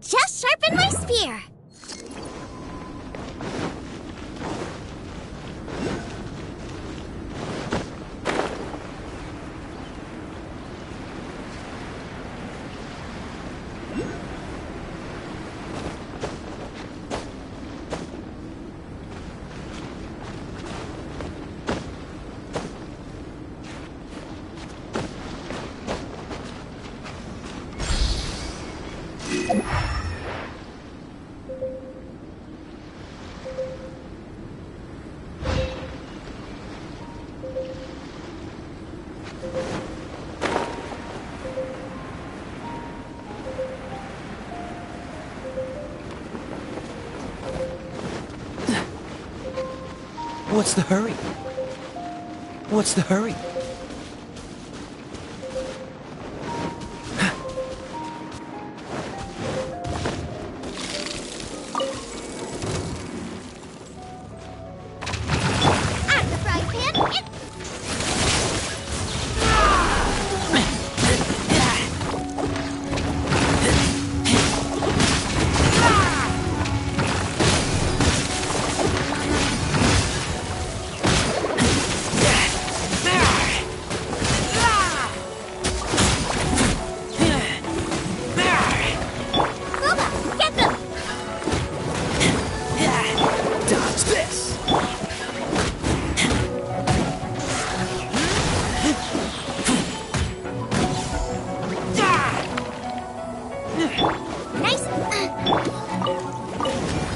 Just sharpen my spear. What's the hurry? What's the hurry?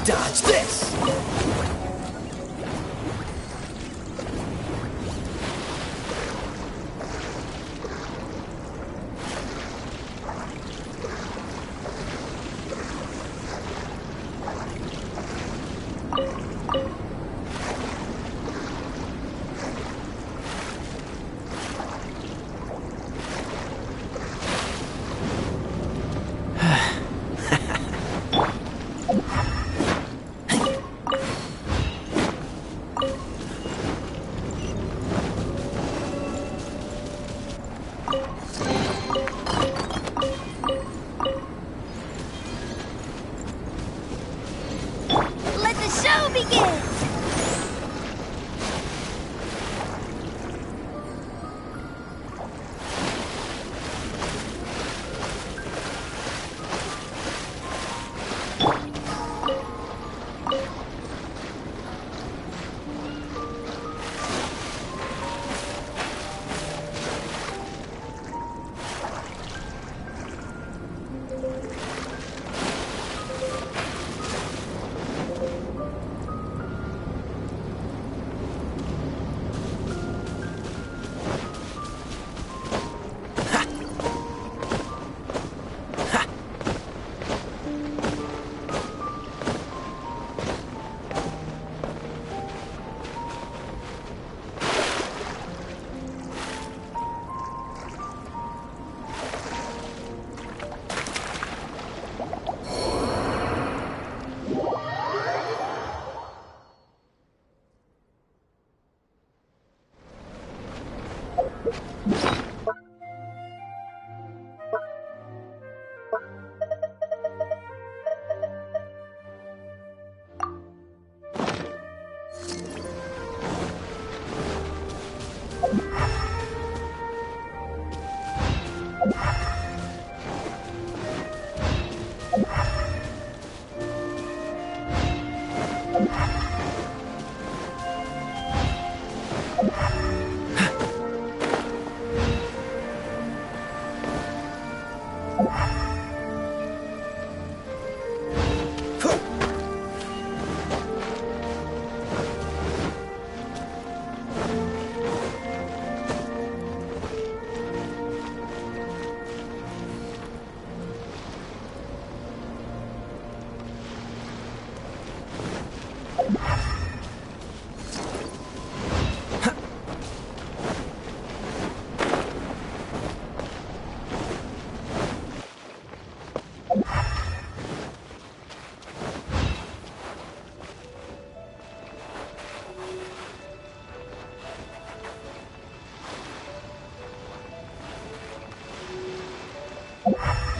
Dodge this!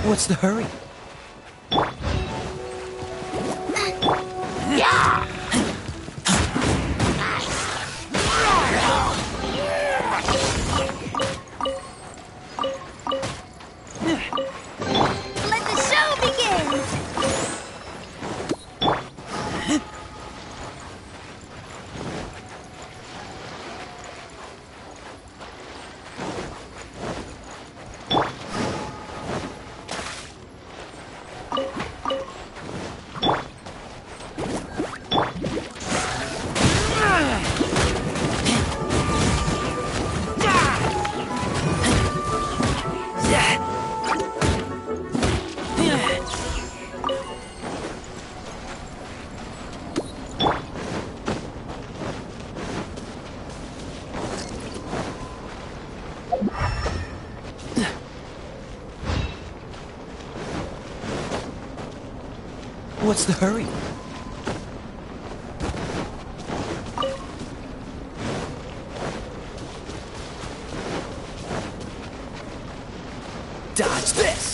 What's the hurry? Let the show begin! What's the hurry? Dodge this!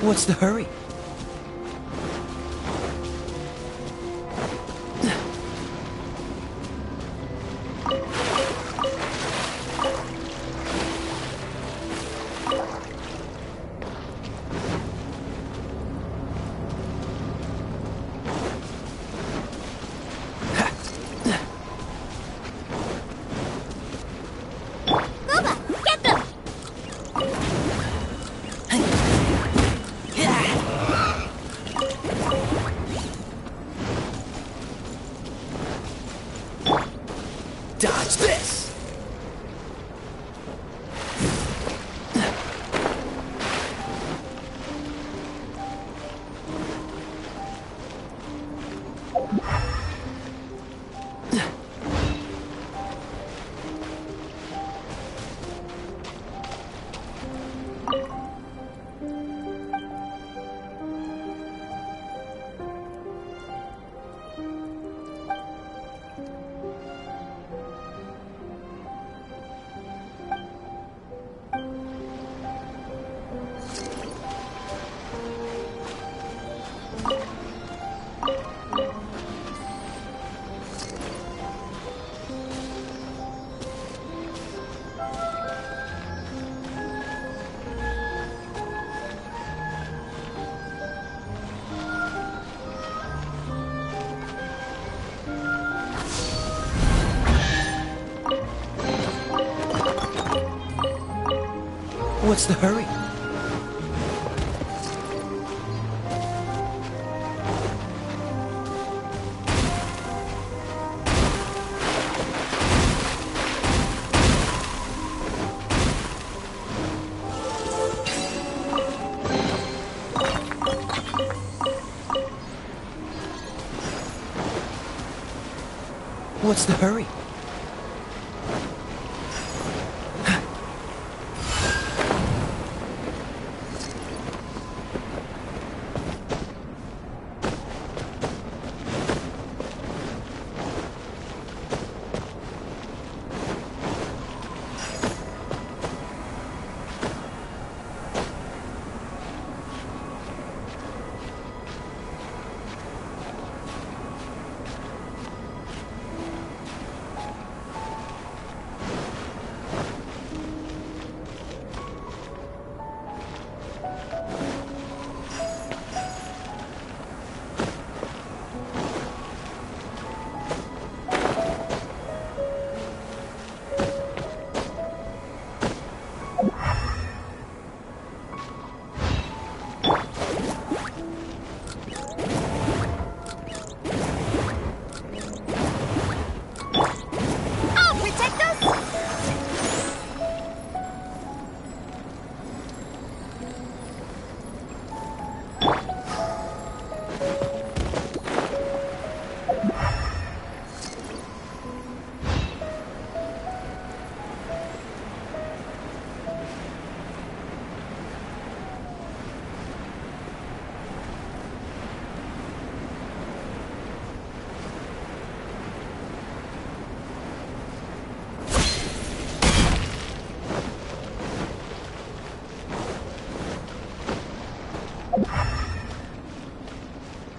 What's the hurry? Booba, get them! Dodge this! What's the hurry? What's the hurry?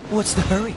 What's the hurry?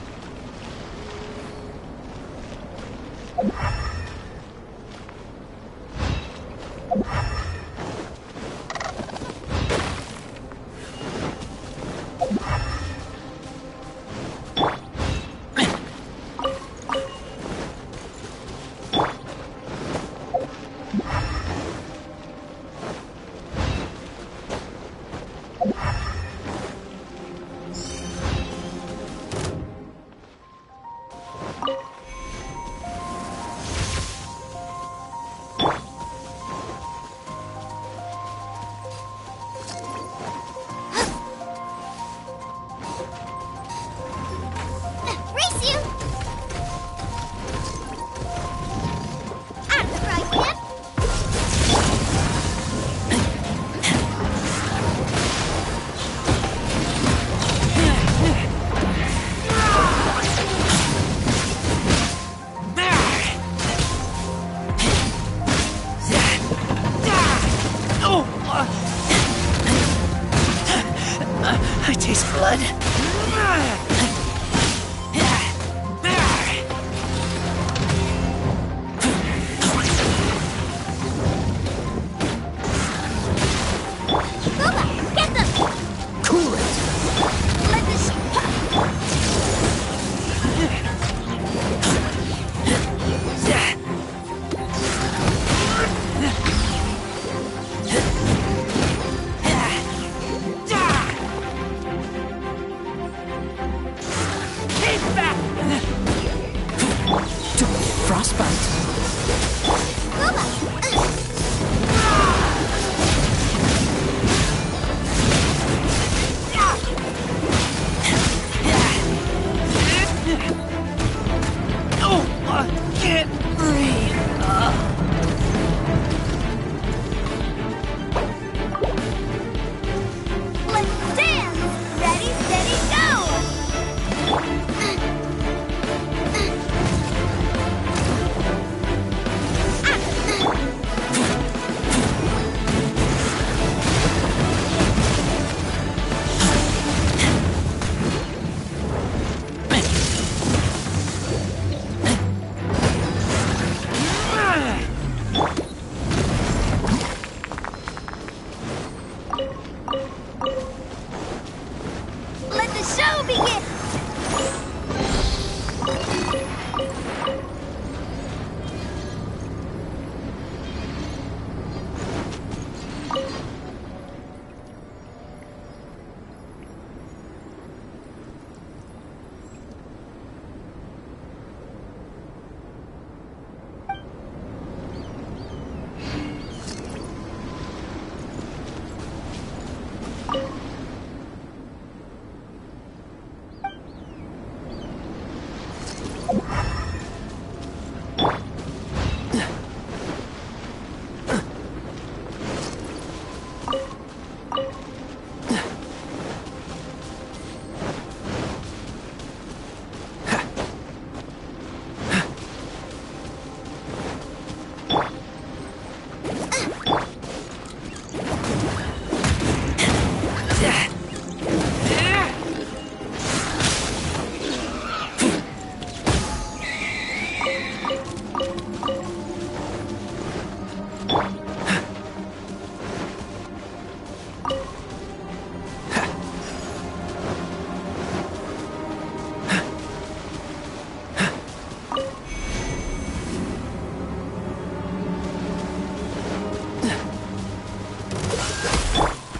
Race you! Out of the frying pan! I taste blood. Boba, get them! Cool it. Let the Frostbite. I can't breathe. Let's dance! Ready, steady, go! Let the show begin!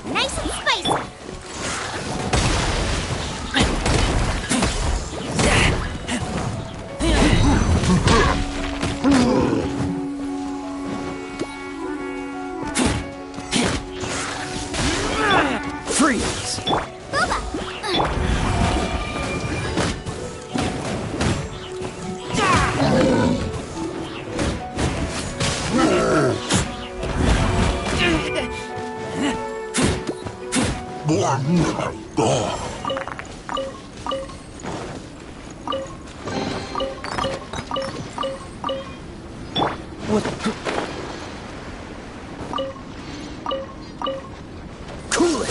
Nice and spicy! Freeze. Boba! What? Cool it.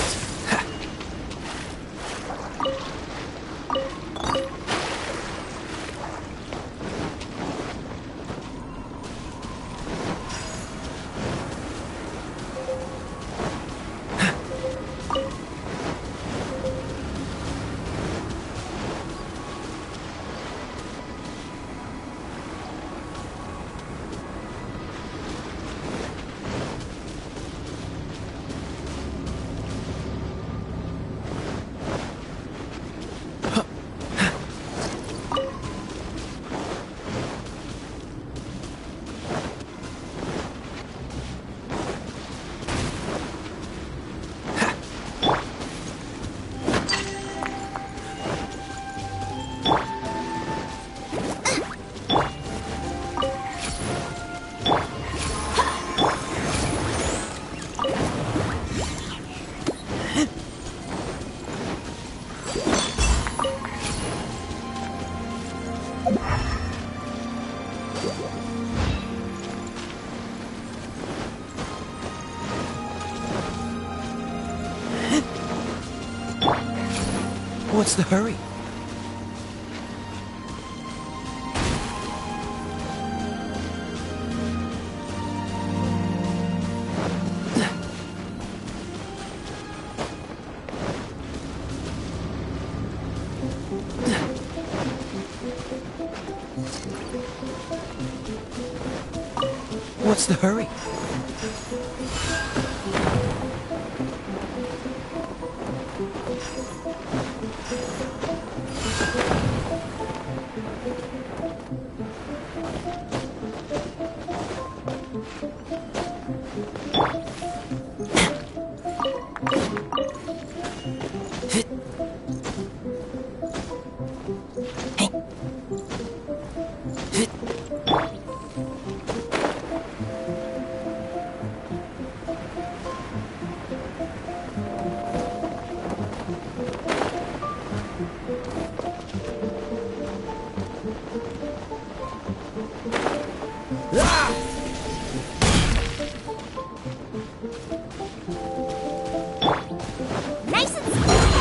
What's the hurry? What's the hurry? Nice and spicy.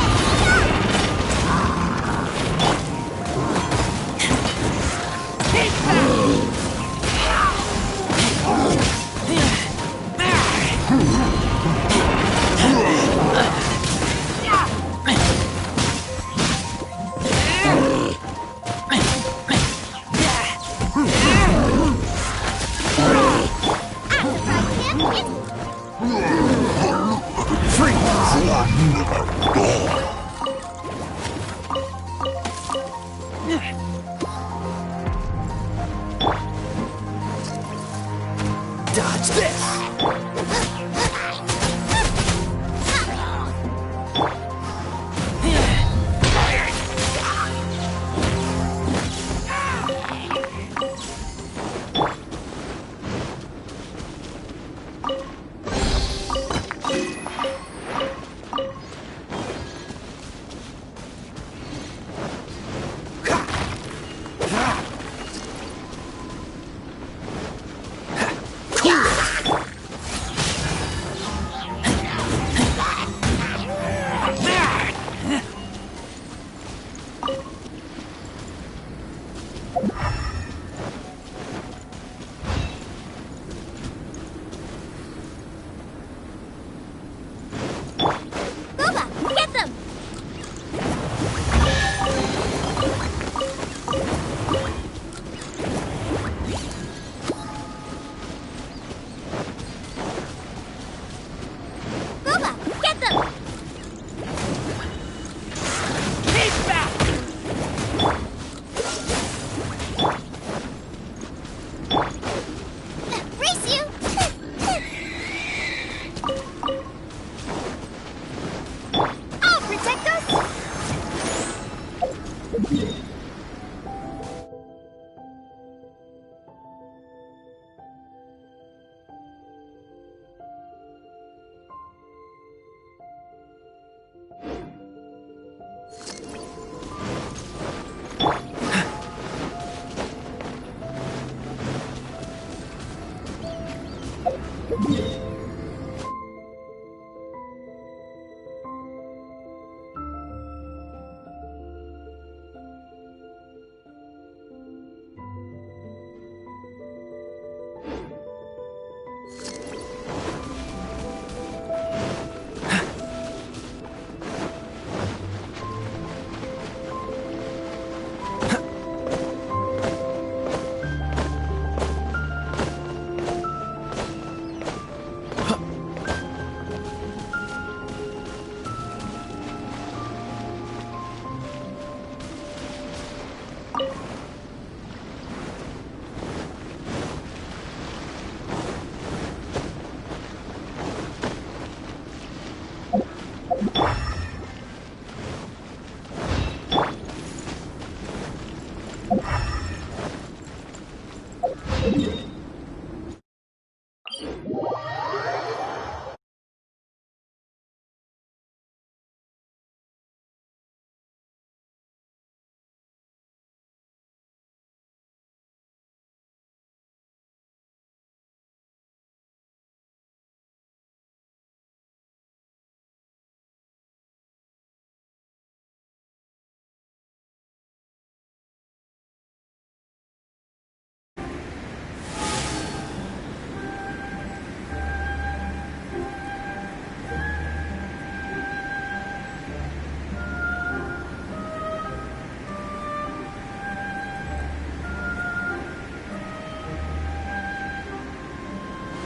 Dodge this!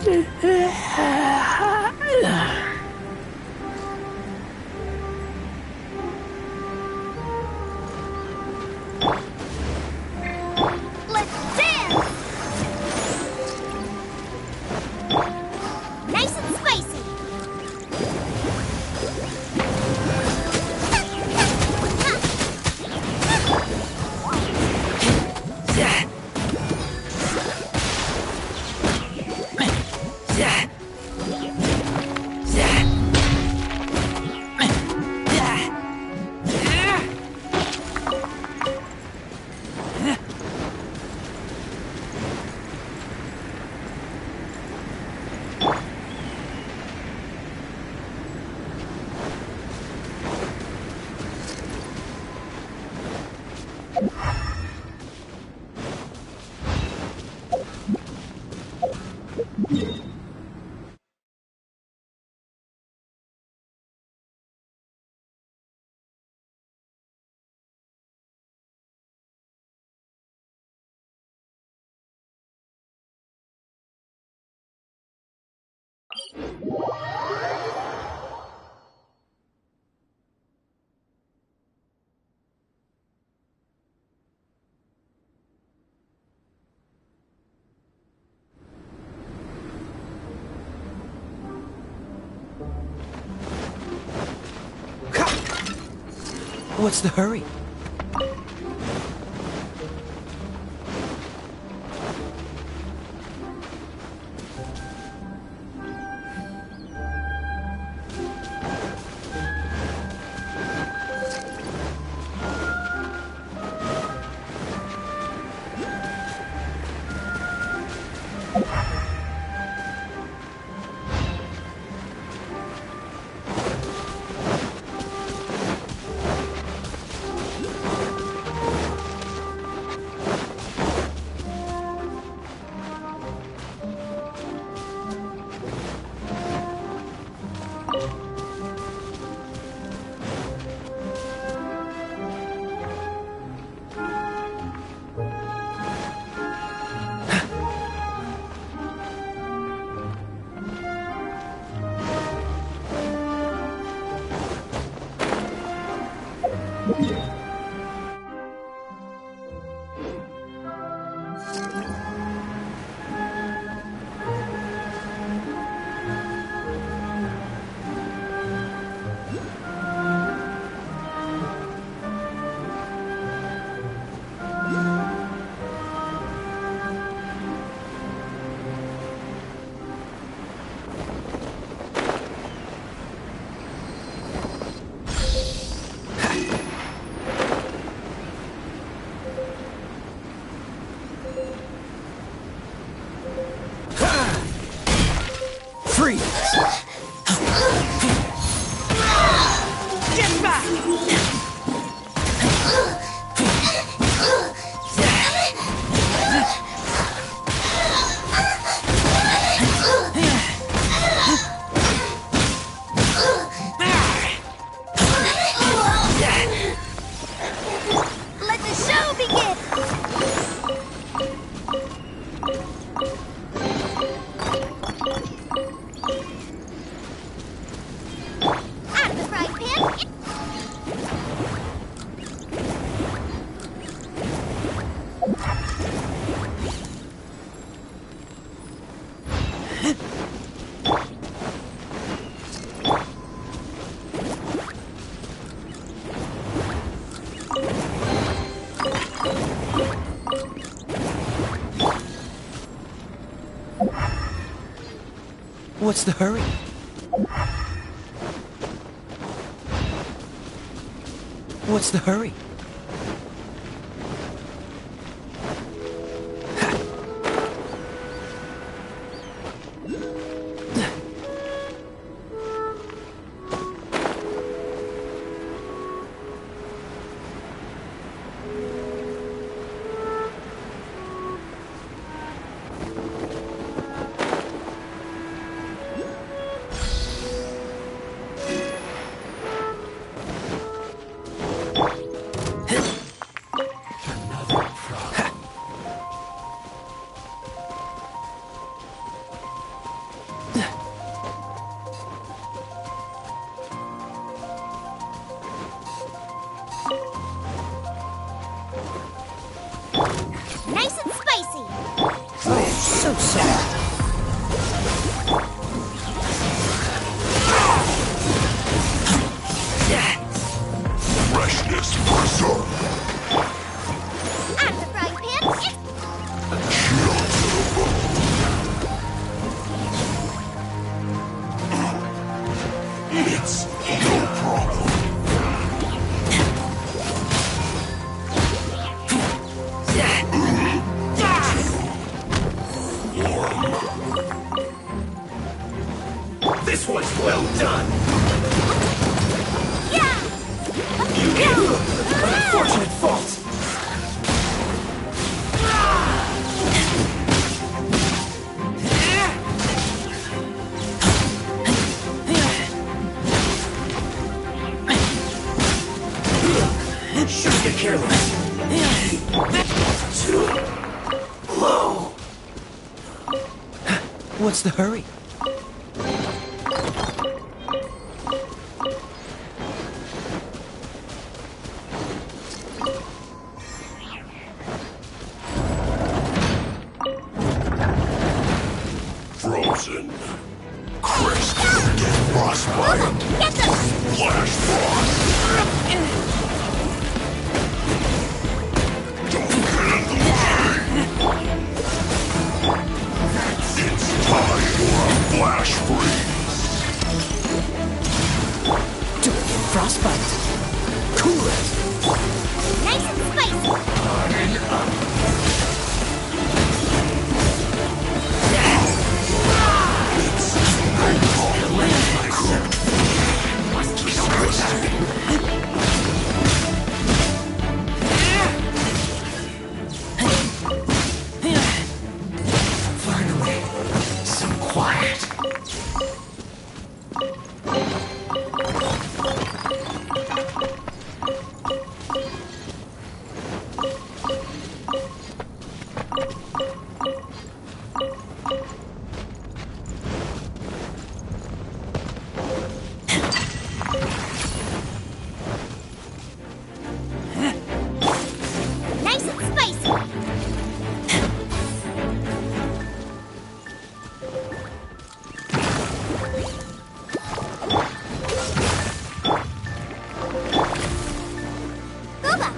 Let's dance! Nice and spicy! What's the hurry? Freeze! Get back! Let the show begin! Out of the frying pan! What's the hurry? What's the hurry? Freshness preserved. At the frying pan. Chill to the bone. It's no problem. This was well done. Yeah! You gave an unfortunate fault. Shouldn't get careless. Too low. What's the hurry? Frozen. Crisp. Get frostbite. Get them! Flash frost. Don't get in the way. It's time for a flash freeze. Don't get frostbite. Cool it. Nice and spicy! Harden up. Finally, some quiet. Nice and spicy! Booba!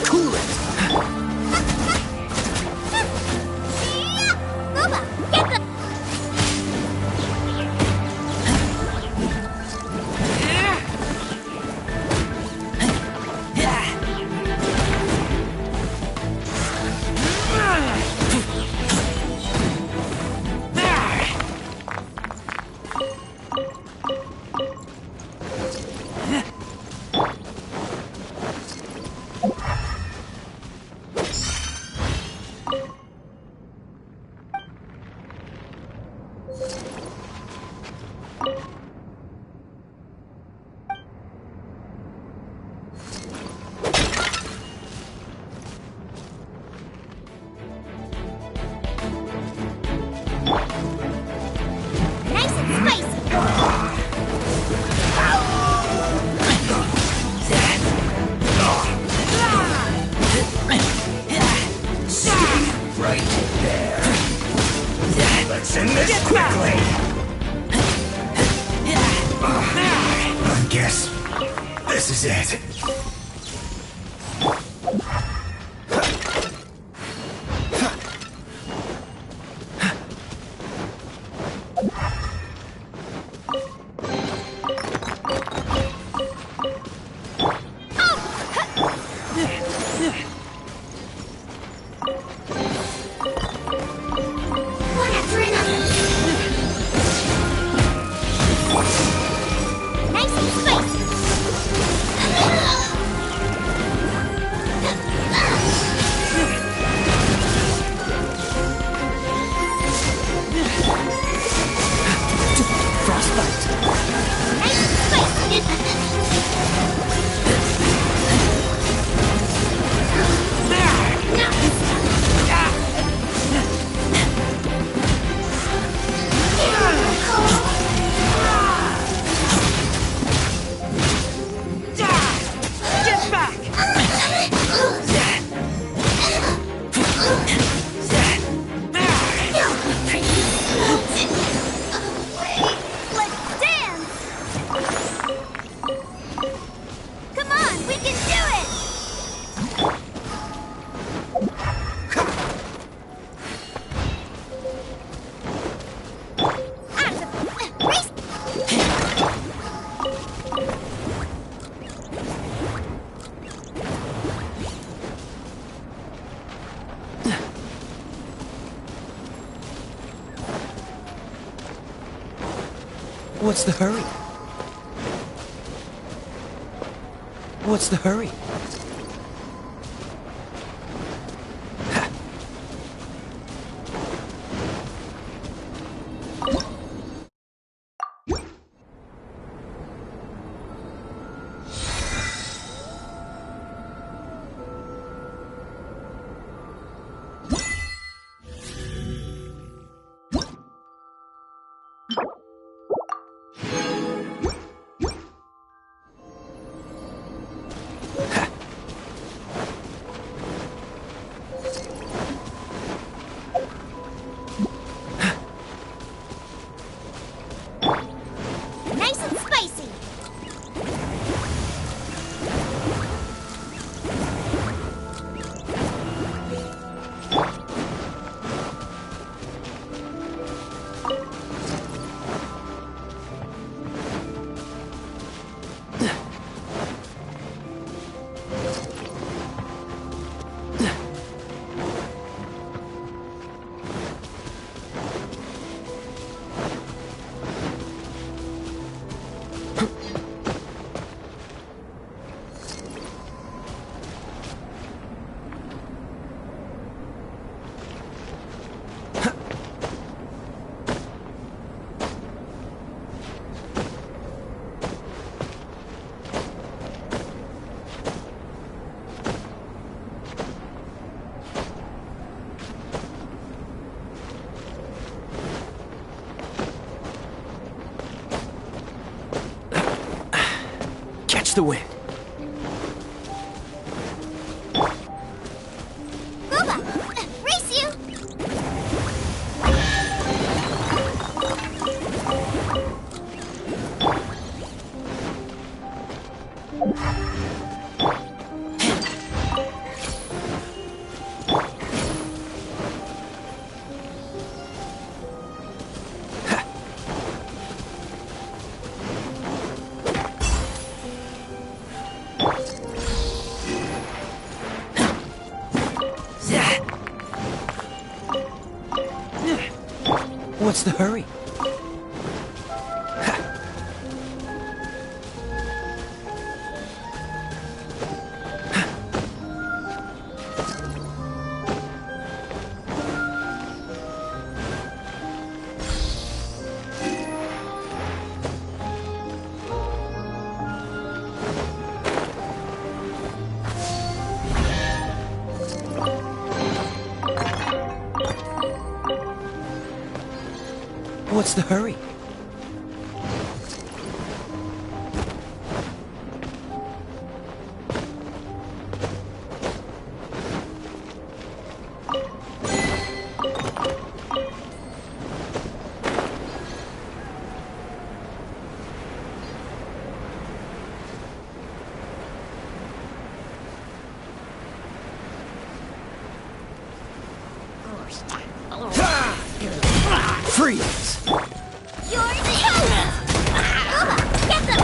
Cool it. Yeah! Booba! Get them! Nice and spicy! Right there. Let's end this quickly. I guess this is it. One after another! Nice and spicy! What's the hurry? What's the hurry? Nice and spicy. Catch the wind. Booba, race you. What's the hurry? What's the hurry? Freeze! You're the Booba, get them.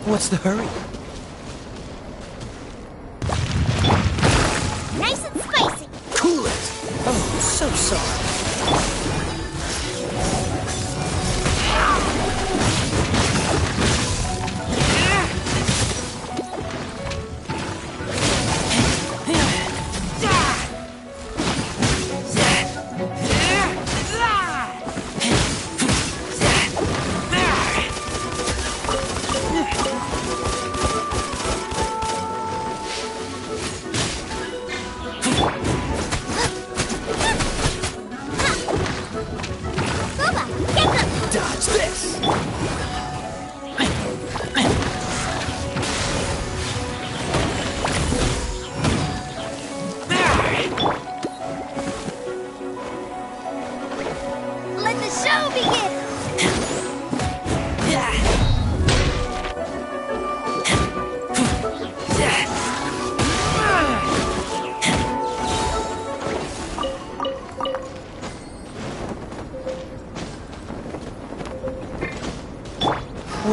What's the hurry? Nice and spicy. Cool it! Oh, so sorry.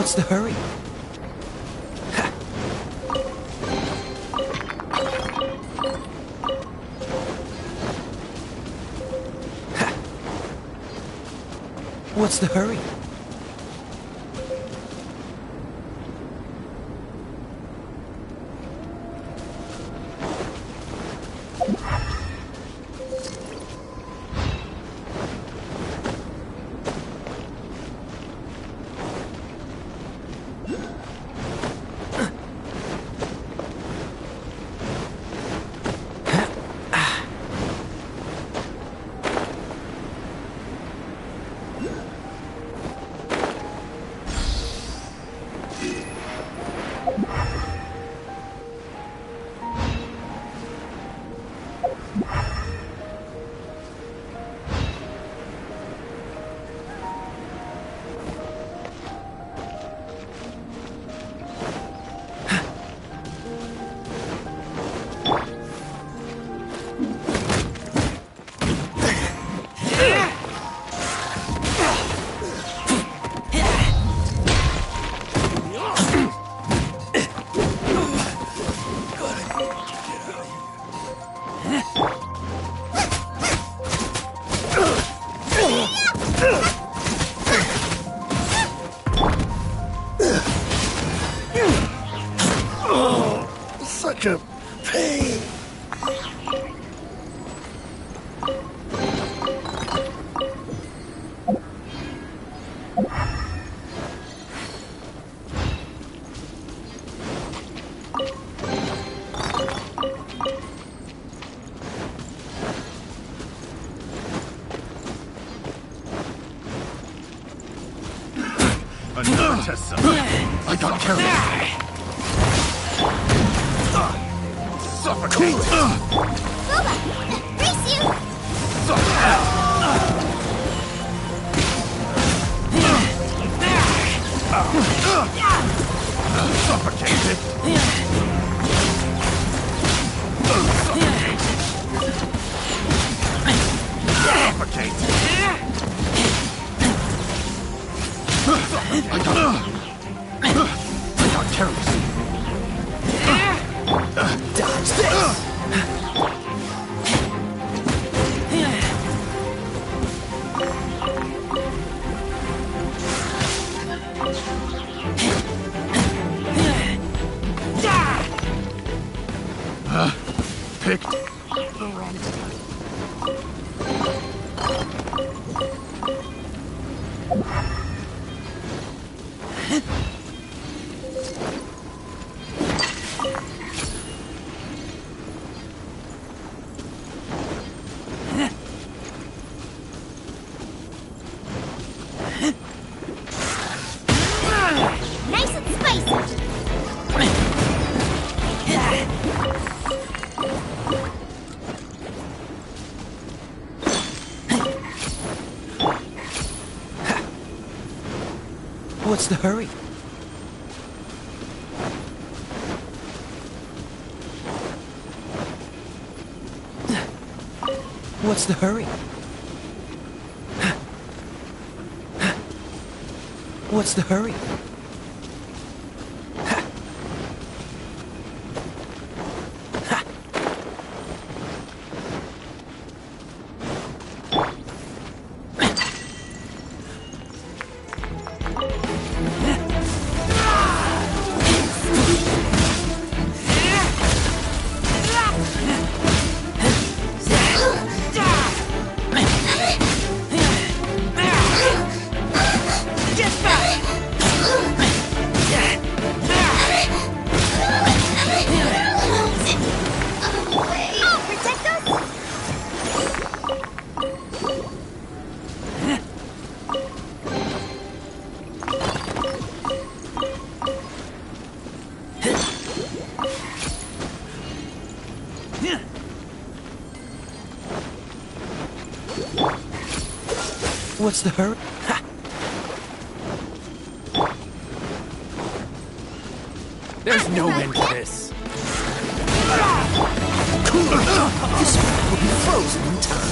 What's the hurry? What's the hurry? Such a pain. Another test cell. I got carried. Suffocate! Boba! Race you! Suffocated! Suffocate! I got careless. Dodge this! Picked. The rent. Nice and spicy! What's the hurry? What's the hurry? What's the hurry? What's the hurry? Ha! There's no end to this. This one will be frozen in time.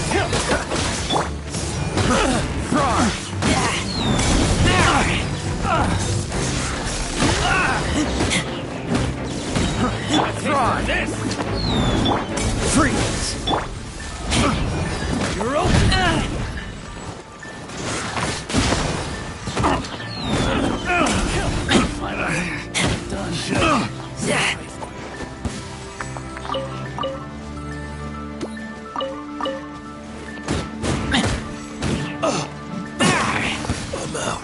Freeze! You're open. I'm out.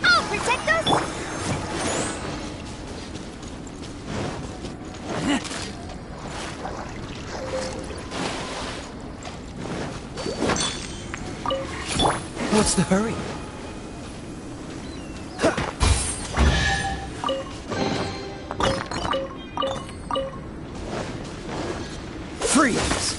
I'll protect us! What's the hurry? Freeze!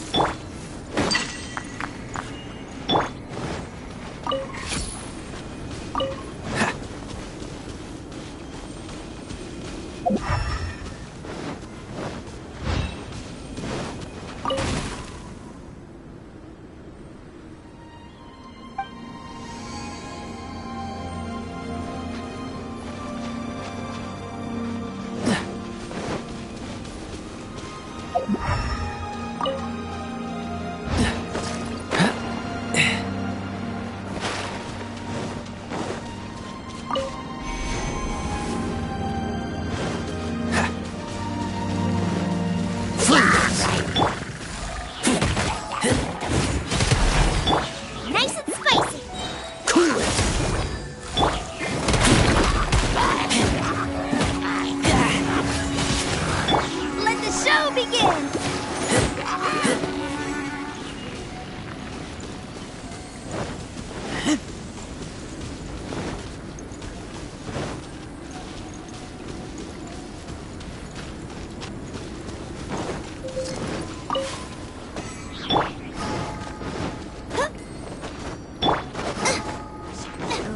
Nice and spicy! Cool it! Let the show begin!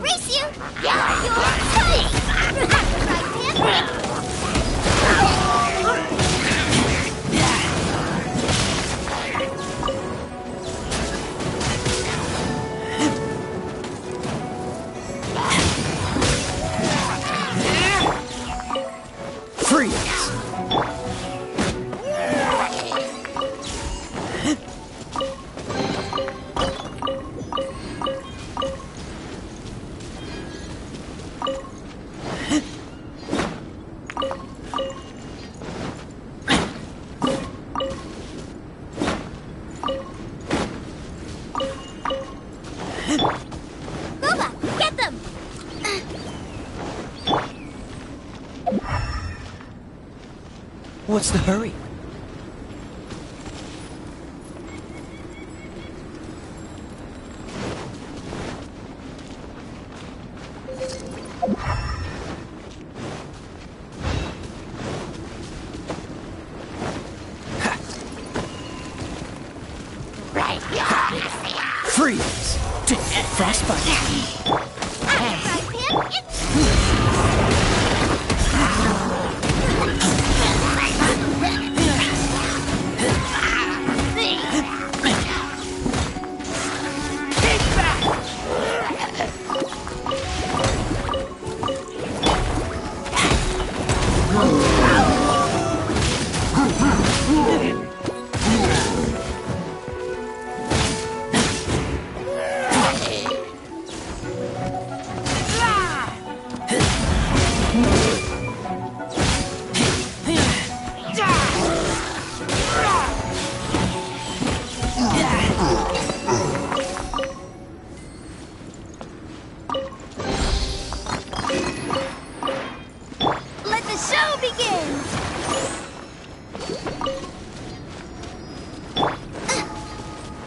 Race you! Yeah, you're safe! Right hand! Freeze! Booba, get them! What's the hurry? Freeze! Frostbite! Right hand, it's... Let the show begin!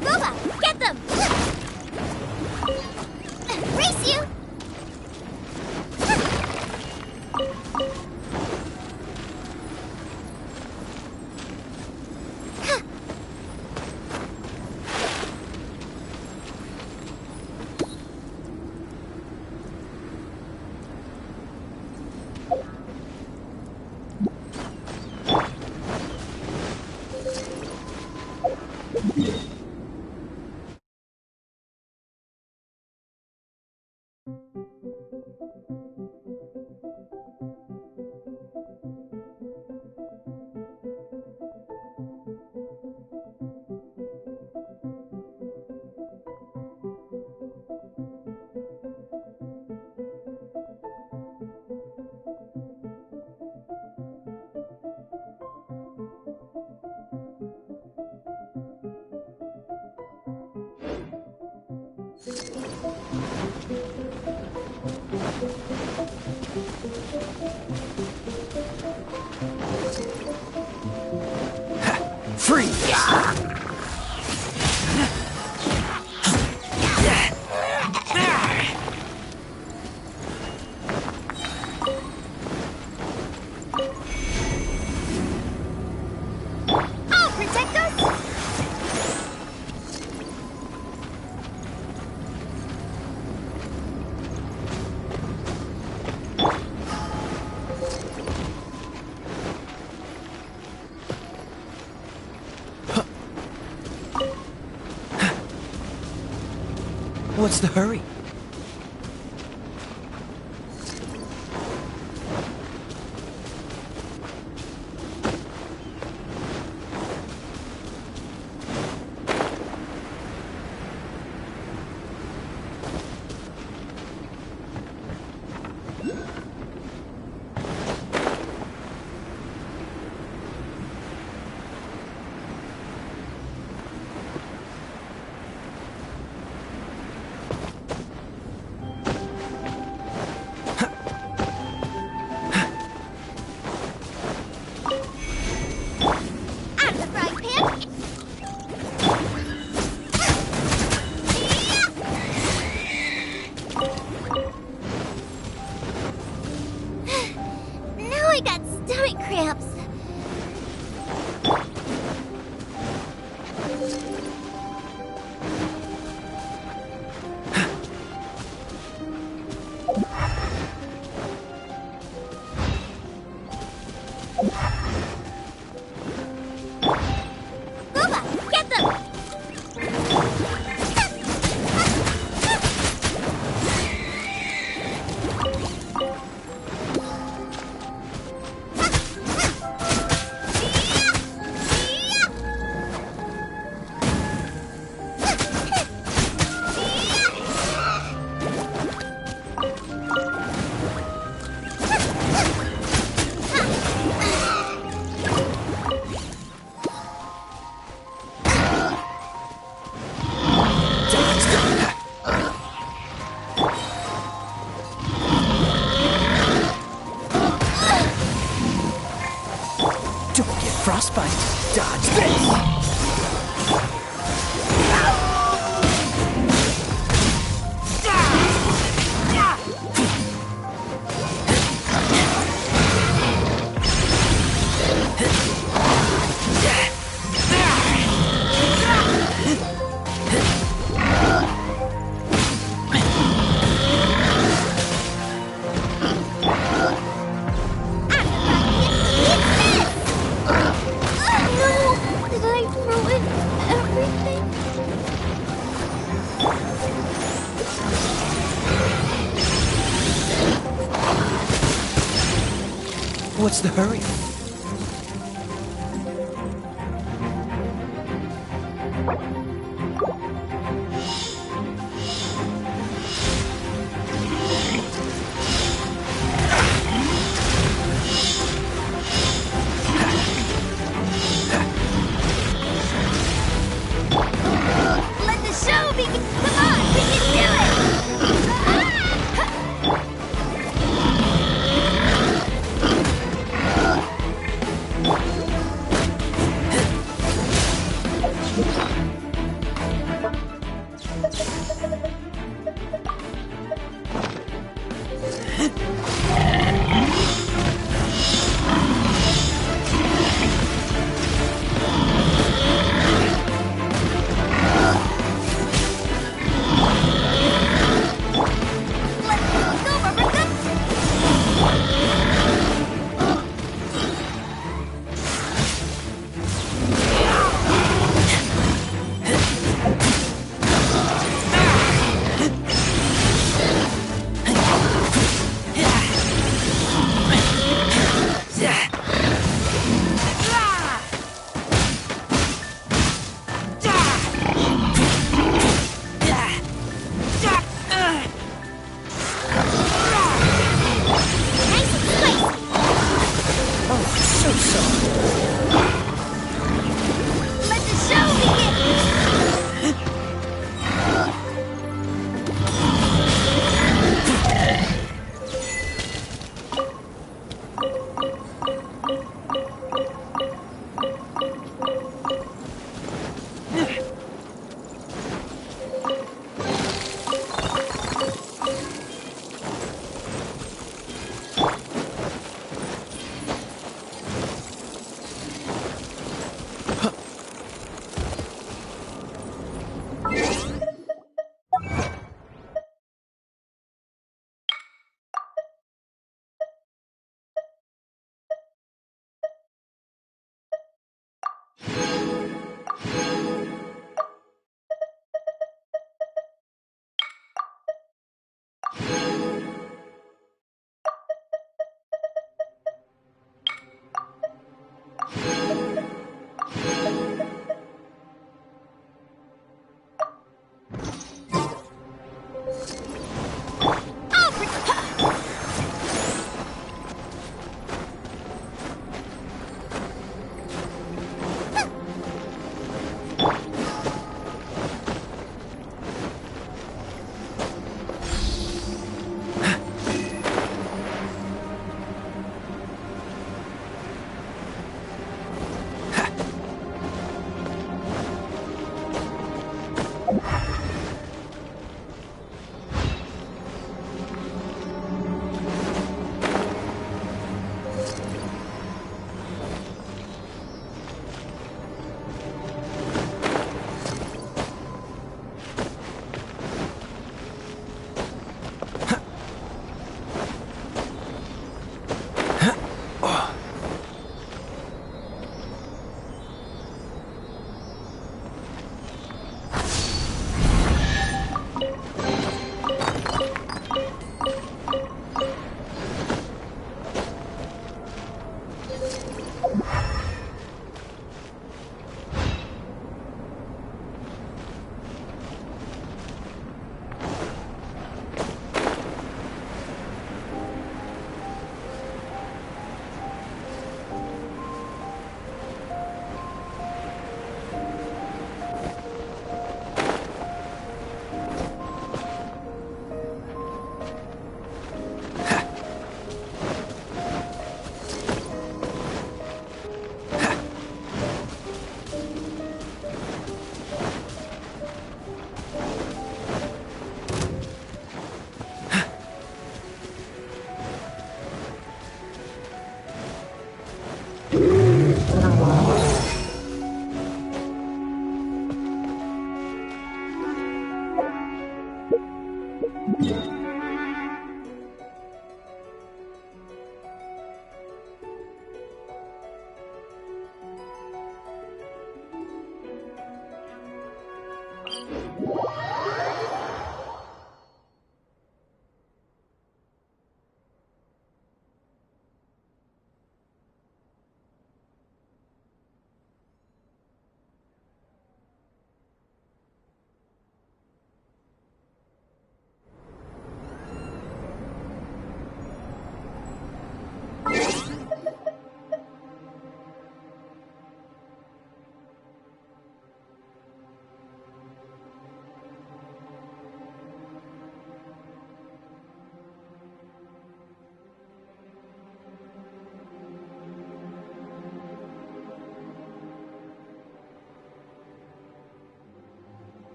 Booba, get them! Race you! Freeze! I'll protect us! What's the hurry? Out of the frying pan! Now I got stomach cramps. Booba, get them! Don't get frostbite. Dodge this! No! Did I ruin everything? What's the hurry? Let the show begin! Come on, we can do it!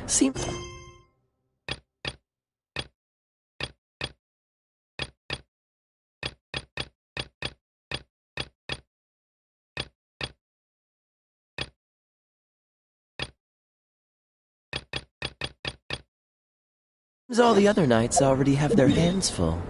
Seems all the other knights already have their hands full.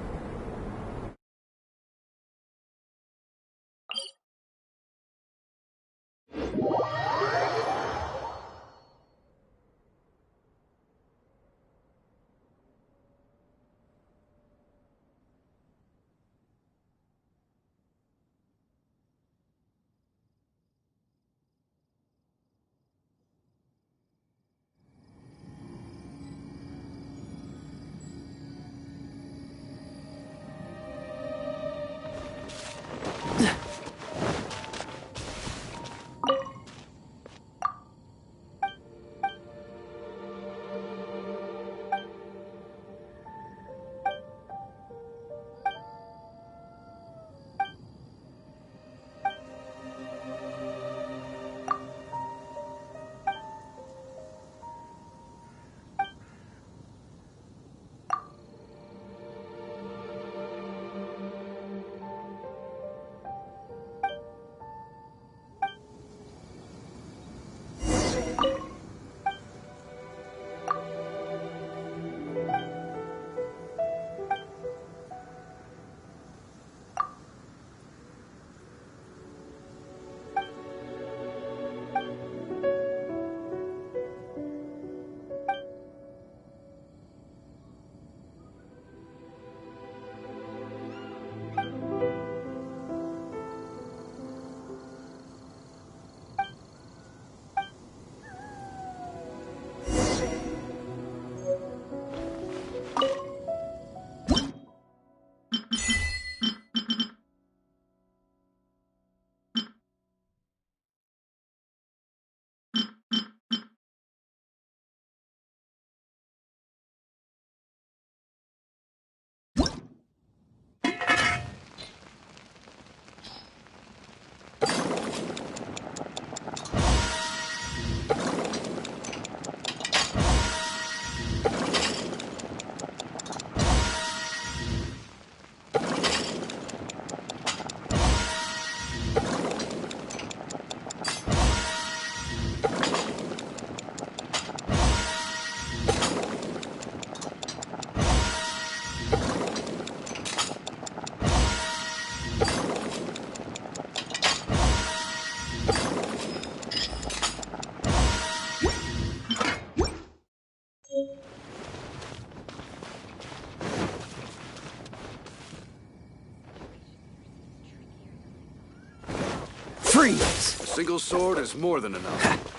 Freeze! A single sword is more than enough.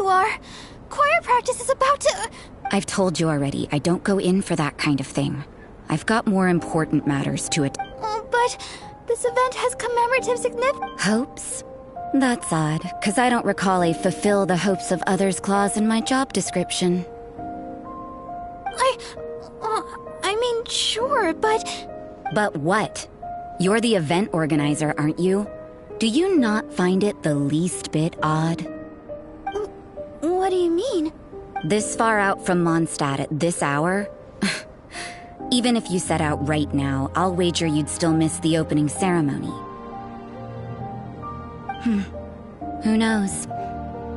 you are. Choir practice is about to... I've told you already, I don't go in for that kind of thing. I've got more important matters to it. Oh, but this event has commemorative significance. Hopes? That's odd, because I don't recall a fulfill the hopes of others clause in my job description. I mean, sure, but... But what? You're the event organizer, aren't you? Do you not find it the least bit odd? What do you mean? This far out from Mondstadt at this hour? Even if you set out right now, I'll wager you'd still miss the opening ceremony. Who knows?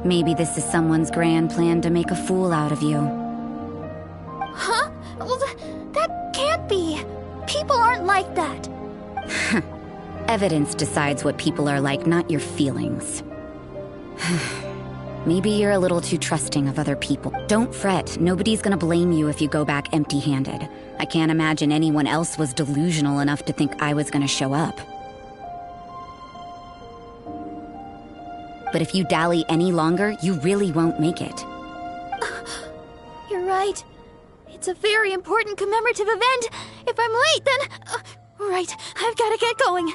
Maybe this is someone's grand plan to make a fool out of you. Huh? Well, that can't be. People aren't like that. Evidence decides what people are like, not your feelings. Maybe you're a little too trusting of other people. Don't fret, nobody's gonna blame you if you go back empty-handed. I can't imagine anyone else was delusional enough to think I was gonna show up. But if you dally any longer, you really won't make it. You're right. It's a very important commemorative event. If I'm late, then... right, I've gotta get going.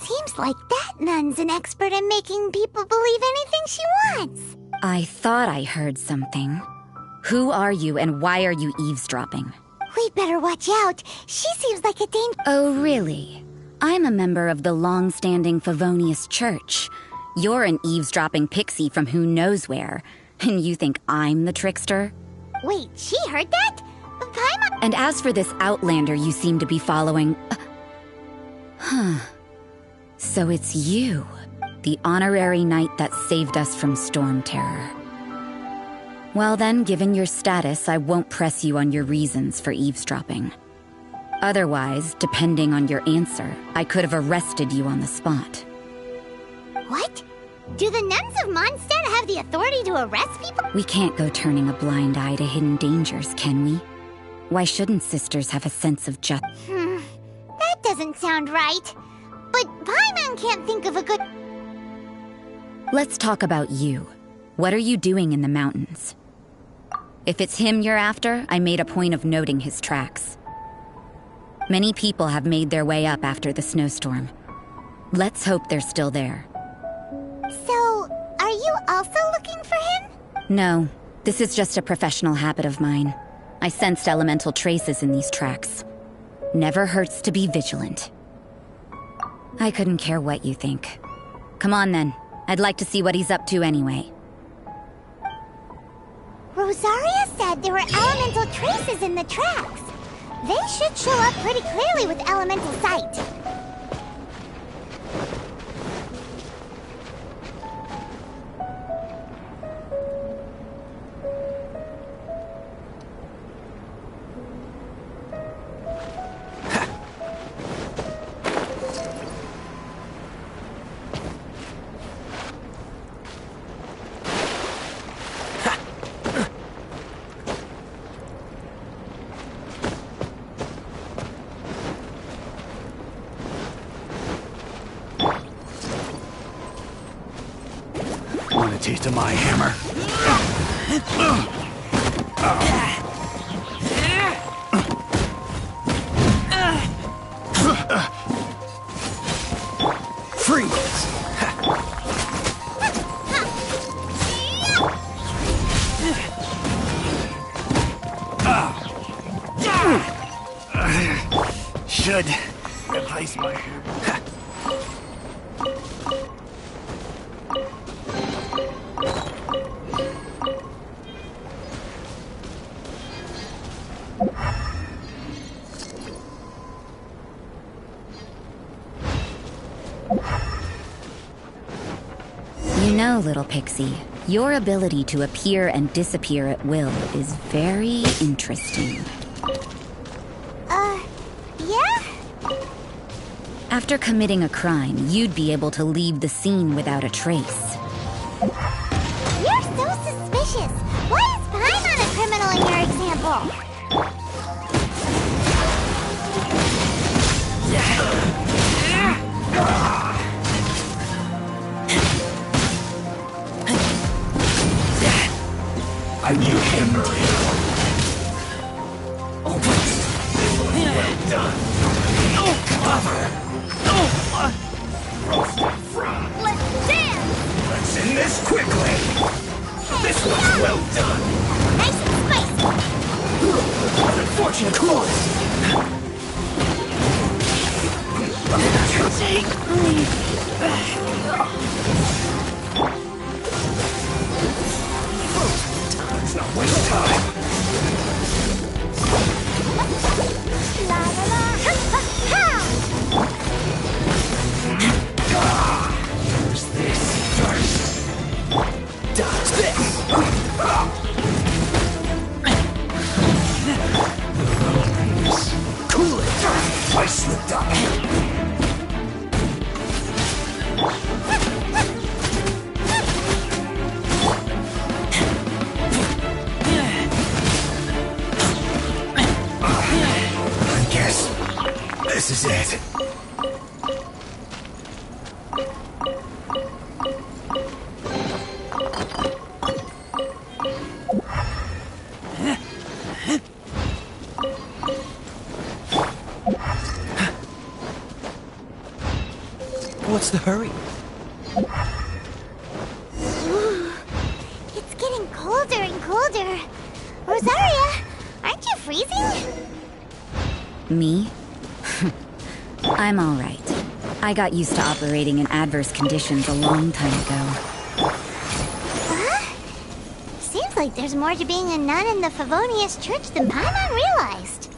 Seems like that nun's an expert in making people believe anything she wants. I thought I heard something. Who are you and why are you eavesdropping? We'd better watch out. She seems like a danger. Oh, really? I'm a member of the long-standing Favonius Church. You're an eavesdropping pixie from who knows where. And you think I'm the trickster? Wait, she heard that? Paimon... And as for this outlander you seem to be following... So it's you, the honorary knight that saved us from Storm Terror. Well then, given your status, I won't press you on your reasons for eavesdropping. Otherwise, depending on your answer, I could have arrested you on the spot. What? Do the nuns of Mondstadt have the authority to arrest people? We can't go turning a blind eye to hidden dangers, can we? Why shouldn't sisters have a sense of justice? That doesn't sound right. But Paimon can't think of a good... Let's talk about you. What are you doing in the mountains? If it's him you're after, I made a point of noting his tracks. Many people have made their way up after the snowstorm. Let's hope they're still there. So, are you also looking for him? No, this is just a professional habit of mine. I sensed elemental traces in these tracks. Never hurts to be vigilant. I couldn't care what you think. Come on then. I'd like to see what he's up to anyway. Rosaria said there were elemental traces in the tracks. They should show up pretty clearly with elemental sight. Want a taste of my hammer? Freeze! Should replace my hammer. You know, little pixie, your ability to appear and disappear at will is very interesting. Yeah? After committing a crime, you'd be able to leave the scene without a trace. You're so suspicious. Why is Paimon a criminal in your example? I knew him earlier. Oh, well done. Cover. Let's dance! Let's end this quickly. This was well done. Nice and spicy. An unfortunate course. Take me back. Let's not waste time. La la la. Ha ha ha! Use this first. Dodge this. Cool it. I slipped up. I guess this is it. What's the hurry? Ooh, it's getting colder and colder. Rosaria, aren't you freezing? Me? I'm all right. I got used to operating in adverse conditions a long time ago. Huh? Seems like there's more to being a nun in the Favonius Church than Paimon realized.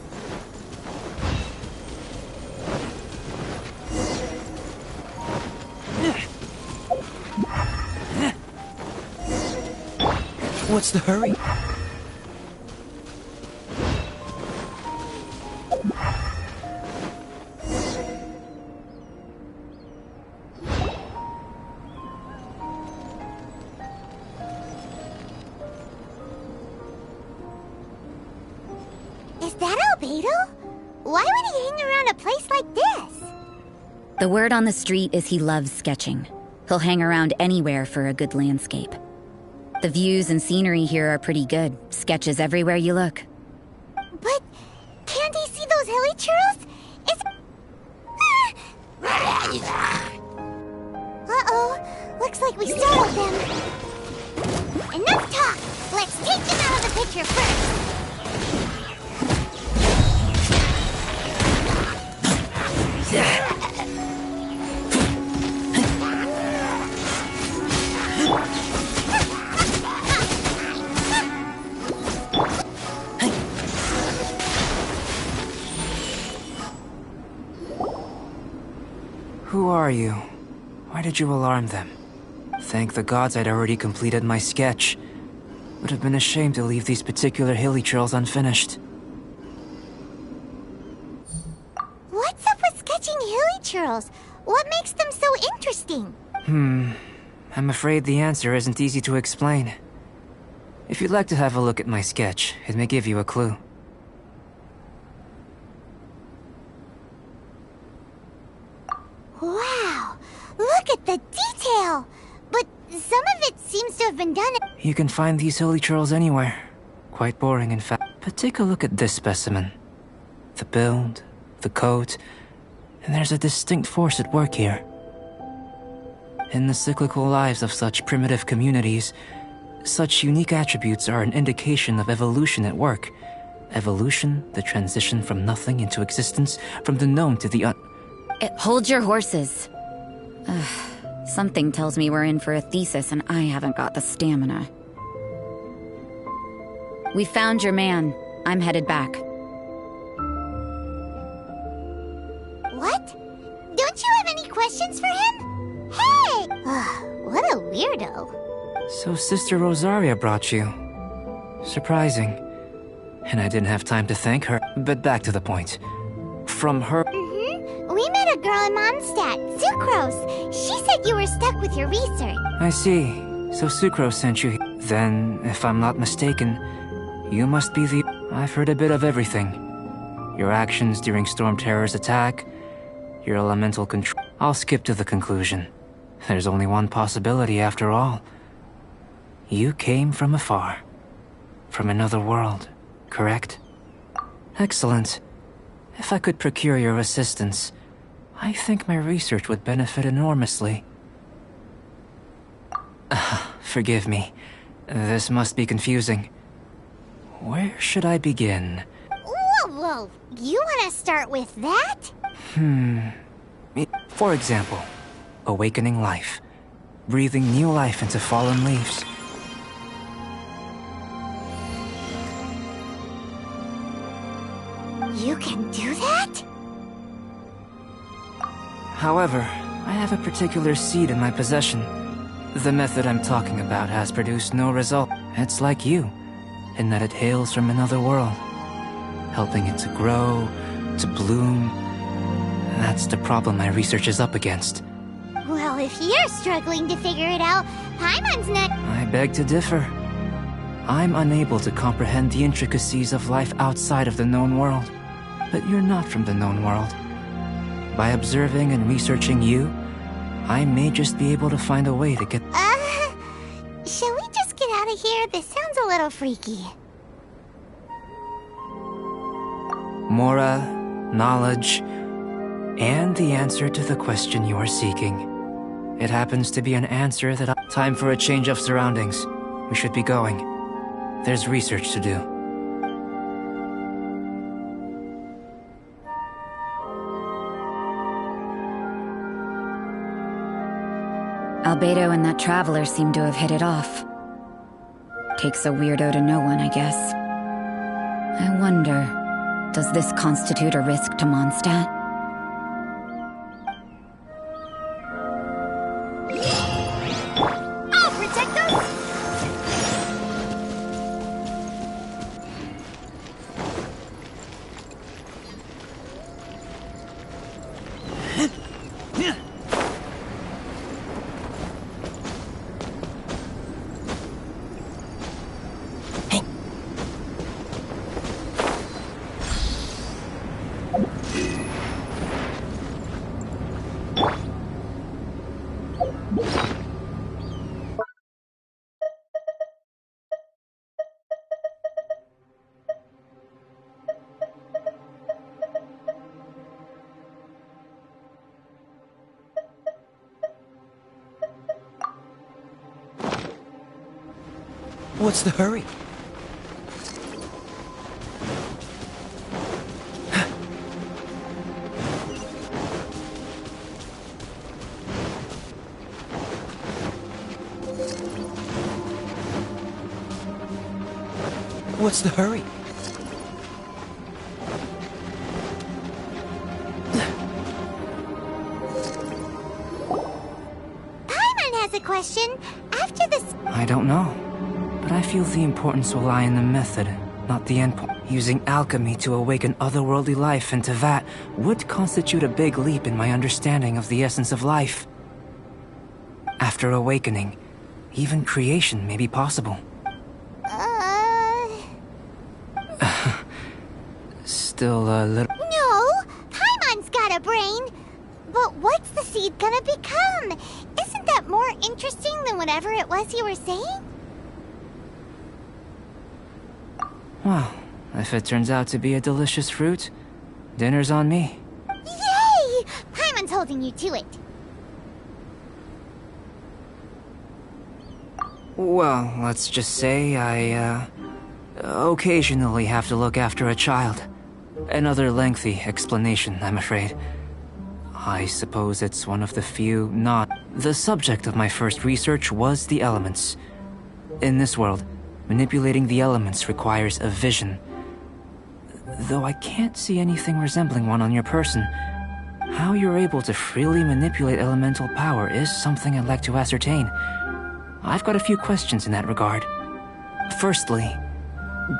What's the hurry? Is that Albedo? Why would he hang around a place like this? The word on the street is he loves sketching. He'll hang around anywhere for a good landscape. The views and scenery here are pretty good. Sketches everywhere you look. But can't he see those hilly churros? It's... Uh-oh. Looks like we startled them. Enough talk! Let's take them out of the picture first. Who are you? Why did you alarm them? Thank the gods I'd already completed my sketch. Would have been a shame to leave these particular hilly trails unfinished. What's up with sketching hilly churros? What makes them so interesting? I'm afraid the answer isn't easy to explain. If you'd like to have a look at my sketch, it may give you a clue. Wow! Look at the detail! But some of it seems to have been done... You can find these hilly churls anywhere. Quite boring, in fact. But take a look at this specimen. The build, the coat, and there's a distinct force at work here. In the cyclical lives of such primitive communities, such unique attributes are an indication of evolution at work. Evolution, the transition from nothing into existence, from the known to the Hold your horses. Something tells me we're in for a thesis and I haven't got the stamina. We found your man. I'm headed back. What? Don't you have any questions for him? Hey! What a weirdo. So Sister Rosaria brought you. Surprising. And I didn't have time to thank her. But back to the point. From her... We met a girl in Mondstadt, Sucrose. She said you were stuck with your research. I see. So Sucrose sent you here. Then, if I'm not mistaken, you must be the... I've heard a bit of everything. Your actions during Storm Terror's attack, your elemental control. I'll skip to the conclusion. There's only one possibility after all. You came from afar. From another world, correct? Excellent. If I could procure your assistance, I think my research would benefit enormously. Forgive me. This must be confusing. Where should I begin? Whoa. You want to start with that? For example, awakening life. Breathing new life into fallen leaves. You can do that? However, I have a particular seed in my possession. The method I'm talking about has produced no result. It's like you, in that it hails from another world, helping it to grow, to bloom. That's the problem my research is up against. Well, if you're struggling to figure it out, Paimon's not... I beg to differ. I'm unable to comprehend the intricacies of life outside of the known world. But you're not from the known world. By observing and researching you, I may just be able to find a way to get... Shall we just get out of here? This sounds a little freaky. Mora, knowledge, and the answer to the question you are seeking. It happens to be an answer that Time for a change of surroundings. We should be going. There's research to do. Albedo and that traveler seem to have hit it off. Takes a weirdo to know one, I guess. I wonder, does this constitute a risk to Mondstadt? I'll protect us! What's the hurry? What's the hurry? Paimon has a question. After this... I don't know. But I feel the importance will lie in the method, not the endpoint. Using alchemy to awaken otherworldly life into that would constitute a big leap in my understanding of the essence of life. After awakening, even creation may be possible. Still a little... No! Paimon's got a brain! But what's the seed gonna become? Isn't that more interesting than whatever it was you were saying? Well, if it turns out to be a delicious fruit, dinner's on me. Yay! Paimon's holding you to it. Well, let's just say I, occasionally have to look after a child. Another lengthy explanation, I'm afraid. I suppose it's one of the few not... The subject of my first research was the elements. In this world, manipulating the elements requires a vision. Though I can't see anything resembling one on your person, how you're able to freely manipulate elemental power is something I'd like to ascertain. I've got a few questions in that regard. Firstly,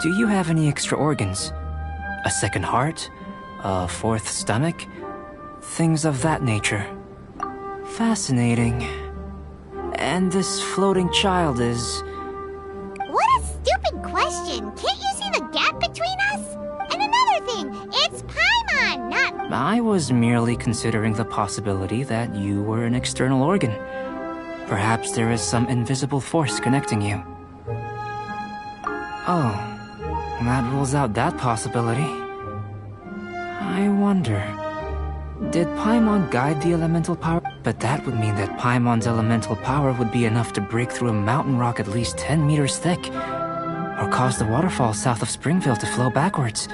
do you have any extra organs? A second heart? A fourth stomach? Things of that nature. Fascinating. And this floating child is... What a stupid question! Can't you see the gap between us? And another thing, it's Paimon, not I was merely considering the possibility that you were an external organ. Perhaps there is some invisible force connecting you. Oh, that rules out that possibility. I wonder, did Paimon guide the elemental power? But that would mean that Paimon's elemental power would be enough to break through a mountain rock at least 10 meters thick, or cause the waterfall south of Springfield to flow backwards.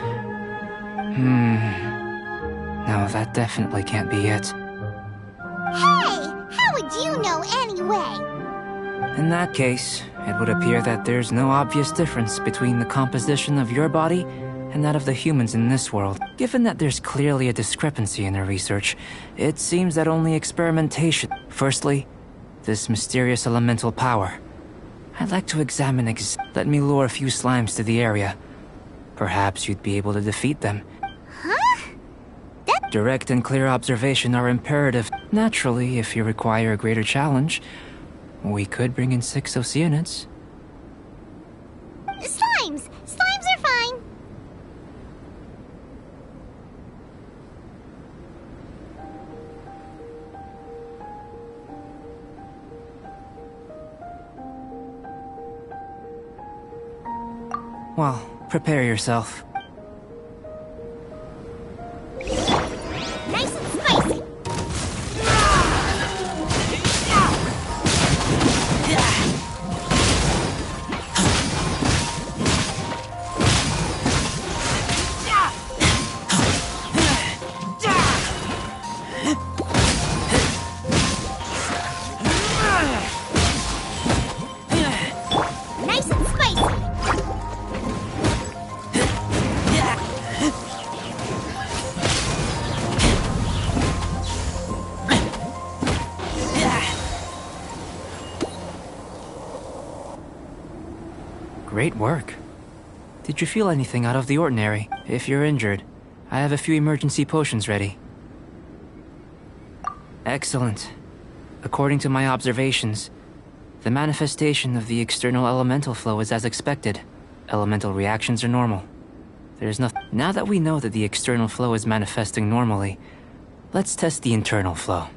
No, that definitely can't be it. Hey! How would you know anyway? In that case, it would appear that there's no obvious difference between the composition of your body and that of the humans in this world. Given that there's clearly a discrepancy in their research, it seems that only experimentation... Firstly, this mysterious elemental power. I'd like to examine let me lure a few slimes to the area. Perhaps you'd be able to defeat them. Huh? Direct and clear observation are imperative. Naturally, if you require a greater challenge, we could bring in 6 Oceanids. Slimes! Slimes are fine! Well, prepare yourself. Nice and spicy! Nice and spicy! Great work. Did you feel anything out of the ordinary? If you're injured, I have a few emergency potions ready. Excellent. According to my observations, the manifestation of the external elemental flow is as expected. Elemental reactions are normal. There's nothing. Now that we know that the external flow is manifesting normally, let's test the internal flow.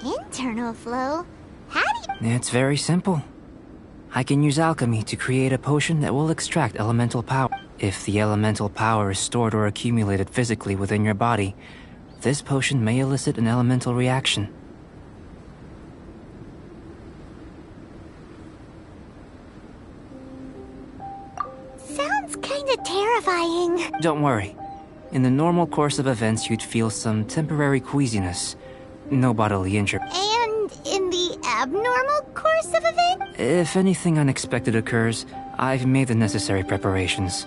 Internal flow? How do you... It's very simple. I can use alchemy to create a potion that will extract elemental power. If the elemental power is stored or accumulated physically within your body, this potion may elicit an elemental reaction. Sounds kinda terrifying. Don't worry. In the normal course of events, you'd feel some temporary queasiness. No bodily injury. And in the abnormal course of events? If anything unexpected occurs, I've made the necessary preparations.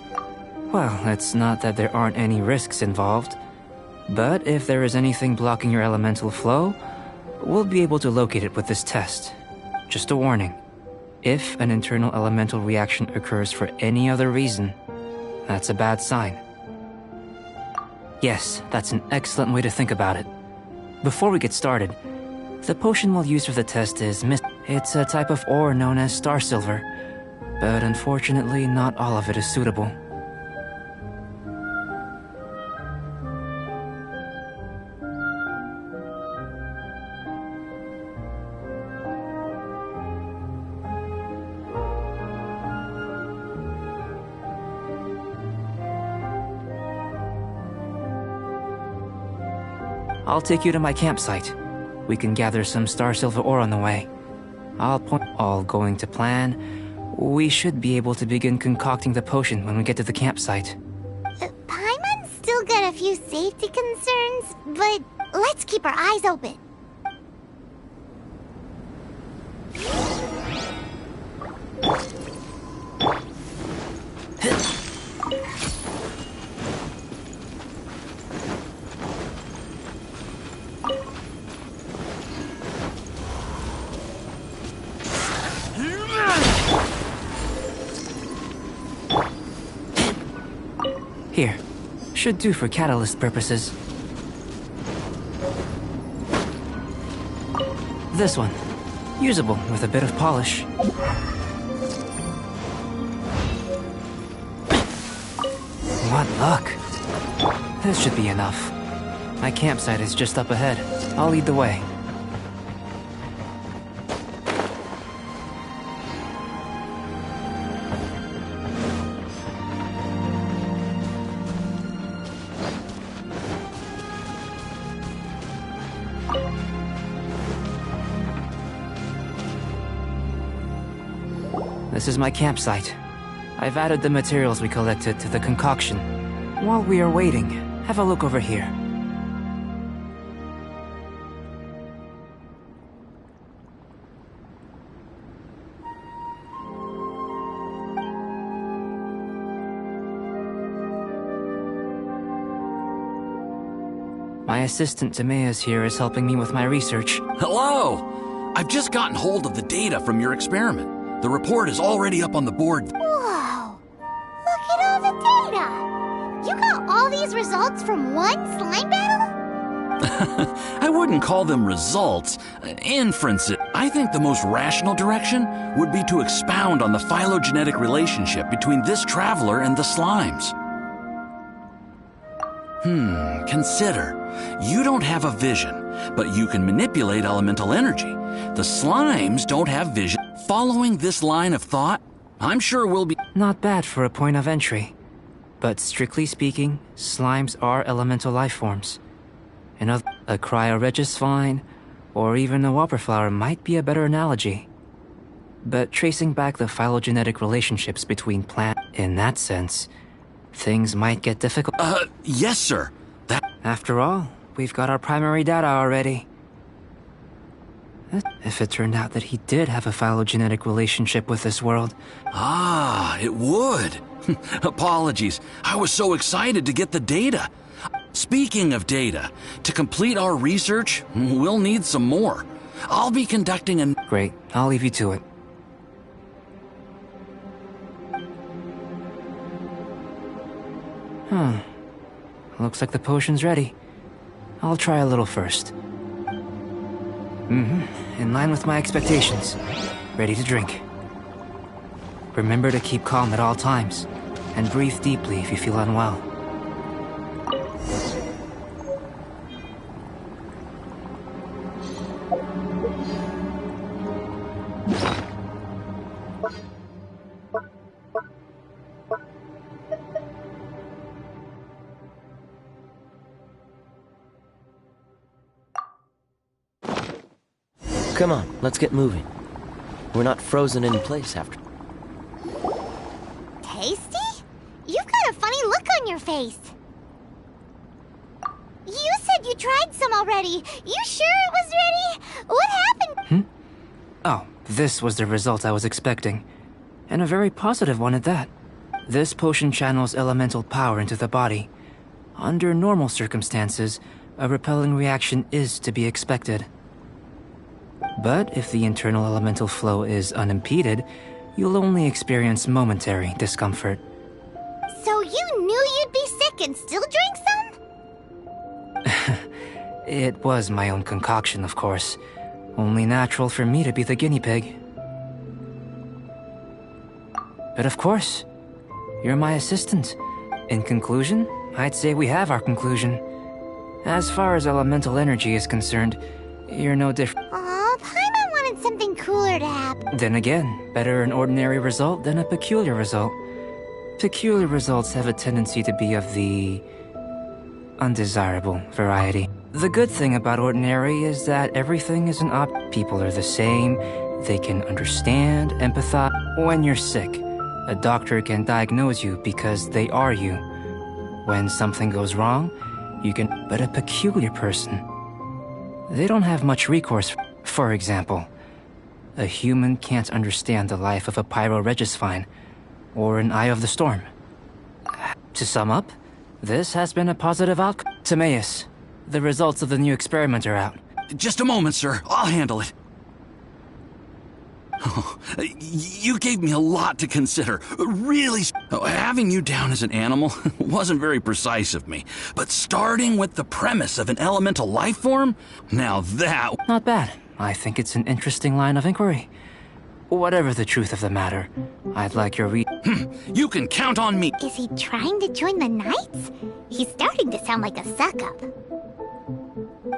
Well, it's not that there aren't any risks involved. But if there is anything blocking your elemental flow, we'll be able to locate it with this test. Just a warning. If an internal elemental reaction occurs for any other reason, that's a bad sign. Yes, that's an excellent way to think about it. Before we get started, the potion we'll use for the test is It's a type of ore known as star silver, but unfortunately not all of it is suitable. I'll take you to my campsite. We can gather some star silver ore on the way. All going to plan. We should be able to begin concocting the potion when we get to the campsite. Paimon's still got a few safety concerns, but let's keep our eyes open. Here. Should do for catalyst purposes. This one. Usable with a bit of polish. What luck. This should be enough. My campsite is just up ahead. I'll lead the way. This is my campsite. I've added the materials we collected to the concoction. While we are waiting, have a look over here. My assistant Timaeus here is helping me with my research. Hello! I've just gotten hold of the data from your experiment. The report is already up on the board. Whoa! Look at all the data! You got all these results from one slime battle? I wouldn't call them results, inferences. I think the most rational direction would be to expound on the phylogenetic relationship between this traveler and the slimes. Consider. You don't have a vision, but you can manipulate elemental energy. The slimes don't have vision. Following this line of thought, I'm sure we'll be... Not bad for a point of entry. But strictly speaking, slimes are elemental life forms. A cryoregisvine, or even a whopperflower might be a better analogy. But tracing back the phylogenetic relationships between plants, in that sense, things might get difficult. Yes, sir. After all, we've got our primary data already. If it turned out that he did have a phylogenetic relationship with this world... Ah, it would. Apologies. I was so excited to get the data. Speaking of data, to complete our research, we'll need some more. I'll be conducting a... Great. I'll leave you to it. Looks like the potion's ready. I'll try a little first. In line with my expectations. Ready to drink. Remember to keep calm at all times, and breathe deeply if you feel unwell. Come on, let's get moving. We're not frozen in place after... Tasty? You've got a funny look on your face. You said you tried some already. You sure it was ready? What happened? Oh, this was the result I was expecting. And a very positive one at that. This potion channels elemental power into the body. Under normal circumstances, a repelling reaction is to be expected. But if the internal elemental flow is unimpeded, you'll only experience momentary discomfort. So you knew you'd be sick and still drank some? It was my own concoction, of course. Only natural for me to be the guinea pig. But of course, you're my assistant. In conclusion, I'd say we have our conclusion. As far as elemental energy is concerned, you're no different. Aw, Paimon wanted something cooler to happen. Then again, better an ordinary result than a peculiar result. Peculiar results have a tendency to be of the undesirable variety. The good thing about ordinary is that everything is people are the same, they can understand, empathize. When you're sick, a doctor can diagnose you because they are you. When something goes wrong, you can... But a peculiar person, they don't have much recourse. For example, a human can't understand the life of a pyroregisvine or an Eye of the Storm. To sum up, this has been a positive outcome. Timaeus, the results of the new experiment are out. Just a moment, sir. I'll handle it. Oh, you gave me a lot to consider. Really. Having you down as an animal wasn't very precise of me. But starting with the premise of an elemental life form? Now that... Not bad. I think it's an interesting line of inquiry. Whatever the truth of the matter, I'd like your You can count on me. Is he trying to join the Knights? He's starting to sound like a suck-up.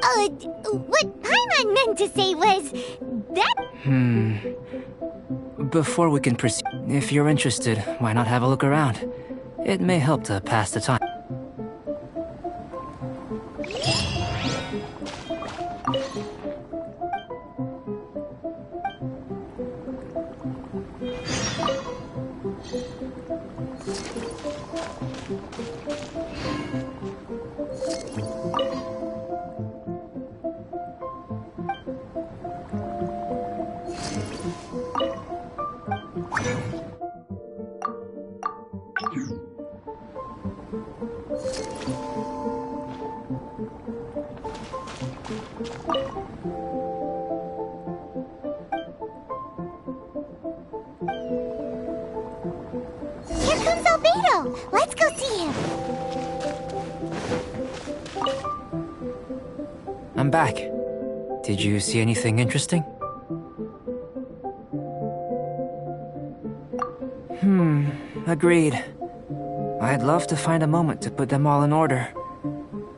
What Paimon meant to say was that... Before we can proceed, if you're interested, why not have a look around? It may help to pass the time. Here comes Albedo! Let's go see him! I'm back. Did you see anything interesting? Agreed. I'd love to find a moment to put them all in order.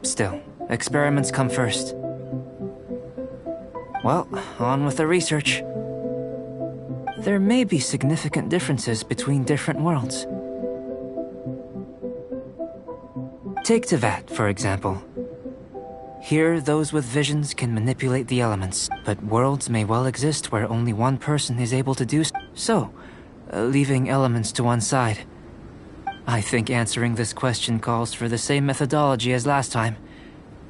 Still, experiments come first. Well, on with the research. There may be significant differences between different worlds. Take Tevat, for example. Here, those with visions can manipulate the elements, but worlds may well exist where only one person is able to do so, leaving elements to one side. I think answering this question calls for the same methodology as last time.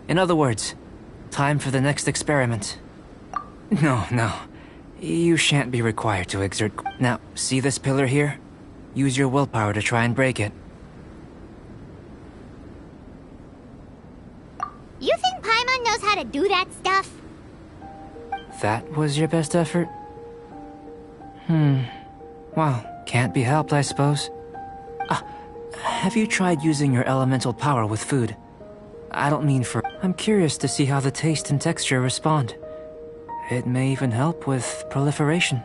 In other words, time for the next experiment. No. You shan't be required to exert... Now, see this pillar here? Use your willpower to try and break it. You think Paimon knows how to do that stuff? That was your best effort? Well, can't be helped, I suppose. Have you tried using your elemental power with food? I don't mean for... I'm curious to see how the taste and texture respond. It may even help with proliferation.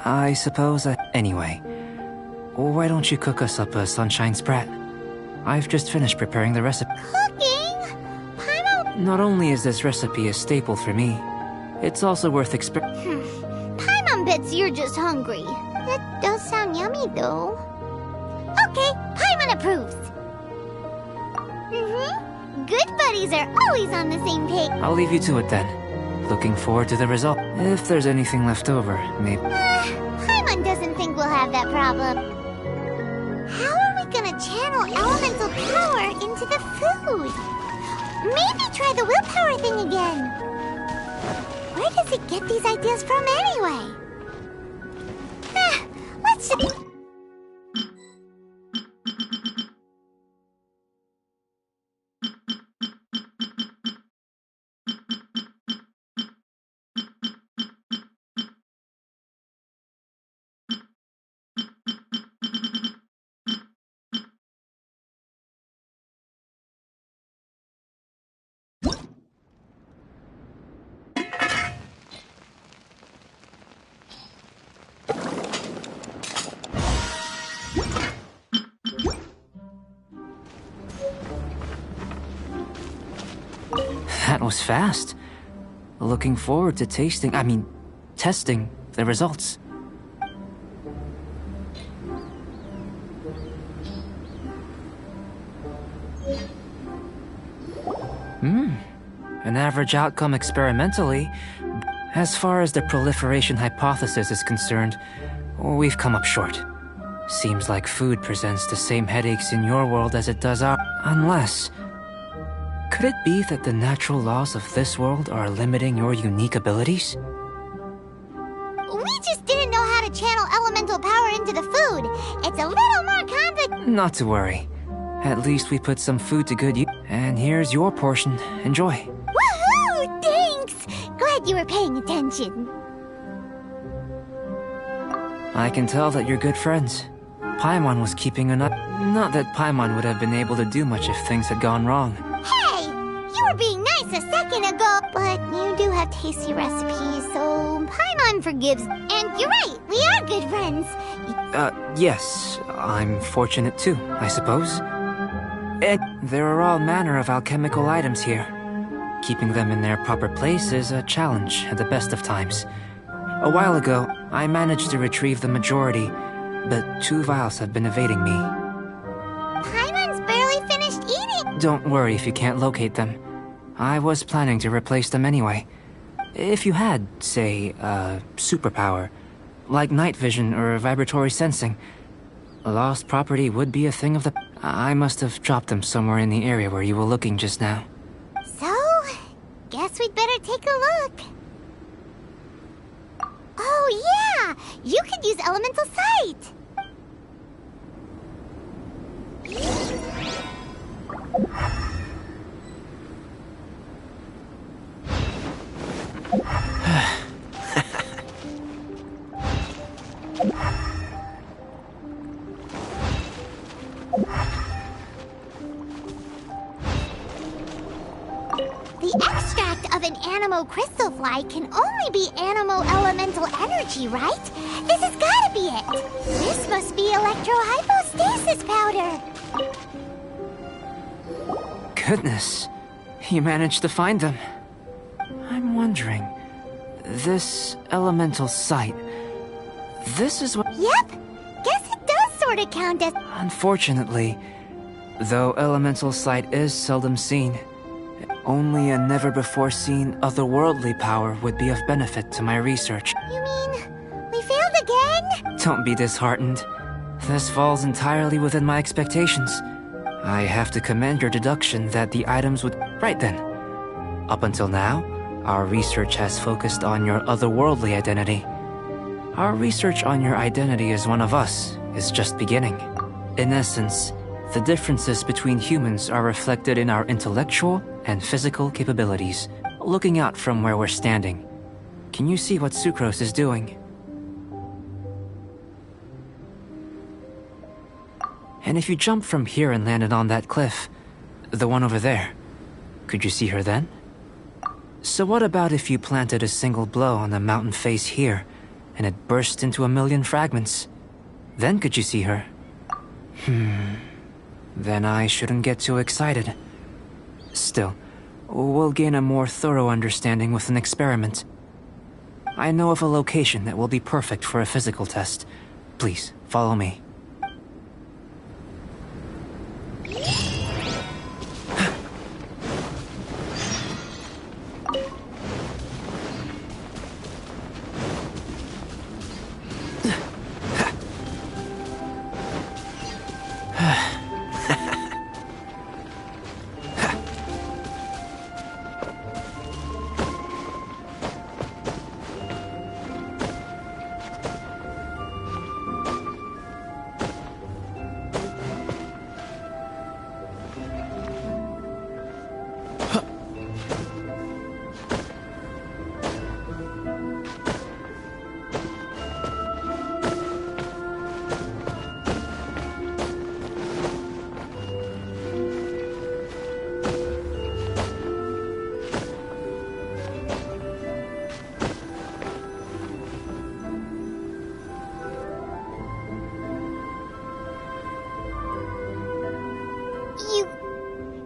I suppose Anyway, why don't you cook us up a sunshine sprat? I've just finished preparing the recipe. Cooking? Paimon... Not only is this recipe a staple for me, it's also worth Paimon bets you're just hungry. That does sound yummy, though. Okay, Paimon approves. Good buddies are always on the same page. I'll leave you to it then. Looking forward to the result. If there's anything left over, maybe... Paimon doesn't think we'll have that problem. How are we gonna channel elemental power into the food? Maybe try the willpower thing again. Where does it get these ideas from anyway? Let's just... That was fast. Looking forward to testing the results. An average outcome experimentally. As far as the proliferation hypothesis is concerned, we've come up short. Seems like food presents the same headaches in your world as it does ours. Unless... Could it be that the natural laws of this world are limiting your unique abilities? We just didn't know how to channel elemental power into the food. It's a little more complicated. Not to worry. At least we put some food to good use. And here's your portion. Enjoy. Woohoo! Thanks! Glad you were paying attention. I can tell that you're good friends. Paimon was keeping an eye. Not that Paimon would have been able to do much if things had gone wrong. Hey! You were being nice a second ago, but you do have tasty recipes, so Paimon forgives. And you're right, we are good friends. Yes. I'm fortunate too, I suppose. There are all manner of alchemical items here. Keeping them in their proper place is a challenge at the best of times. A while ago, I managed to retrieve the majority, but 2 vials have been evading me. Paimon's barely finished eating! Don't worry if you can't locate them. I was planning to replace them anyway. If you had, say, a superpower, like night vision or vibratory sensing, lost property would be a thing of the... I must have dropped them somewhere in the area where you were looking just now. So, guess we'd better take a look. Oh yeah! You could use elemental sight! The extract of an animo crystal fly can only be animo elemental energy, right? This has gotta be it! This must be electrohypostasis powder! Goodness, you managed to find them. I'm wondering, this elemental sight, this is what... Yep! Guess it does sorta count as... Unfortunately, though elemental sight is seldom seen, only a never-before-seen otherworldly power would be of benefit to my research. You mean, we failed again? Don't be disheartened. This falls entirely within my expectations. I have to commend your deduction that the items would... Right then. Up until now, our research has focused on your otherworldly identity. Our research on your identity as one of us is just beginning. In essence, the differences between humans are reflected in our intellectual and physical capabilities. Looking out from where we're standing, can you see what Sucrose is doing? And if you jumped from here and landed on that cliff, the one over there, could you see her then? So what about if you planted a single blow on the mountain face here, and it burst into 1,000,000 fragments? Then could you see her? Then I shouldn't get too excited. Still, we'll gain a more thorough understanding with an experiment. I know of a location that will be perfect for a physical test. Please, follow me.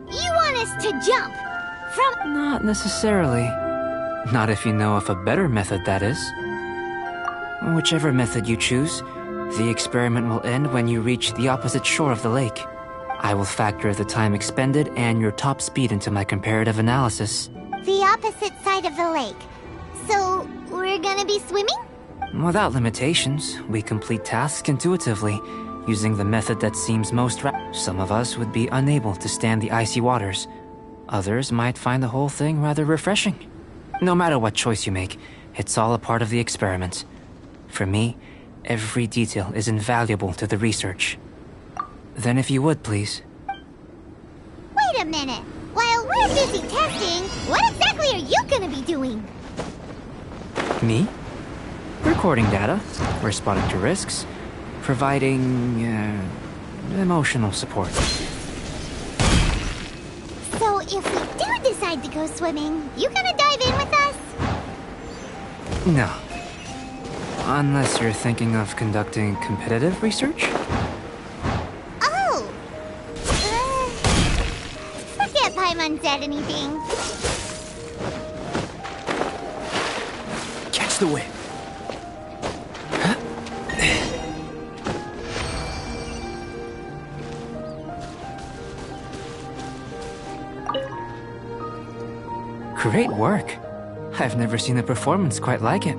You want us to jump from... Not necessarily. Not if you know of a better method, that is. Whichever method you choose, the experiment will end when you reach the opposite shore of the lake. I will factor the time expended and your top speed into my comparative analysis. The opposite side of the lake. So, we're gonna be swimming? Without limitations, we complete tasks intuitively, using the method that seems most Some of us would be unable to stand the icy waters. Others might find the whole thing rather refreshing. No matter what choice you make, it's all a part of the experiment. For me, every detail is invaluable to the research. Then if you would, please. Wait a minute. While we're busy testing, what exactly are you gonna be doing? Me? Recording data, responding to risks, providing, emotional support. So if we do decide to go swimming, you gonna dive in with us? No. Unless you're thinking of conducting competitive research? Oh! said anything. Catch the wind. Great work. I've never seen a performance quite like it.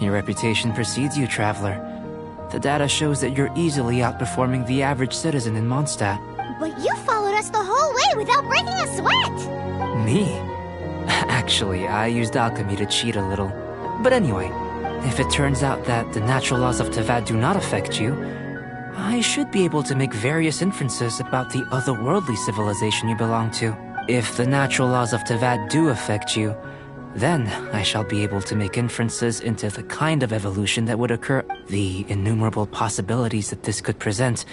Your reputation precedes you, Traveler. The data shows that you're easily outperforming the average citizen in Mondstadt. But you followed us the whole way without breaking a sweat! Me? Actually, I used alchemy to cheat a little. But anyway, if it turns out that the natural laws of Tavad do not affect you, I should be able to make various inferences about the otherworldly civilization you belong to. If the natural laws of Tavad do affect you, then I shall be able to make inferences into the kind of evolution that would occur, the innumerable possibilities that this could present,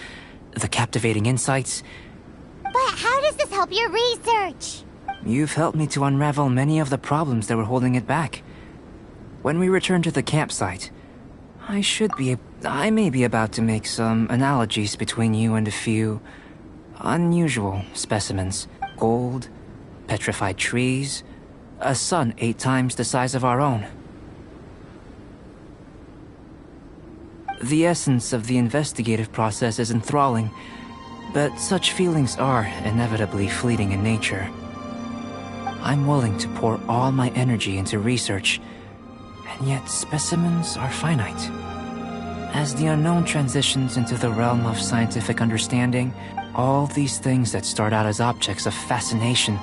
the captivating insights. But how does this help your research? You've helped me to unravel many of the problems that were holding it back. When we return to the campsite, I may be about to make some analogies between you and a few unusual specimens. Gold, petrified trees, a sun 8 times the size of our own. The essence of the investigative process is enthralling, but such feelings are inevitably fleeting in nature. I'm willing to pour all my energy into research, and yet specimens are finite. As the unknown transitions into the realm of scientific understanding, all these things that start out as objects of fascination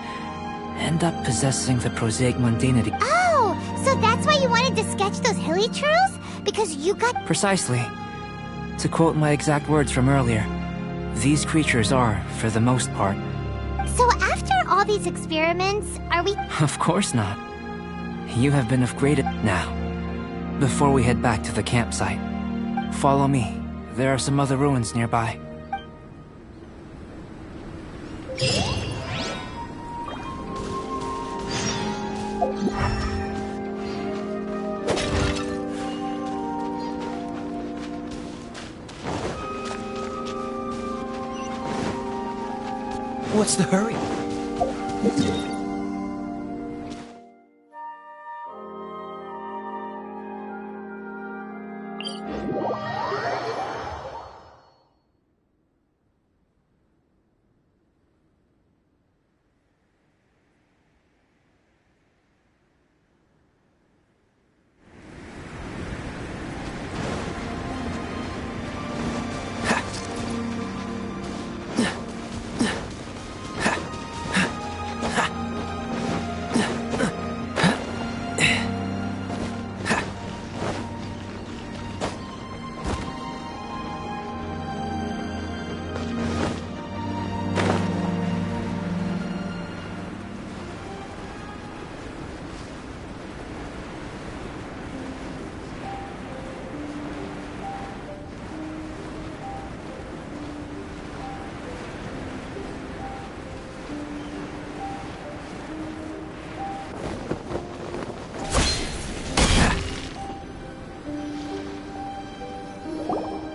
end up possessing the prosaic mundanity. Oh, so that's why you wanted to sketch those hilly trails? Because you got... Precisely. To quote my exact words from earlier, these creatures are, for the most part... So after all these experiments, are we... Of course not. You have been of great... Now, before we head back to the campsite, follow me. There are some other ruins nearby. What's the hurry?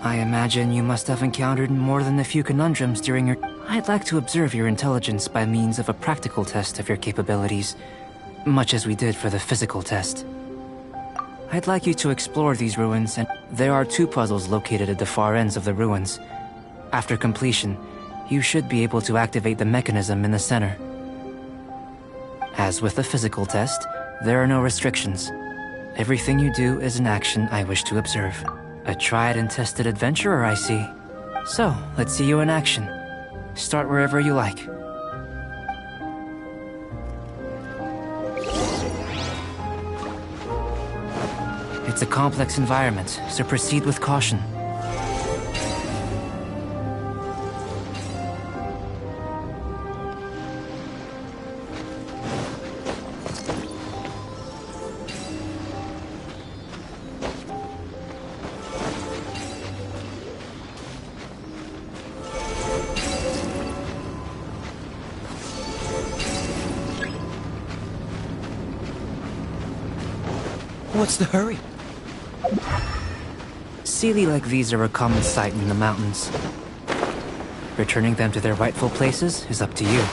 I imagine you must have encountered more than a few conundrums during your... I'd like to observe your intelligence by means of a practical test of your capabilities, much as we did for the physical test. I'd like you to explore these ruins, and there are 2 puzzles located at the far ends of the ruins. After completion, you should be able to activate the mechanism in the center. As with the physical test, there are no restrictions. Everything you do is an action I wish to observe. A tried and tested adventurer, I see. So, let's see you in action. Start wherever you like. It's a complex environment, so proceed with caution. What's the hurry? Sealy like these are a common sight in the mountains. Returning them to their rightful places is up to you.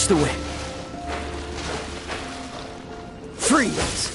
Watch the wind. Freeze!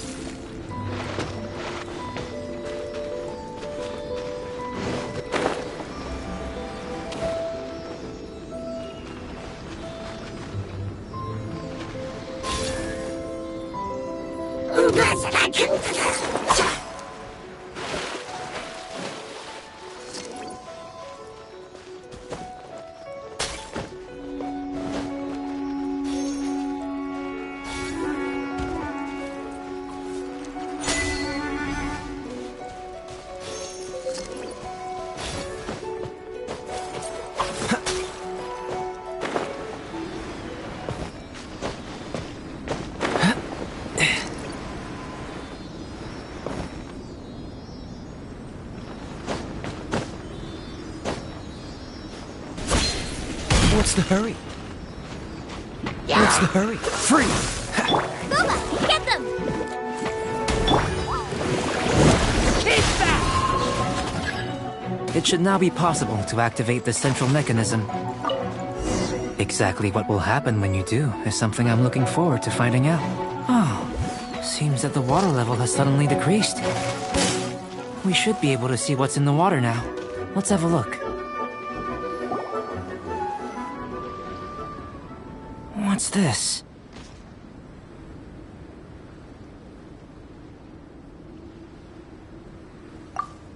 What's the hurry? What's the hurry? Freeze! Booba, get them! It should now be possible to activate the central mechanism. Exactly what will happen when you do is something I'm looking forward to finding out. Oh, seems that the water level has suddenly decreased. We should be able to see what's in the water now. Let's have a look. What's this?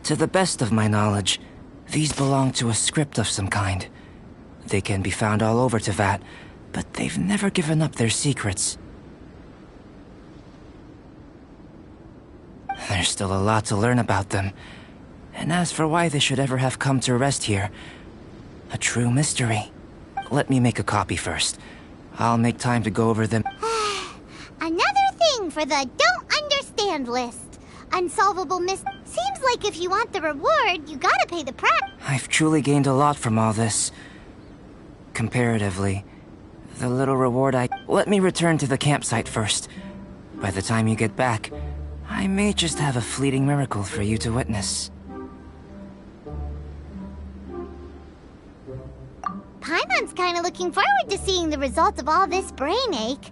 To the best of my knowledge, these belong to a script of some kind. They can be found all over Teyvat, but they've never given up their secrets. There's still a lot to learn about them. And as for why they should ever have come to rest here, a true mystery. Let me make a copy first. I'll make time to go over them. Another thing for the don't understand list. Unsolvable Seems like if you want the reward, you gotta pay the price. I've truly gained a lot from all this. Comparatively, the little reward Let me return to the campsite first. By the time you get back, I may just have a fleeting miracle for you to witness. Paimon's kinda looking forward to seeing the results of all this brain ache.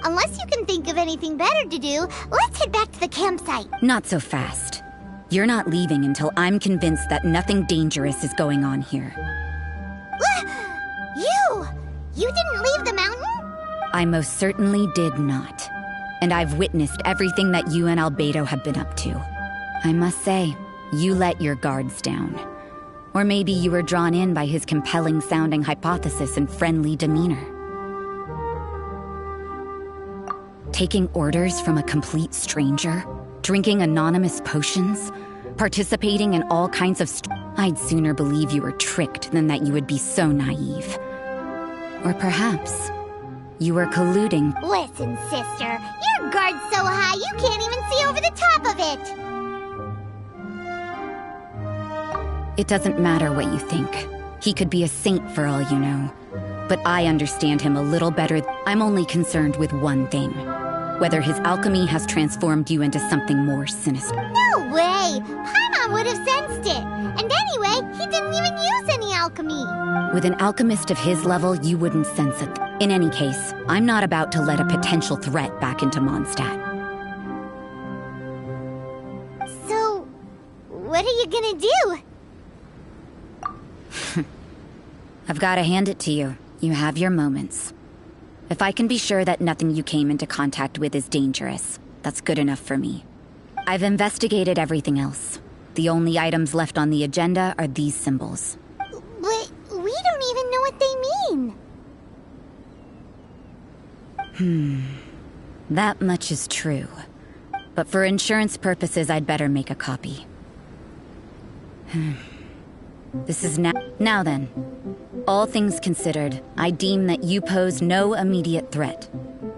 Unless you can think of anything better to do, let's head back to the campsite. Not so fast. You're not leaving until I'm convinced that nothing dangerous is going on here. You didn't leave the mountain? I most certainly did not. And I've witnessed everything that you and Albedo have been up to. I must say, you let your guards down. Or maybe you were drawn in by his compelling-sounding hypothesis and friendly demeanor. Taking orders from a complete stranger? Drinking anonymous potions? Participating in all kinds of I'd sooner believe you were tricked than that you would be so naive. Or perhaps you were colluding. Listen, sister, your guard's so high you can't even see over the top of it. It doesn't matter what you think. He could be a saint for all you know. But I understand him a little better. I'm only concerned with one thing. Whether his alchemy has transformed you into something more sinister. No way! Paimon would have sensed it. And anyway, he didn't even use any alchemy. With an alchemist of his level, you wouldn't sense it. In any case, I'm not about to let a potential threat back into Mondstadt. So, what are you gonna do? I've got to hand it to you. You have your moments. If I can be sure that nothing you came into contact with is dangerous, that's good enough for me. I've investigated everything else. The only items left on the agenda are these symbols. But we don't even know what they mean. That much is true. But for insurance purposes, I'd better make a copy. This is now then. All things considered, I deem that you pose no immediate threat.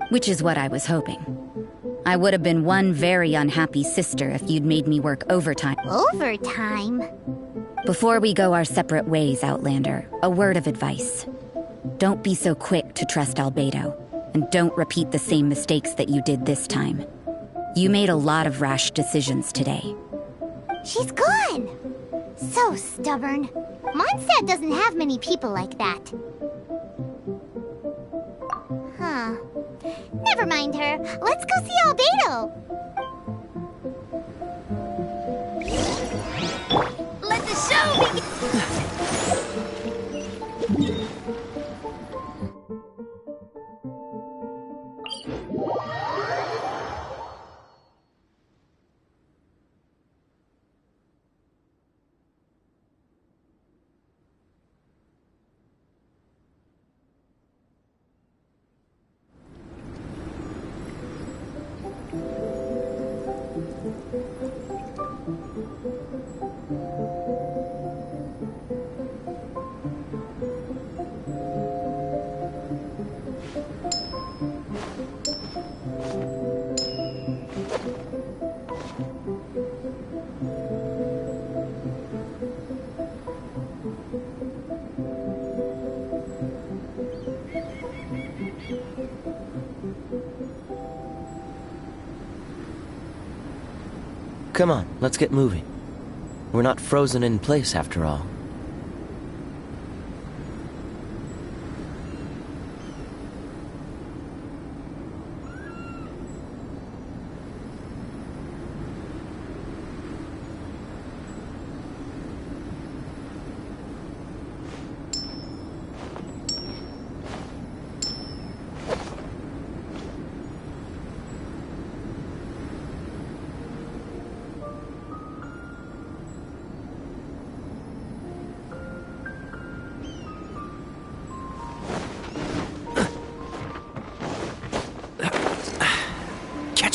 Which is what I was hoping. I would have been one very unhappy sister if you'd made me work overtime. Overtime? Before we go our separate ways, Outlander, a word of advice. Don't be so quick to trust Albedo, and don't repeat the same mistakes that you did this time. You made a lot of rash decisions today. She's gone! So stubborn. Mondstadt doesn't have many people like that. Huh. Never mind her. Let's go see Albedo. Let the show begin! Come on, let's get moving. We're not frozen in place after all.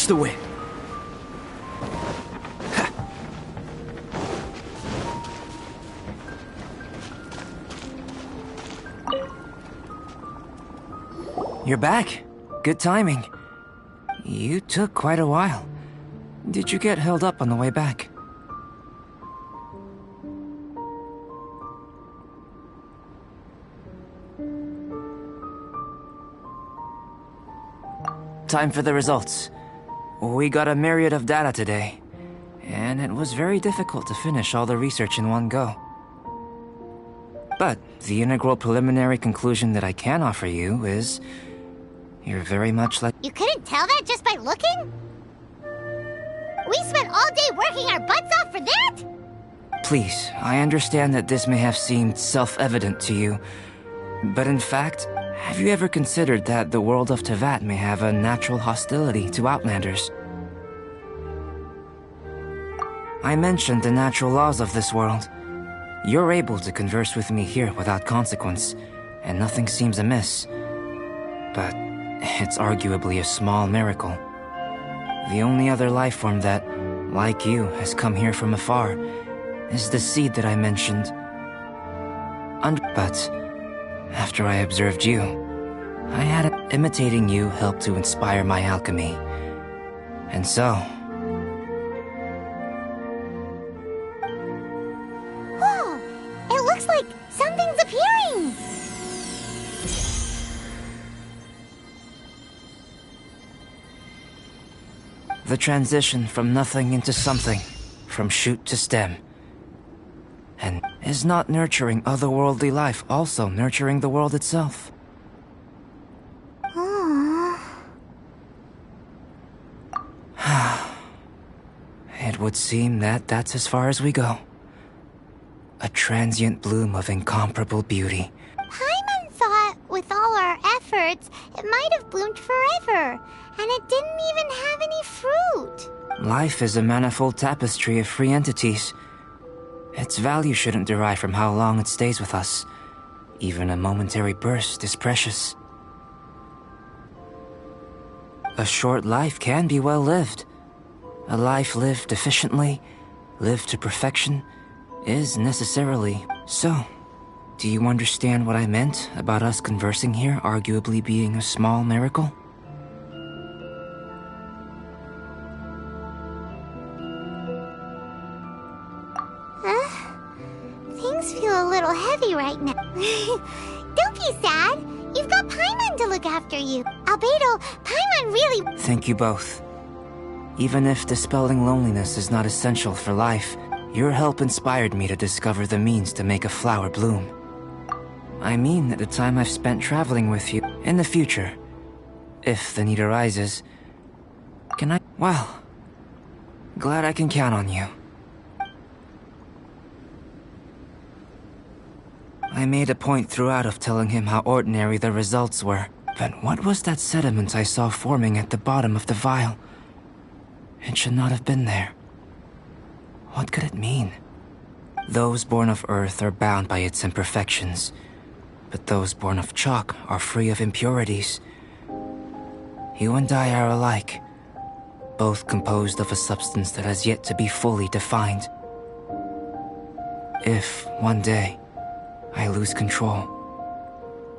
The wind. You're back. Good timing. You took quite a while. Did you get held up on the way back? Time for the results. We got a myriad of data today, and it was very difficult to finish all the research in one go. But the integral preliminary conclusion that I can offer you is... you're very much like... You couldn't tell that just by looking? We spent all day working our butts off for that? Please, I understand that this may have seemed self-evident to you, but in fact... have you ever considered that the world of Teyvat may have a natural hostility to Outlanders? I mentioned the natural laws of this world. You're able to converse with me here without consequence, and nothing seems amiss. But it's arguably a small miracle. The only other life form that, like you, has come here from afar is the seed that I mentioned. But... after I observed you, I had imitating you help to inspire my alchemy. And so... Whoa! It looks like something's appearing! the transition from nothing into something, from shoot to stem. And is not nurturing otherworldly life also nurturing the world itself? It would seem that that's as far as we go. A transient bloom of incomparable beauty. Paimon thought, with all our efforts, it might have bloomed forever, and it didn't even have any fruit. Life is a manifold tapestry of free entities. Its value shouldn't derive from how long it stays with us. Even a momentary burst is precious. A short life can be well lived. A life lived efficiently, lived to perfection, is necessarily so. Do you understand what I meant about us conversing here arguably being a small miracle? Things feel a little heavy right now. Don't be sad. You've got Paimon to look after you. Albedo, Paimon really... Thank you both. Even if dispelling loneliness is not essential for life, your help inspired me to discover the means to make a flower bloom. I mean that the time I've spent traveling with you, in the future, If the need arises. Can I? Well, glad I can count on you. I made a point throughout of telling him how ordinary the results were. But what was that sediment I saw forming at the bottom of the vial? It should not have been there. What could it mean? Those born of Earth are bound by its imperfections, but those born of chalk are free of impurities. You and I are alike, both composed of a substance that has yet to be fully defined. If, one day, I lose control,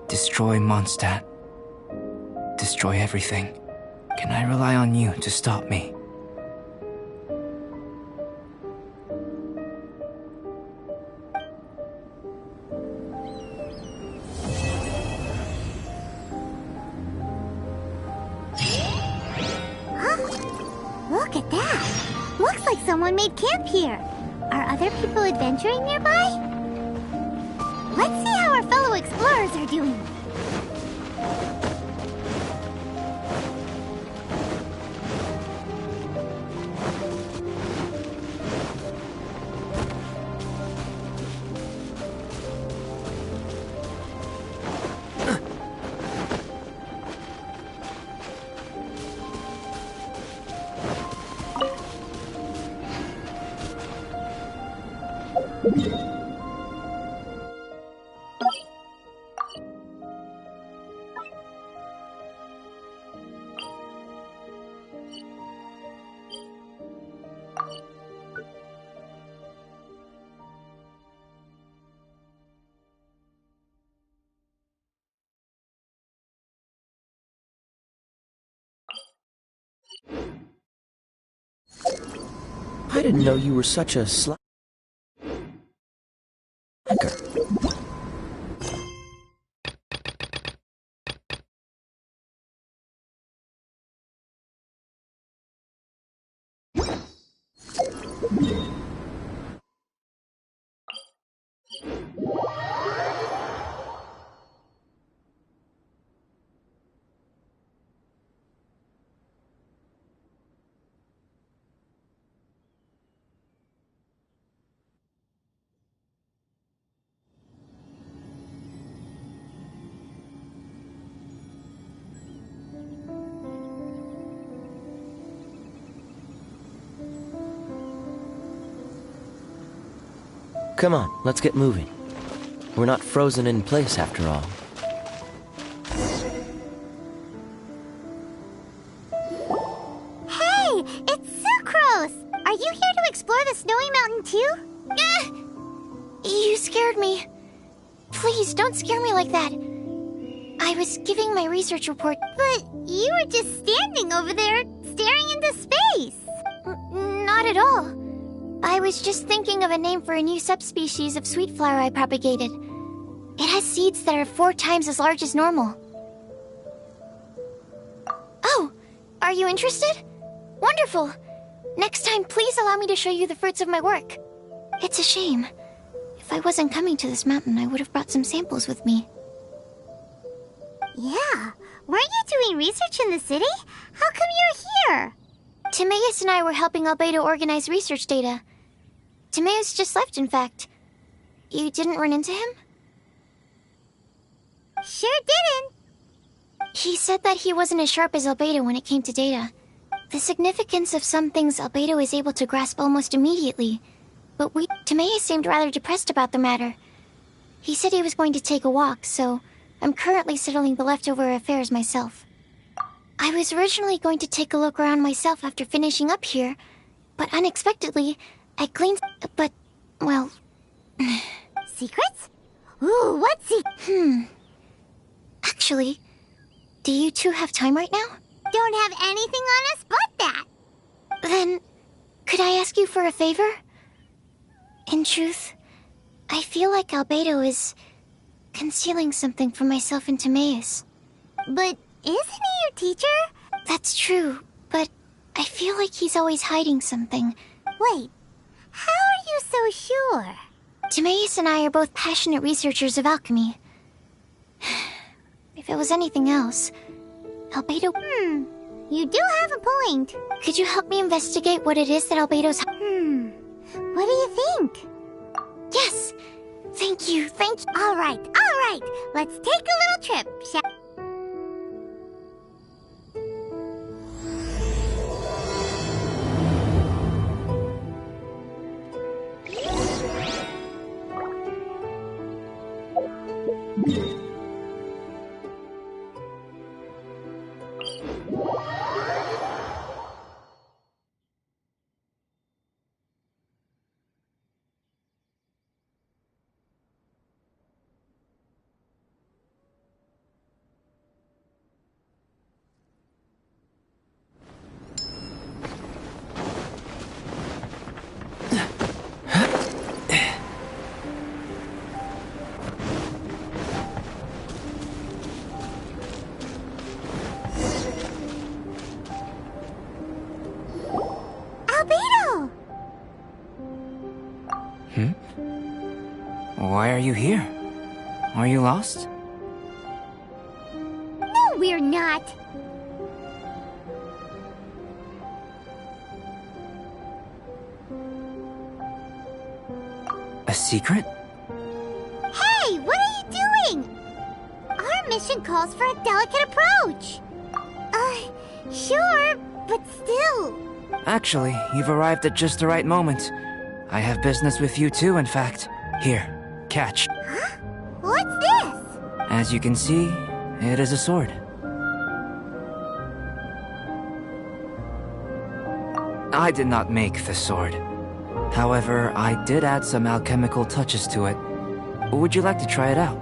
destroy Mondstadt, destroy everything, can I rely on you to stop me? Look at that! Looks like someone made camp here. Are other people adventuring nearby? Let's see how our fellow explorers are doing. I didn't know you were such a slacker. Come on, let's get moving. We're not frozen in place after all. Hey, it's Sucrose! Are you here to explore the snowy mountain too? You scared me. Please, don't scare me like that. I was giving my research report. But you were just standing over there, staring into space. Not at all. I was just thinking of a name for a new subspecies of sweet flower I propagated. It has seeds that are 4 times as large as normal. Oh, are you interested? Wonderful. Next time, please allow me to show you the fruits of my work. It's a shame. If I wasn't coming to this mountain, I would have brought some samples with me. Yeah, weren't you doing research in the city? How come you're here? Timaeus and I were helping Albedo organize research data. Timaeus just left, in fact. You didn't run into him? Sure didn't. He said that he wasn't as sharp as Albedo when it came to data. The significance of some things Albedo is able to grasp almost immediately. But Timaeus seemed rather depressed about the matter. He said he was going to take a walk, so I'm currently settling the leftover affairs myself. I was originally going to take a look around myself after finishing up here, but unexpectedly, I gleaned... But, well... Secrets? Ooh, what Actually, do you two have time right now? Don't have anything on us but that. Then, could I ask you for a favor? In truth, I feel like Albedo is concealing something from myself and Timaeus. But isn't he your teacher? That's true, but I feel like he's always hiding something. Wait, how are you so sure? Timaeus and I are both passionate researchers of alchemy. If it was anything else, Albedo... You do have a point. Could you help me investigate what it is that Albedo's... What do you think? Yes! Thank you. Alright. Let's take a little trip, shall Albedo! Why are you here? Are you lost? No, we're not. A secret? Hey, what are you doing? Our mission calls for a delicate approach. Sure, but still. Actually, you've arrived at just the right moment. I have business with you too, in fact. Here, catch. Huh? What's this? As you can see, it is a sword. I did not make the sword. However, I did add some alchemical touches to it. Would you like to try it out?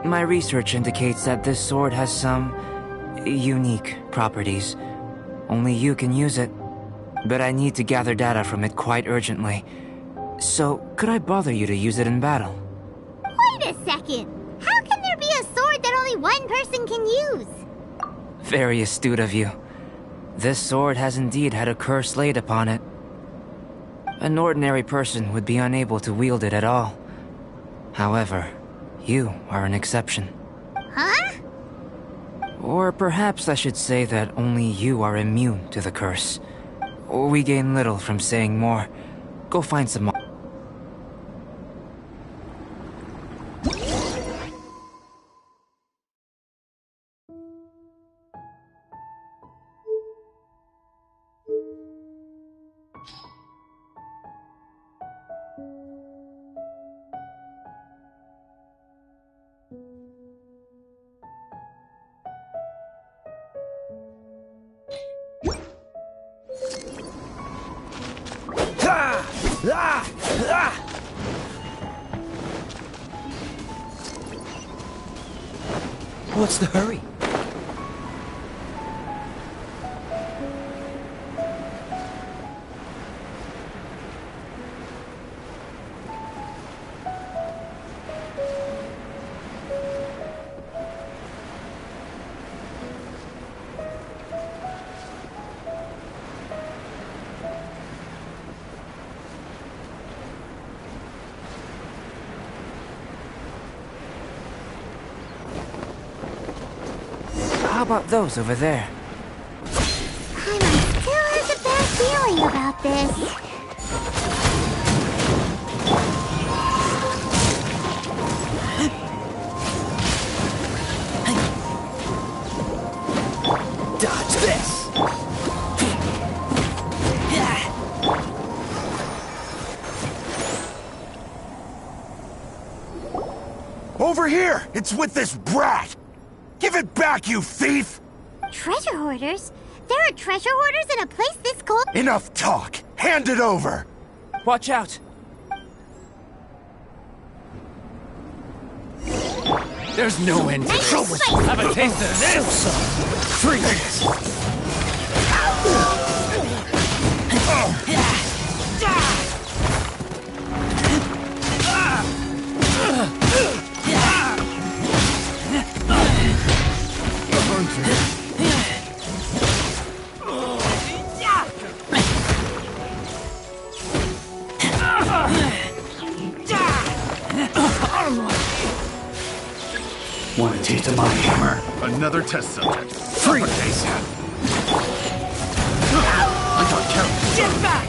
My research indicates that this sword has some unique properties. Only you can use it, but I need to gather data from it quite urgently. So, could I bother you to use it in battle? Wait a second! How can there be a sword that only one person can use? Very astute of you. This sword has indeed had a curse laid upon it. An ordinary person would be unable to wield it at all. However, you are an exception. Huh? Or perhaps I should say that only you are immune to the curse. We gain little from saying more. Go find some more. What's the hurry? How about those over there? Paimon still has a bad feeling about this. Dodge this! Over here! It's with this brat! Give it back, you thief! Treasure hoarders? There are treasure hoarders in a place this cold? Enough talk! Hand it over! Watch out! There's no end to this. Have a taste of this! Freeze! Want a taste of my hammer? Another test subject. Freeze! I got count. Get back!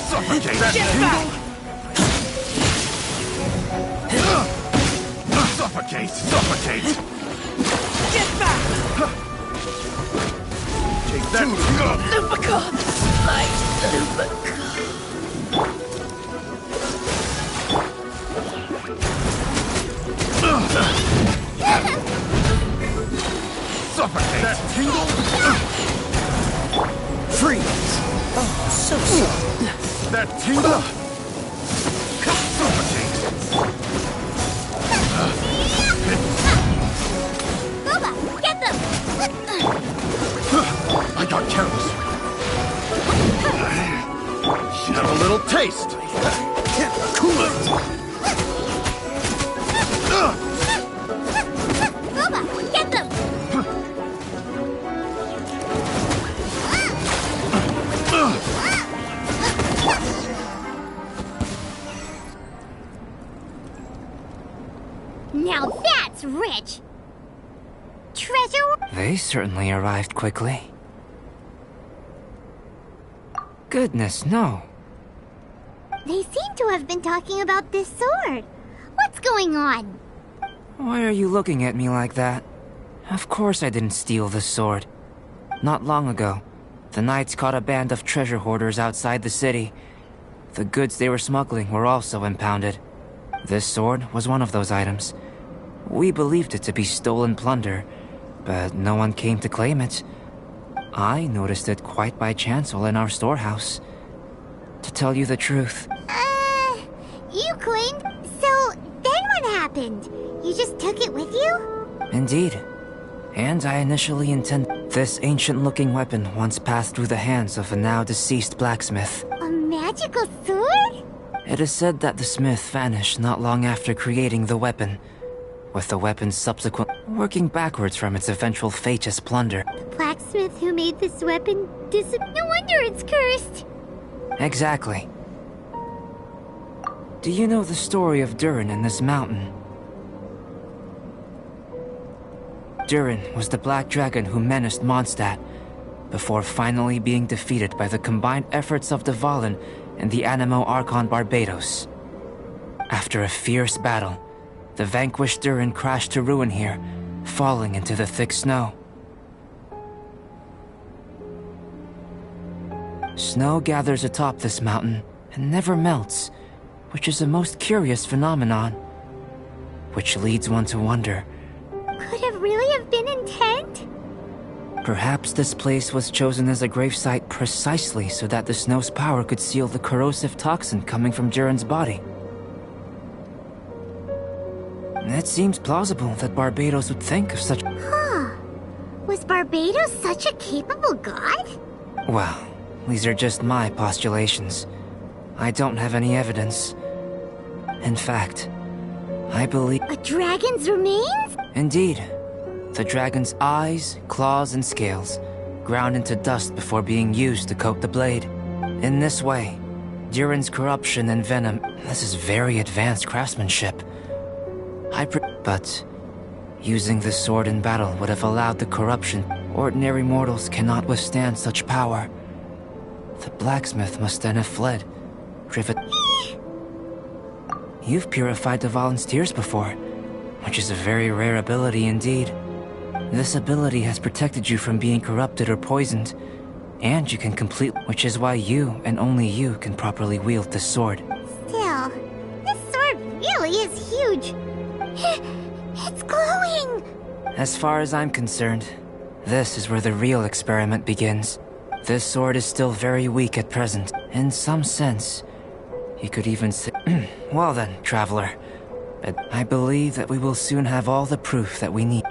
Suffocate. Get back! Suffocate. Suffocate. Get back! Take that. Suffocate. That tingle. Freeze! Oh, so soft. That tingle. Suffocate. Boba, get them! I got careless. Have a little taste. Cool it. Boba, get them! Now that's rich! Treasure? They certainly arrived quickly. Goodness, no. They seem to have been talking about this sword. What's going on? Why are you looking at me like that? Of course I didn't steal the sword. Not long ago, the Knights caught a band of treasure hoarders outside the city. The goods they were smuggling were also impounded. This sword was one of those items. We believed it to be stolen plunder, but no one came to claim it. I noticed it quite by chance while in our storehouse. To tell you the truth, You claimed? So, then what happened? You just took it with you? indeed. And I initially intended this ancient-looking weapon once passed through the hands of a now-deceased blacksmith. A magical sword? It is said that the smith vanished not long after creating the weapon, with the weapon subsequent working backwards from its eventual fate as plunder. The blacksmith who made this weapon no wonder it's cursed. Exactly. Do you know the story of Durin and this mountain? Durin was the black dragon who menaced Mondstadt, before finally being defeated by the combined efforts of the Valen and the Animo Archon Barbados. After a fierce battle, the vanquished Durin crashed to ruin here, falling into the thick snow. Snow gathers atop this mountain and never melts, which is a most curious phenomenon. Which leads one to wonder, Could it really have been intent? perhaps this place was chosen as a gravesite precisely so that the snow's power could seal the corrosive toxin coming from Durin's body. It seems plausible that Barbados would think of such... Huh. Was Barbados such a capable god? Well, these are just my postulations. I don't have any evidence. In fact, I believe... A dragon's remains? Indeed. The dragon's eyes, claws, and scales ground into dust before being used to coat the blade. In this way, Durin's corruption and venom... This is very advanced craftsmanship. But using this sword in battle would have allowed the corruption. Ordinary mortals cannot withstand such power. The blacksmith must then have fled, driven... You've purified the Valen's tears before, which is a very rare ability indeed. This ability has protected you from being corrupted or poisoned, and you can complete... Which is why you, and only you, can properly wield this sword. Still, this sword really is huge. It's glowing! As far as I'm concerned, this is where the real experiment begins. This sword is still very weak at present. In some sense, you could even say... Well then, traveler. I believe that we will soon have all the proof that we need.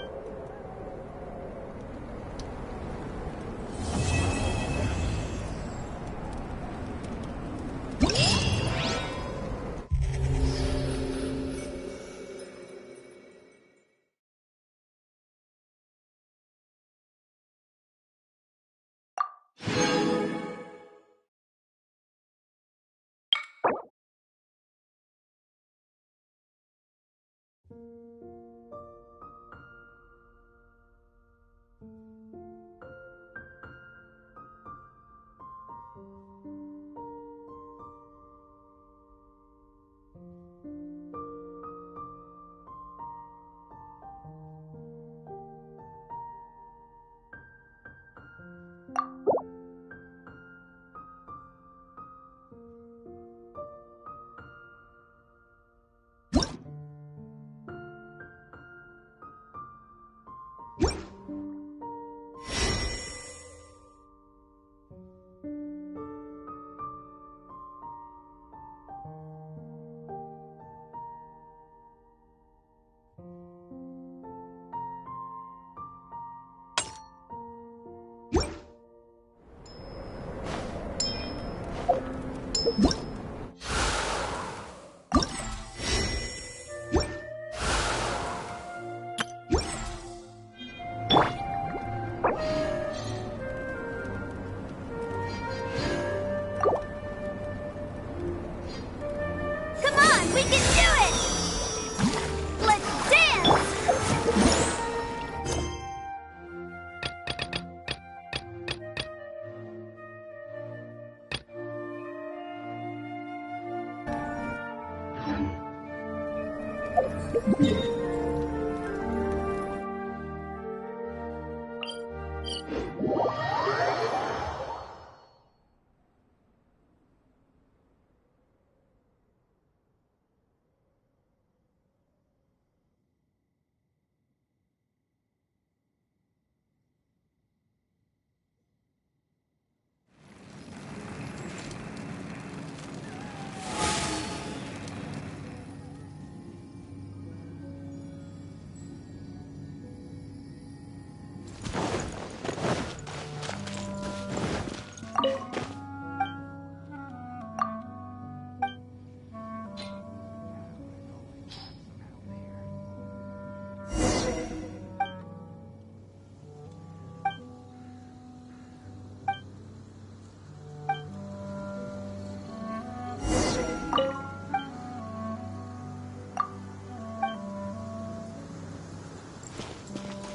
can do it! Let's dance!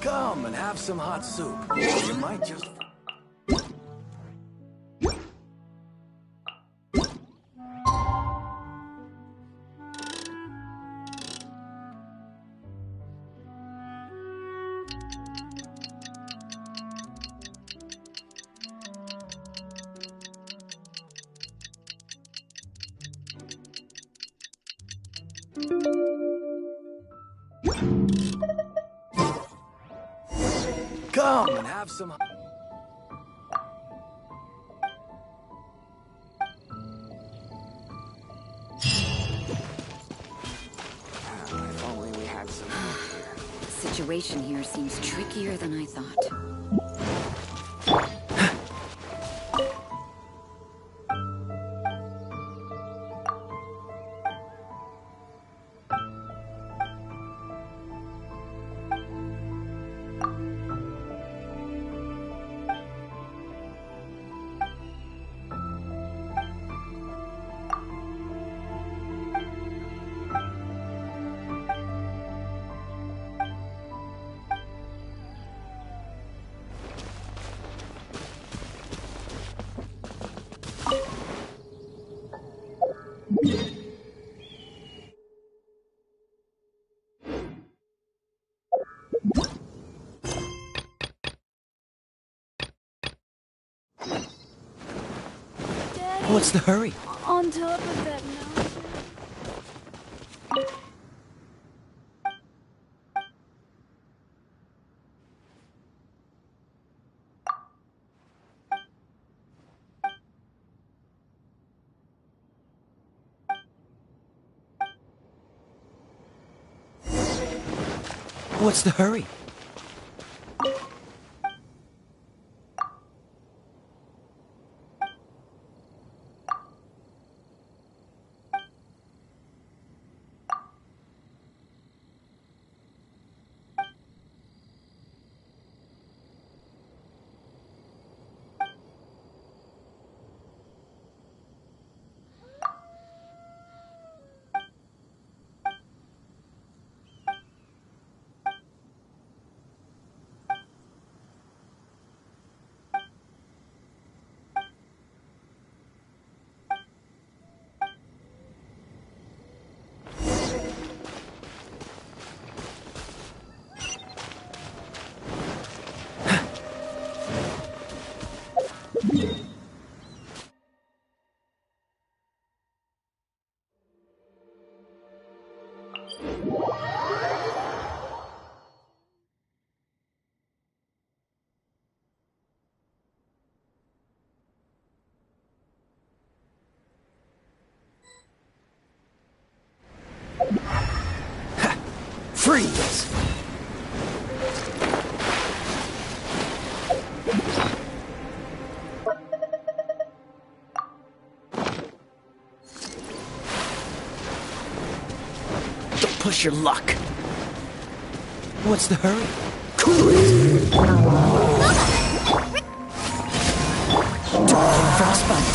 Come and have some hot soup. You might just... Come and have some... If only we had some help here. The situation here seems trickier than I thought. What's the hurry? On top of that mountain. What's the hurry? Freeze! Don't push your luck. What's the hurry? Cool it! Don't get frostbite.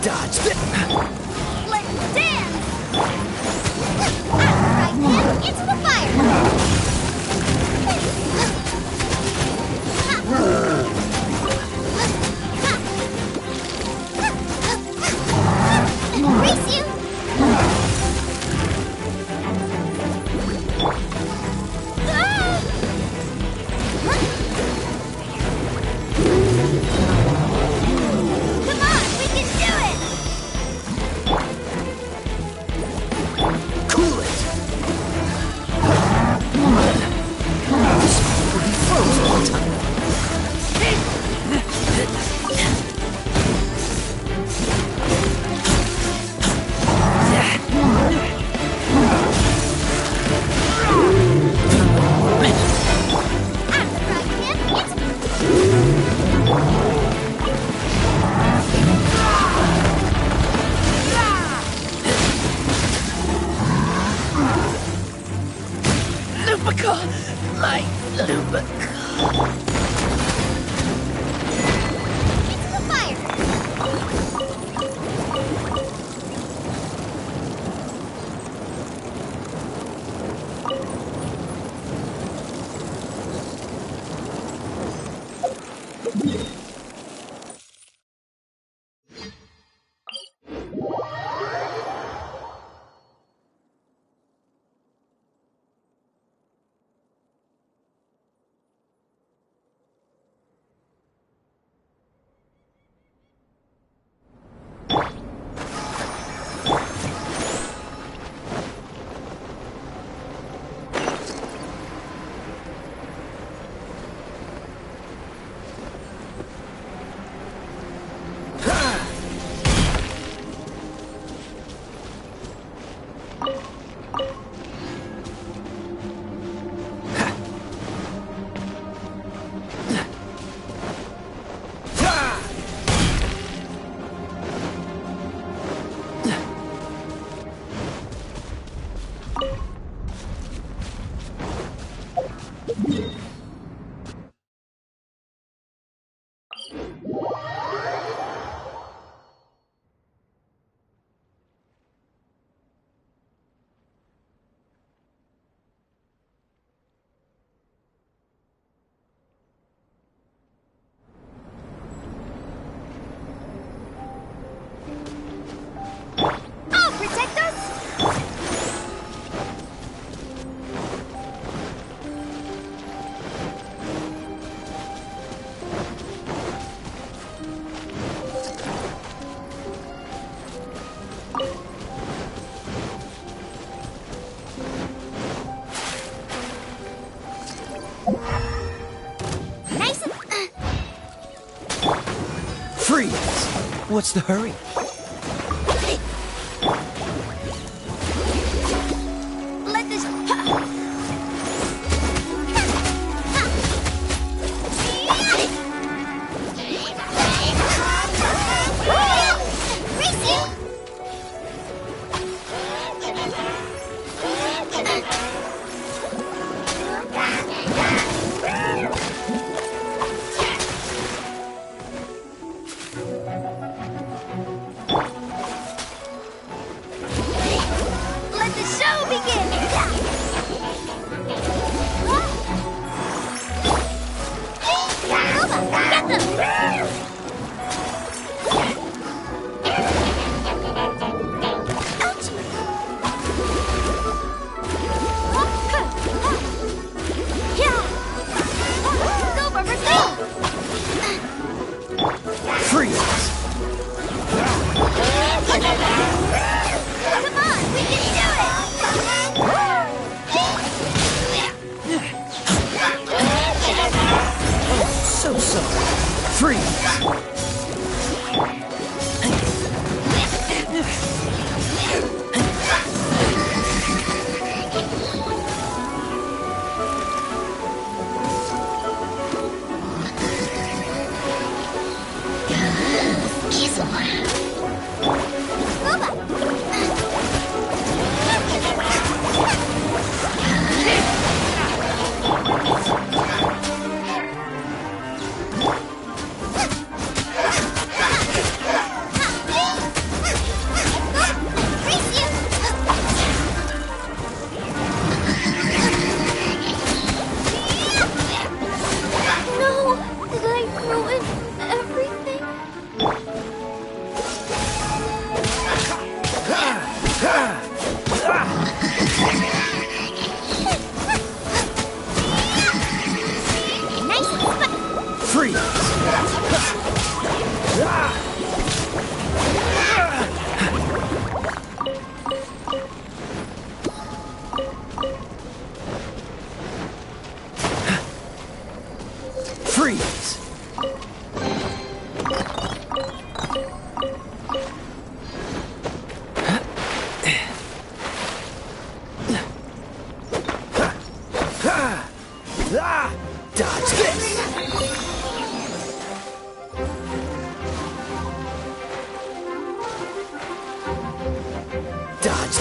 dodge this. Let's dance! Right hand into the fire! Race you! Come on, we can do it! Cool it. This will be frozen all the time. Lupica! My Lupica! Into the fire! I'll protect us! Nice. Freeze! What's the hurry? Let this. Race you!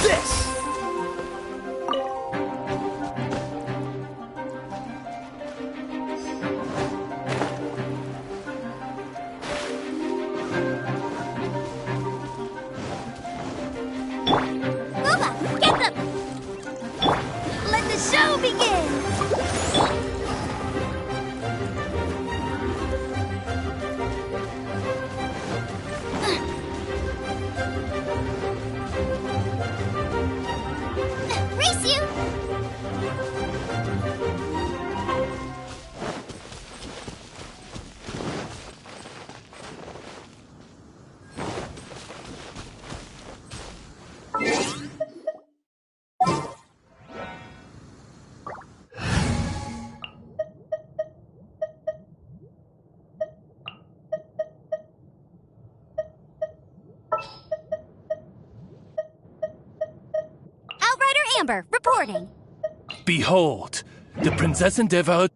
this! Booba, get them! Let the show begin! Race you! Outrider Amber, reporting. Behold, the Princess Endeavor.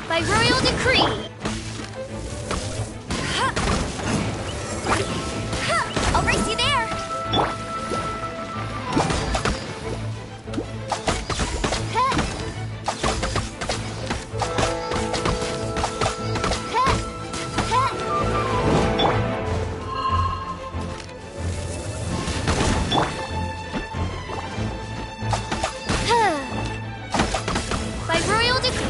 By royal decree. I'll race you there. By royal decree.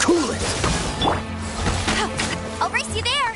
Cool it! I'll race you there.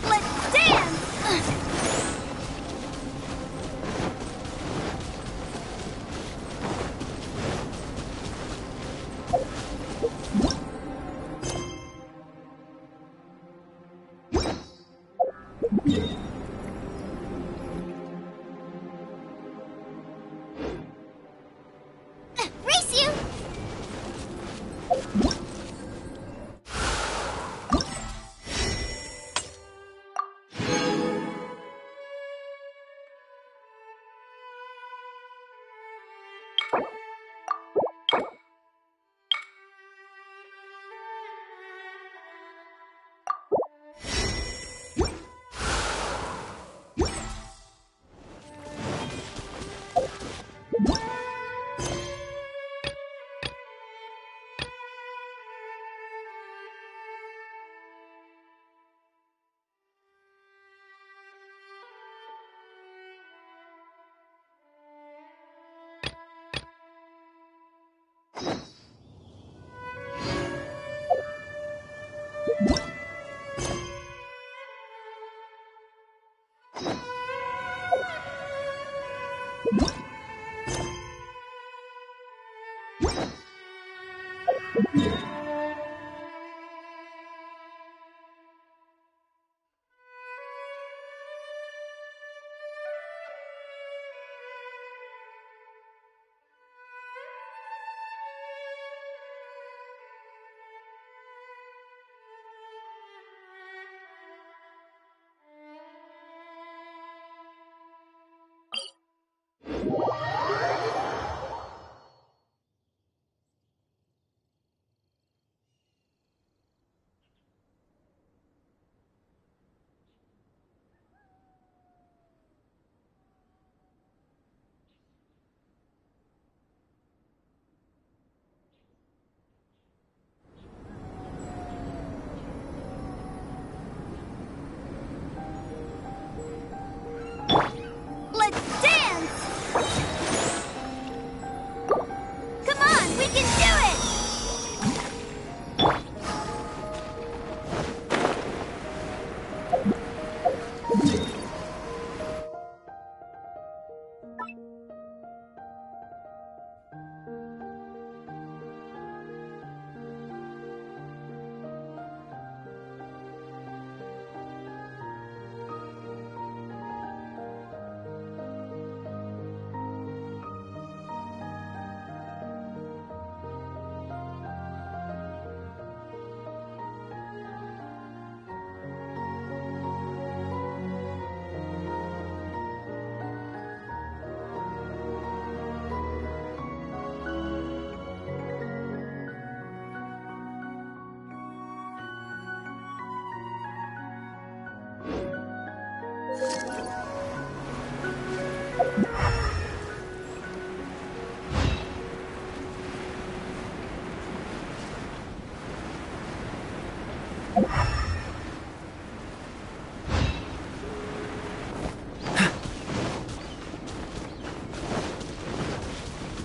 Let's dance. Race you!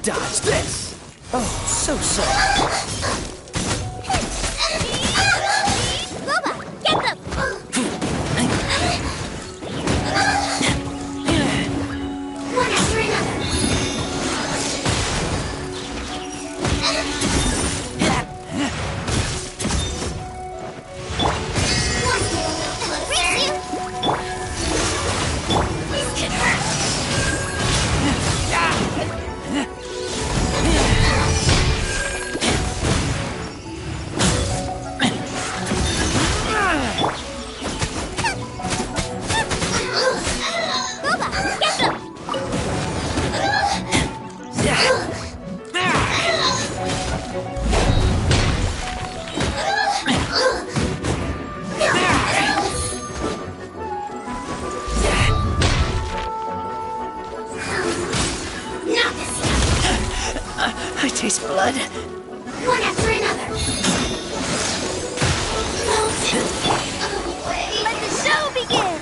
Dodge this! Oh, so sorry. Boba, get them! One after another. Freeze you! This could hurt. Boba, get them! I taste blood. One after another. Let the show begin!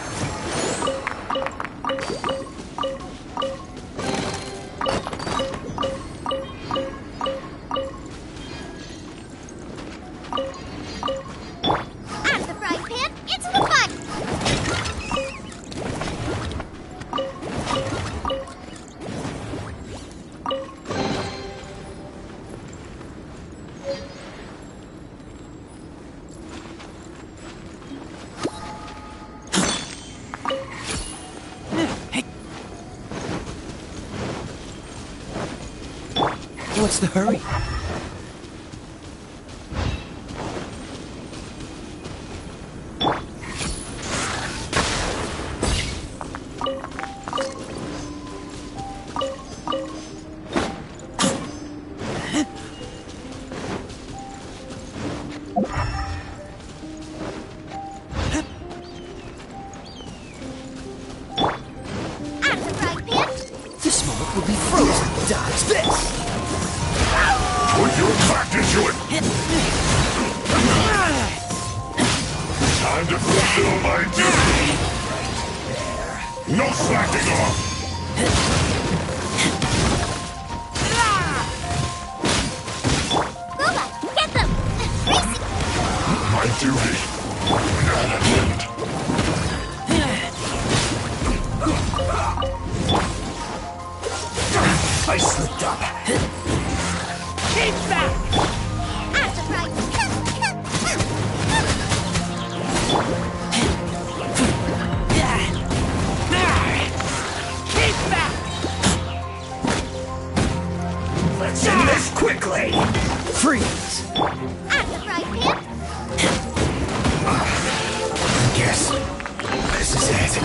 Out of the frying pan, into the fun! What's the hurry? Out of the frying pan, This moment will be frozen. Dodge this! Put your back into it! Time to fulfill my duty! No slacking off! Boba, get them! Freeze you! My duty at an end. I slipped up. Keep back! Out of the frying Keep back! Let's end this quickly! Freeze! Out of the frying pan, I guess this is it.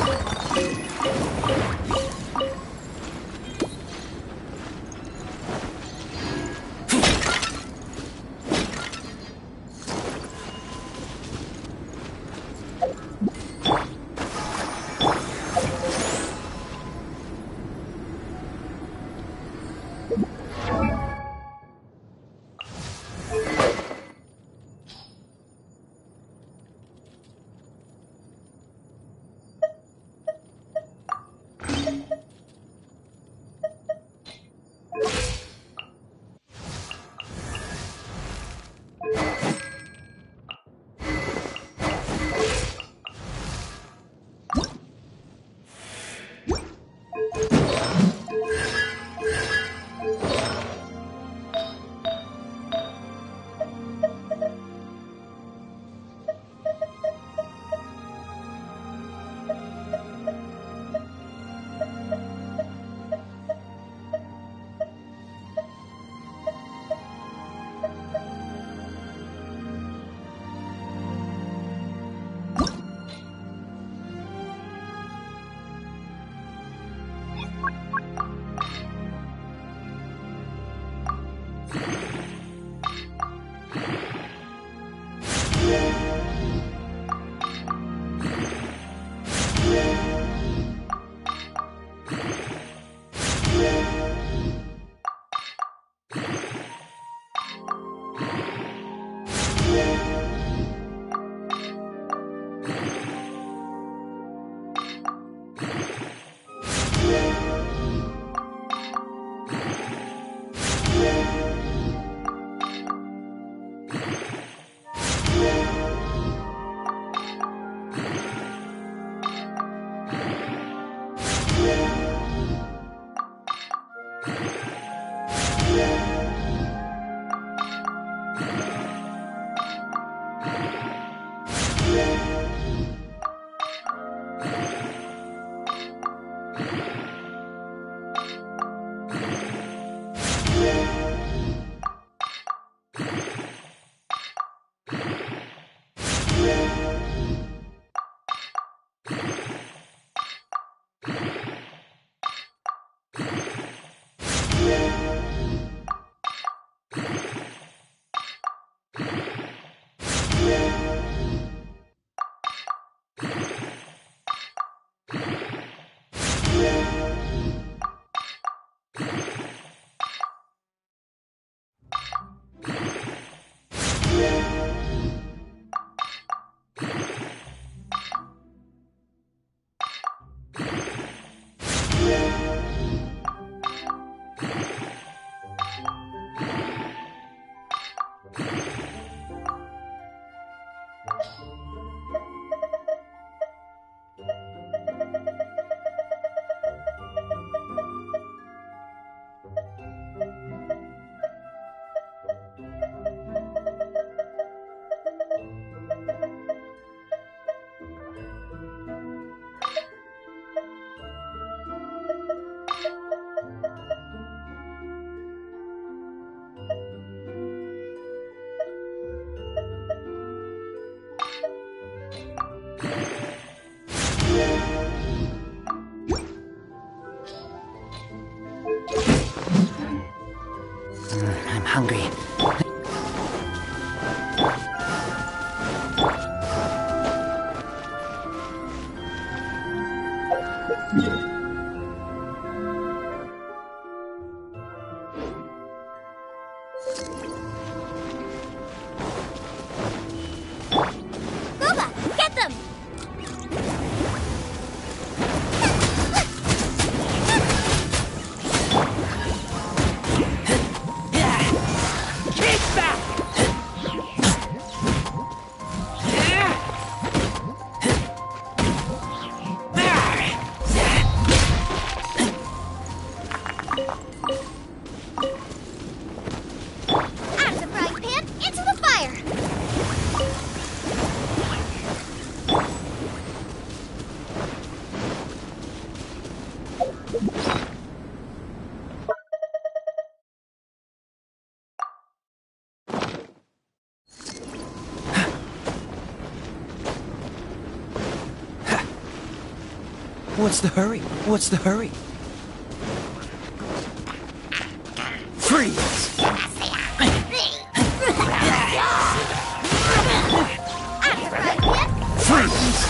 I'm hungry. Boba, get them! Out of the frying pan, into the fire! What's the hurry? What's the hurry? Freeze! Out of the frying pan! Freeze!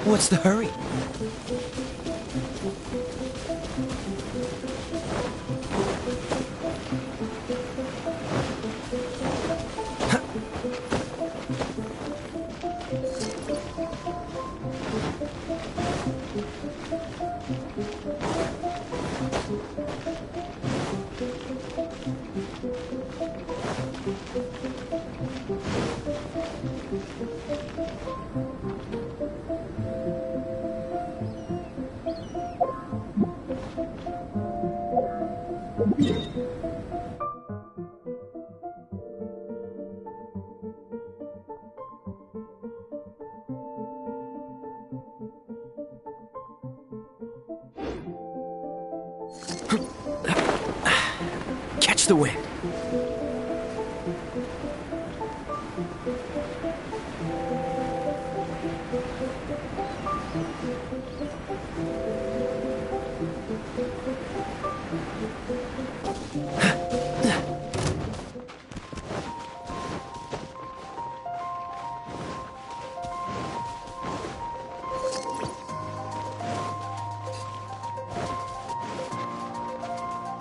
What's the hurry? Catch the wind.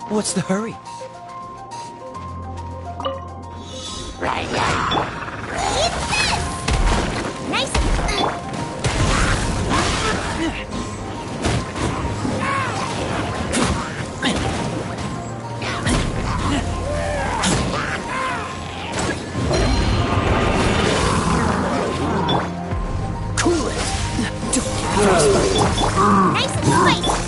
What's the hurry? Right now. It's this! Nice. Cool it! Don't get frostbite! Nice and spicy!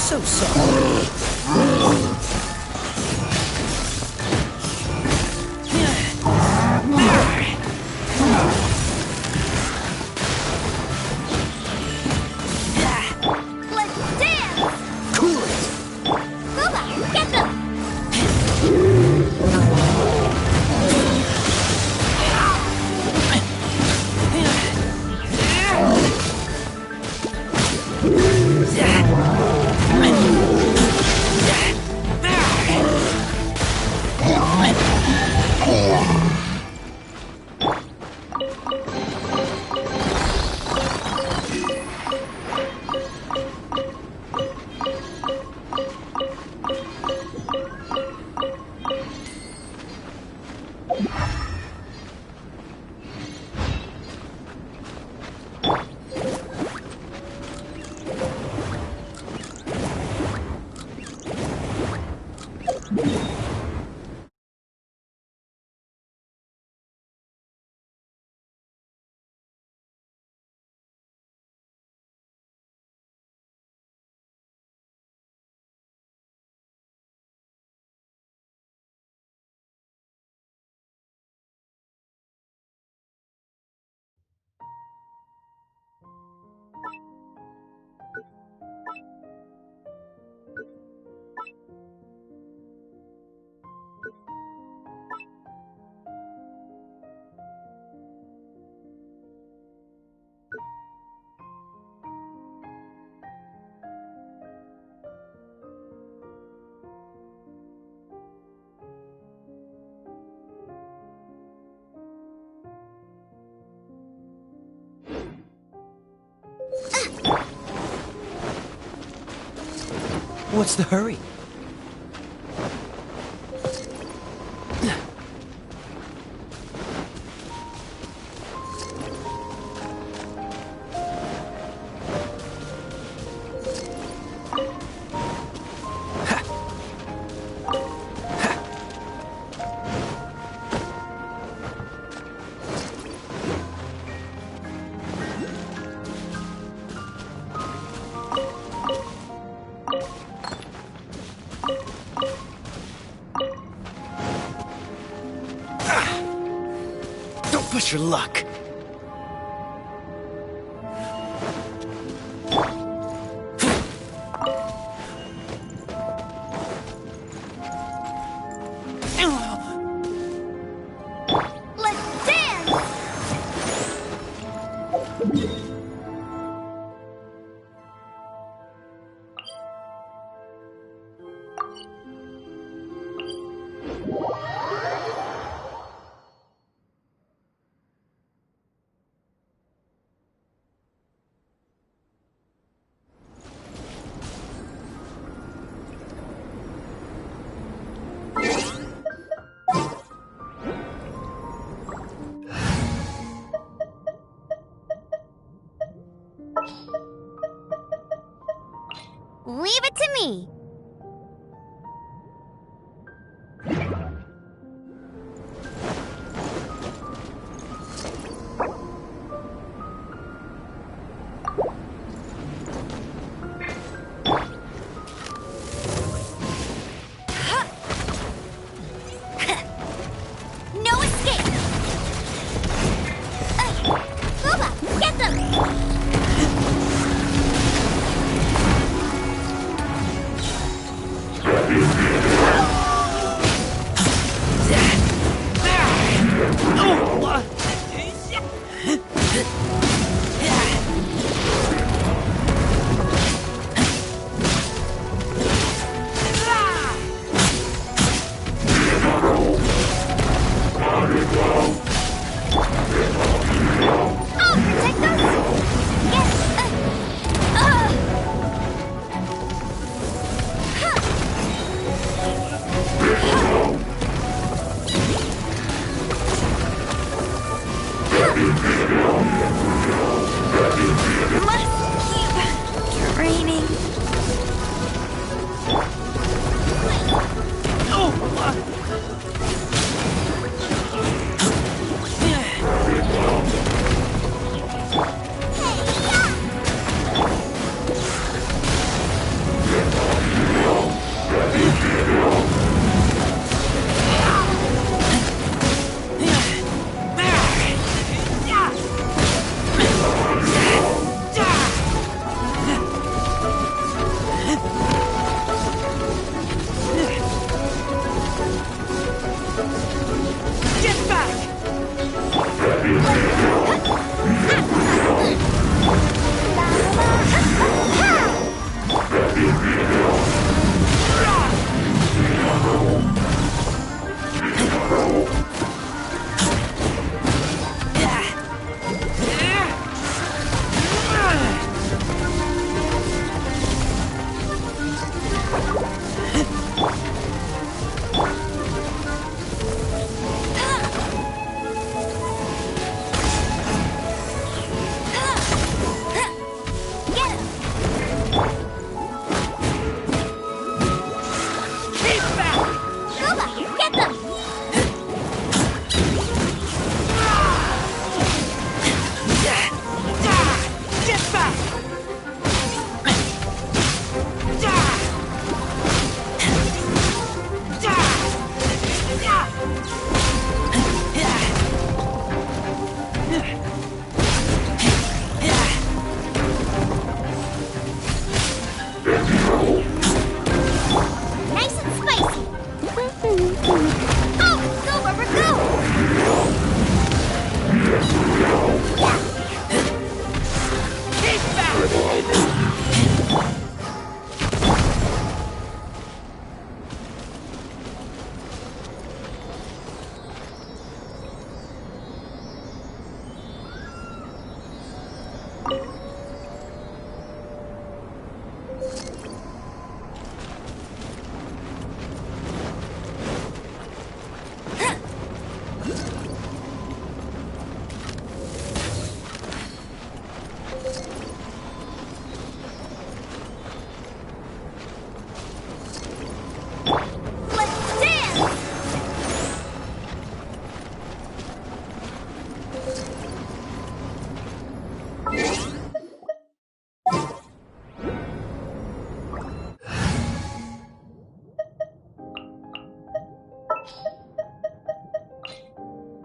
So sorry. What's the hurry? Don't push your luck. Let's dance! Leave it to me. No escape. Booba, get them.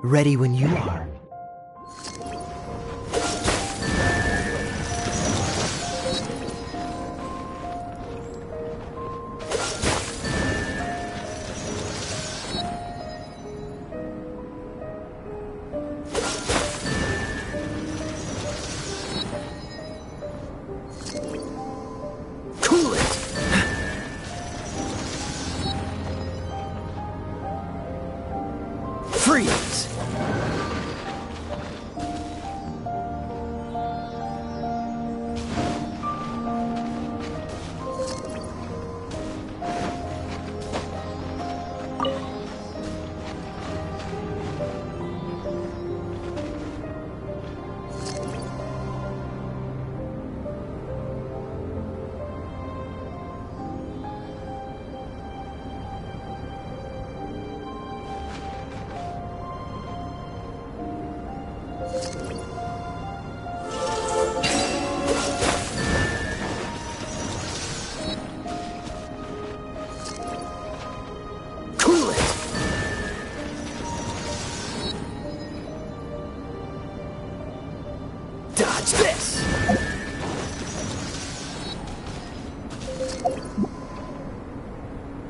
Ready when you are. Cool it! Freeze! Cool it! Dodge this!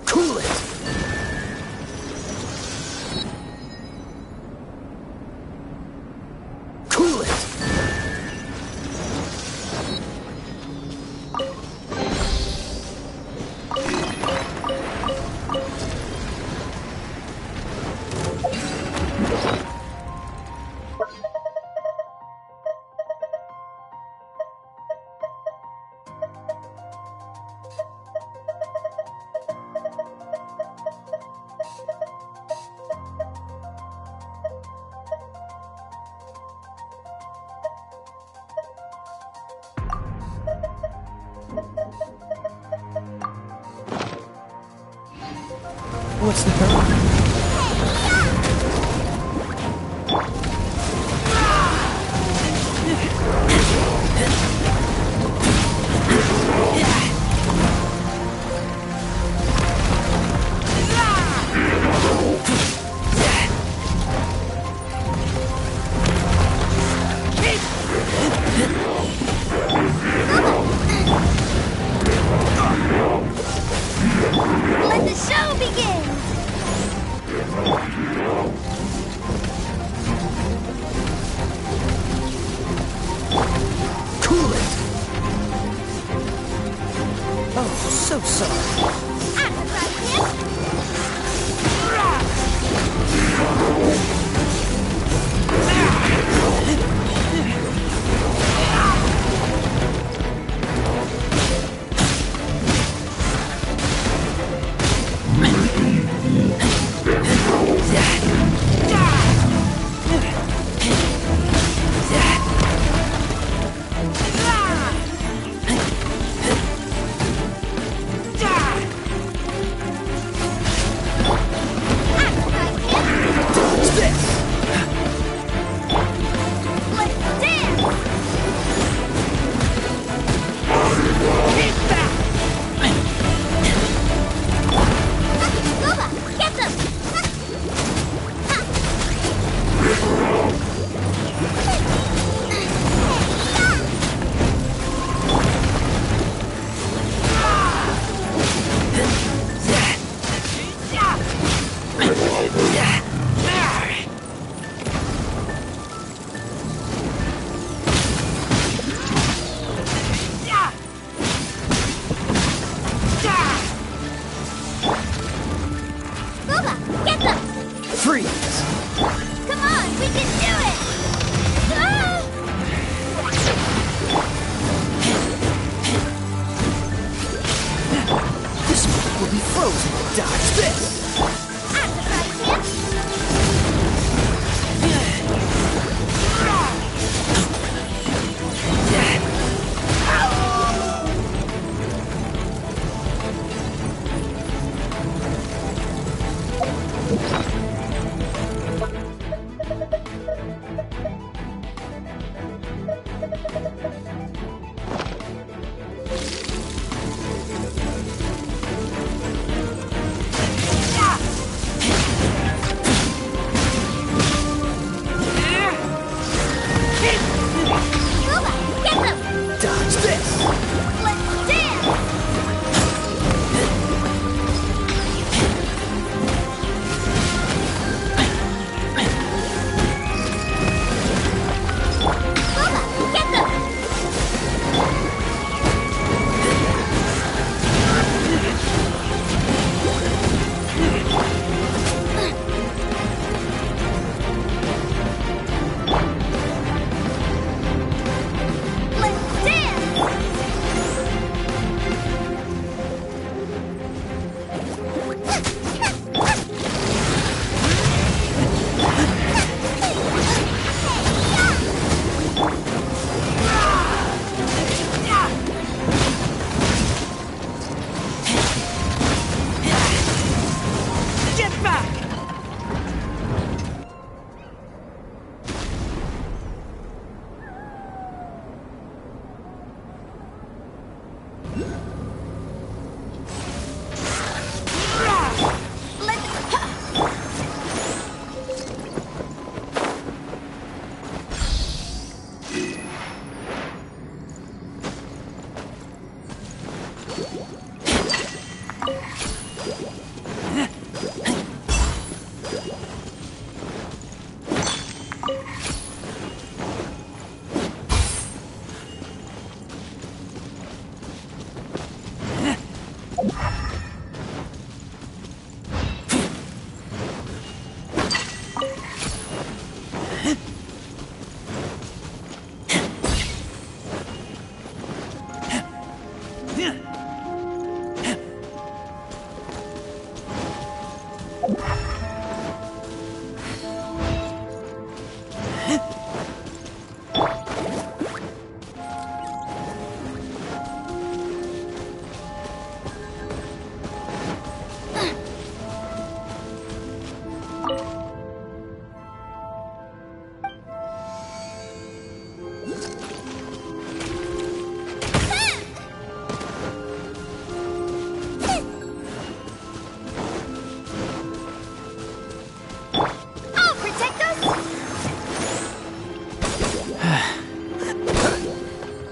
Cool it! Cool it! What's the hurry? Let the show begin!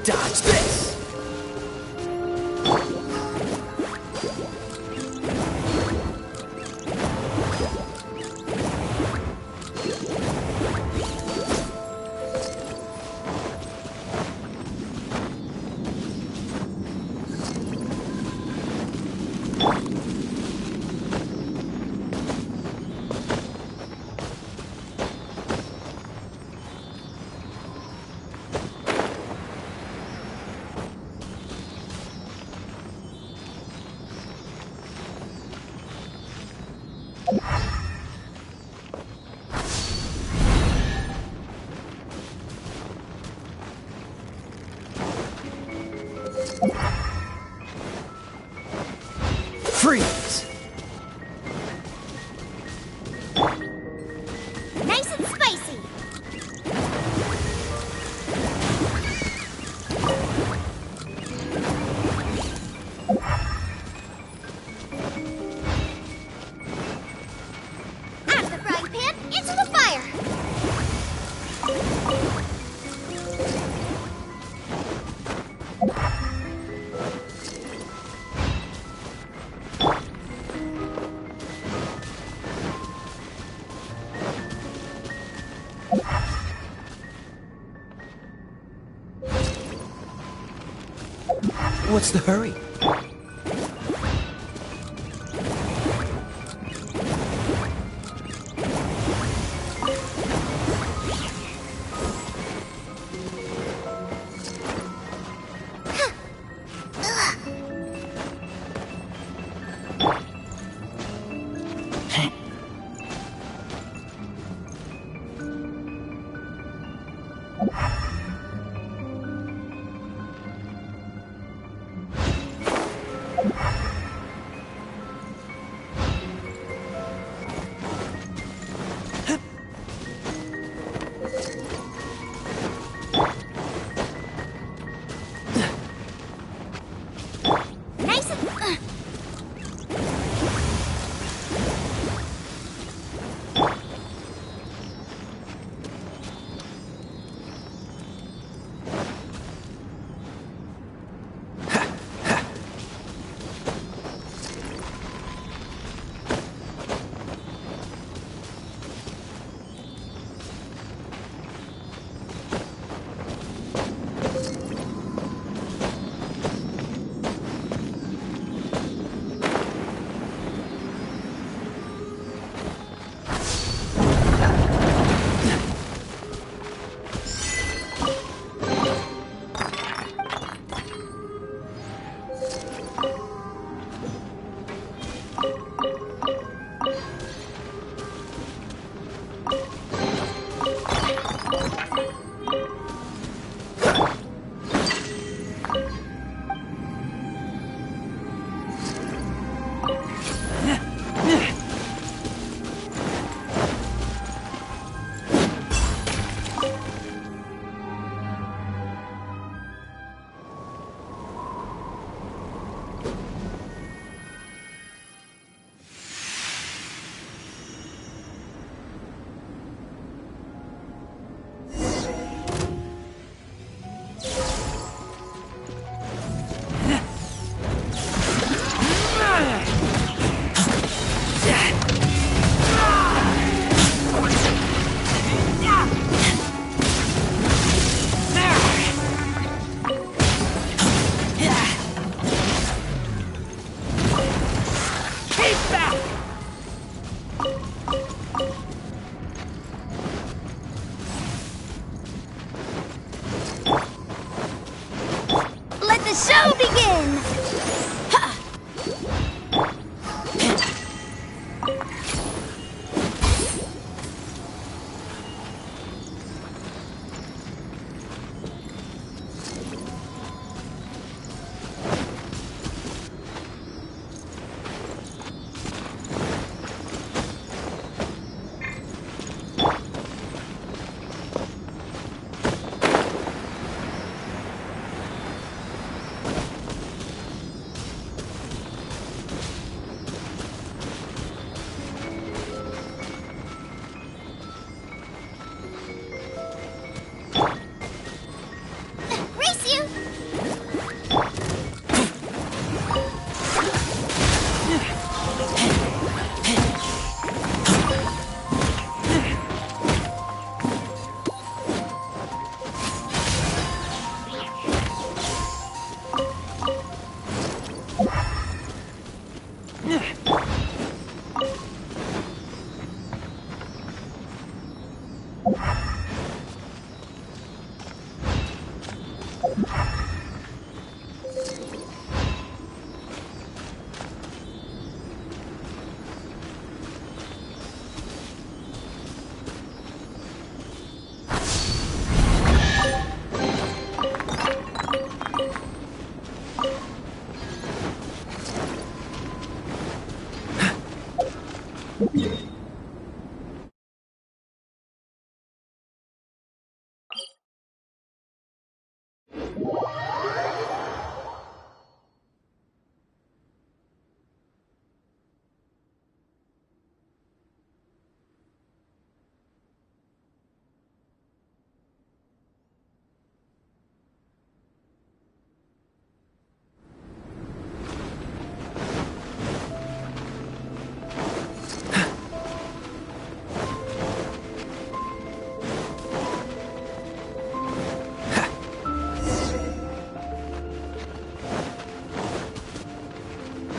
Dodge this! Freeze! Nice and spicy. Out of the frying pan, into the fire. What's the hurry? Nice and... Let the show begin!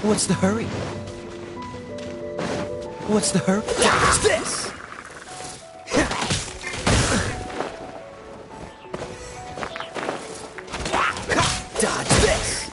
What's the hurry? What's the hurry? Dodge this! Dodge this!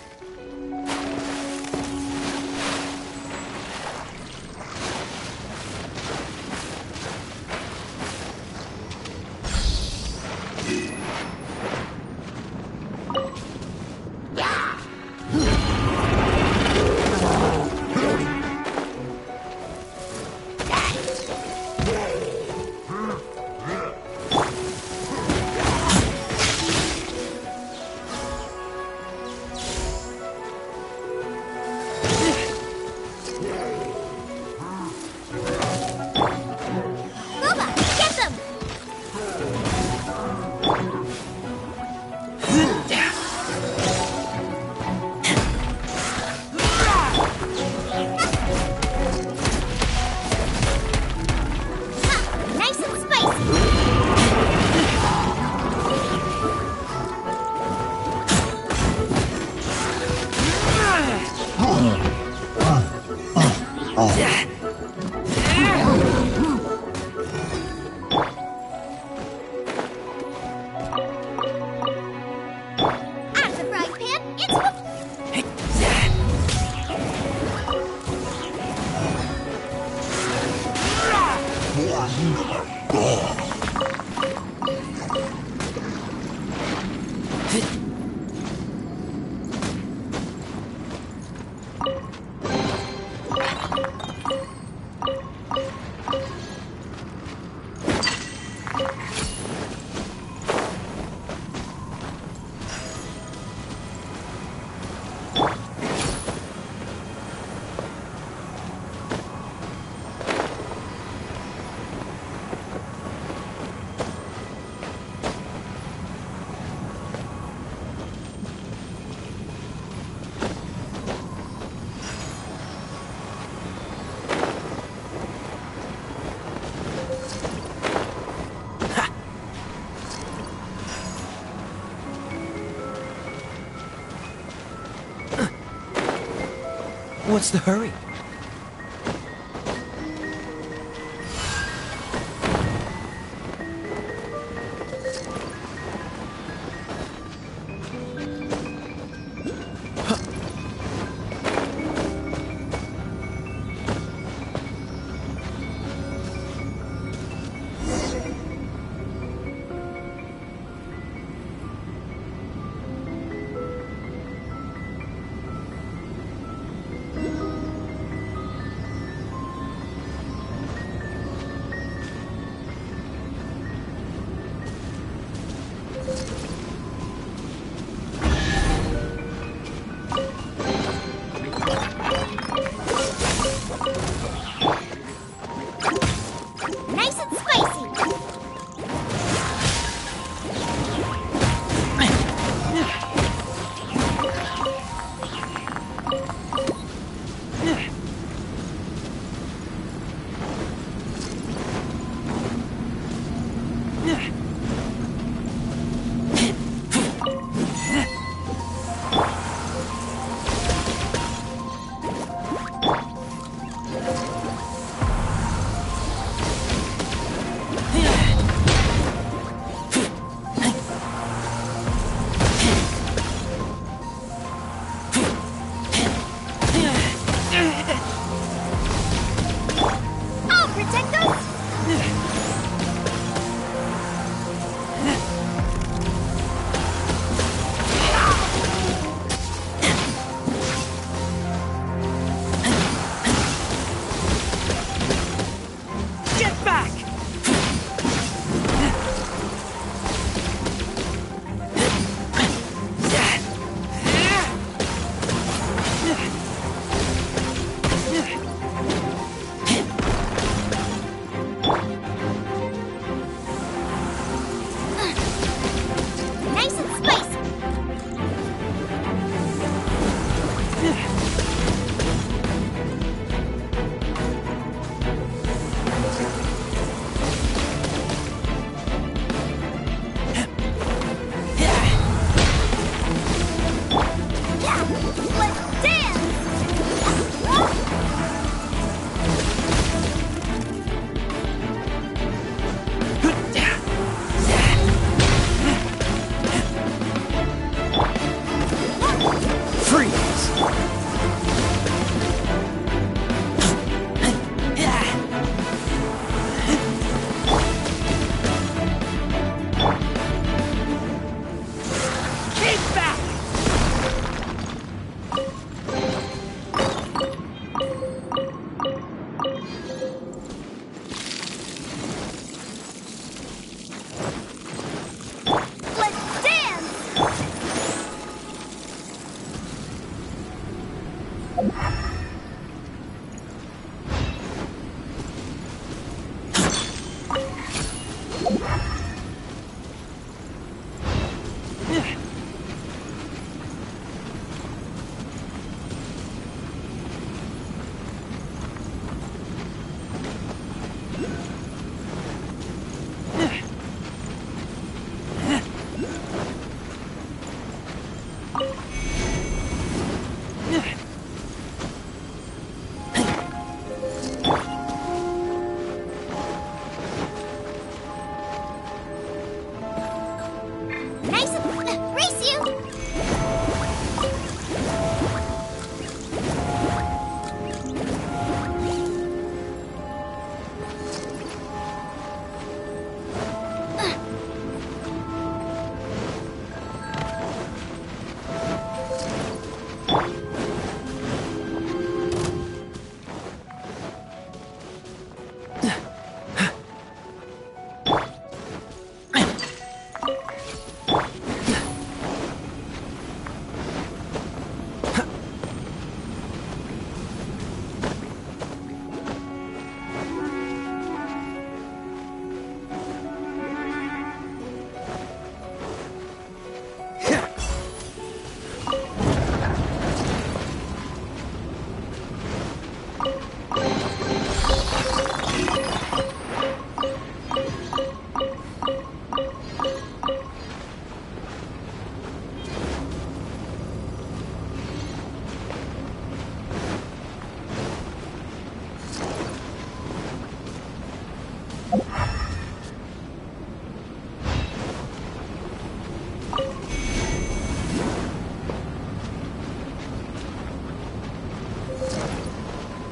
What's the hurry?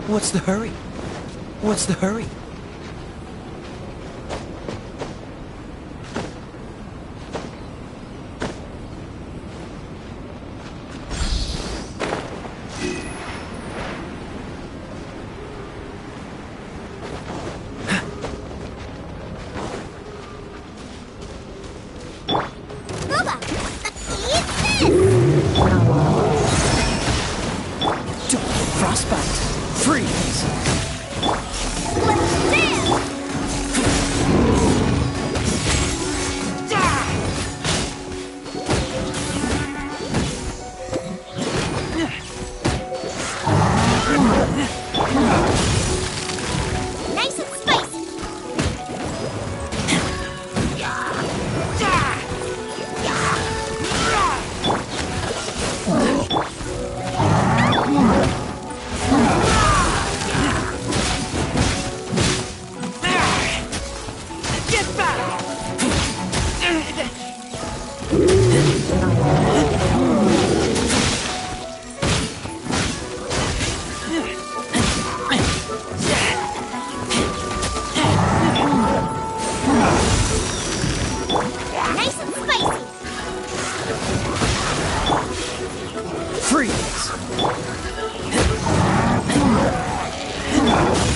What's the hurry? What's the hurry?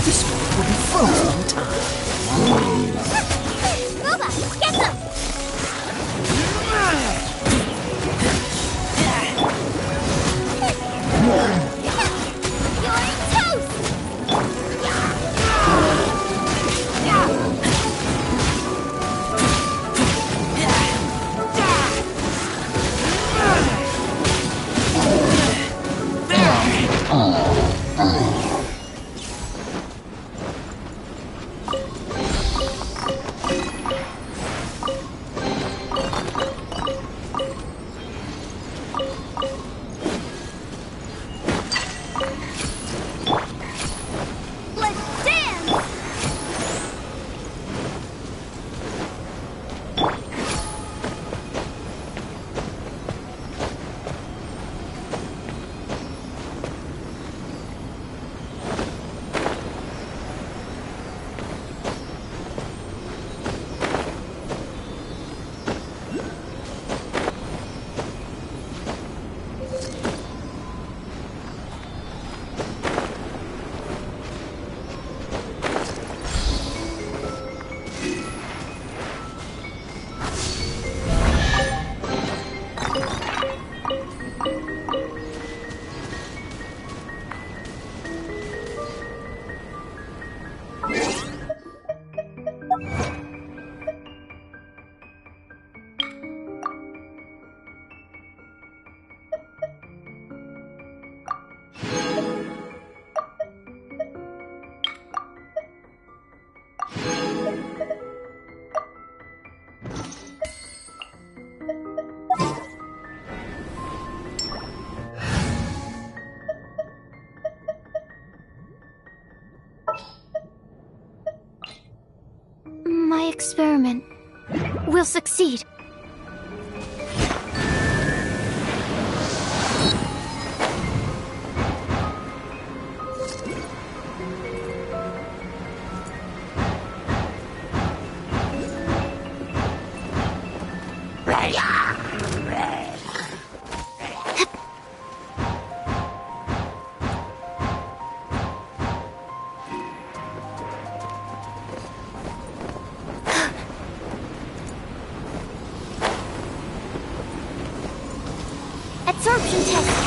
This one will be frozen in time. experiment will succeed. Absorption test.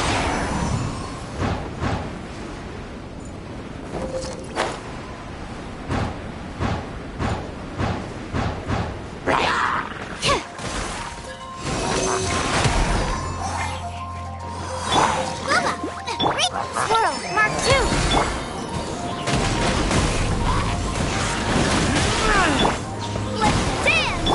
Squirrel, Mark 2. Let's dance!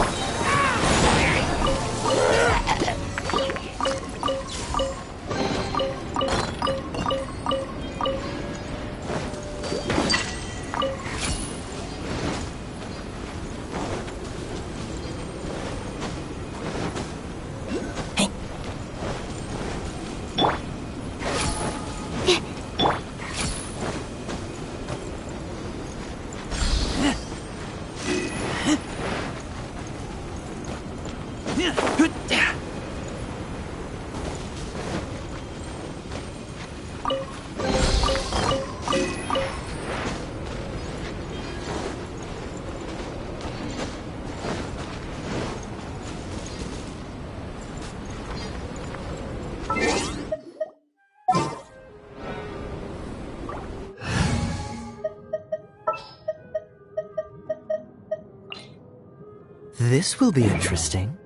This will be interesting.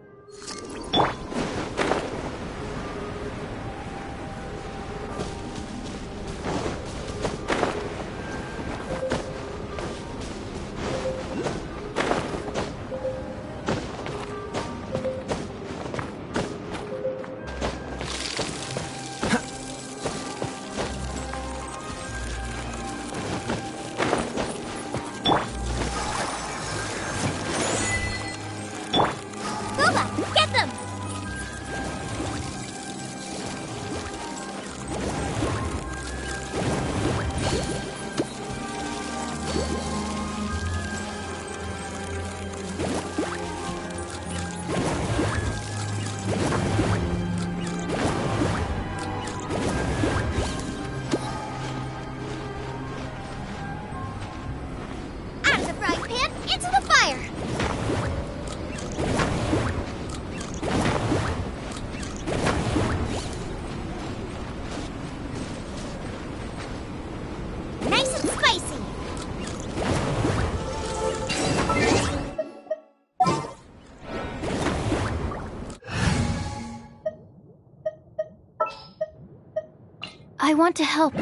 I want to help.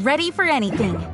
ready for anything.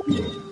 Yeah.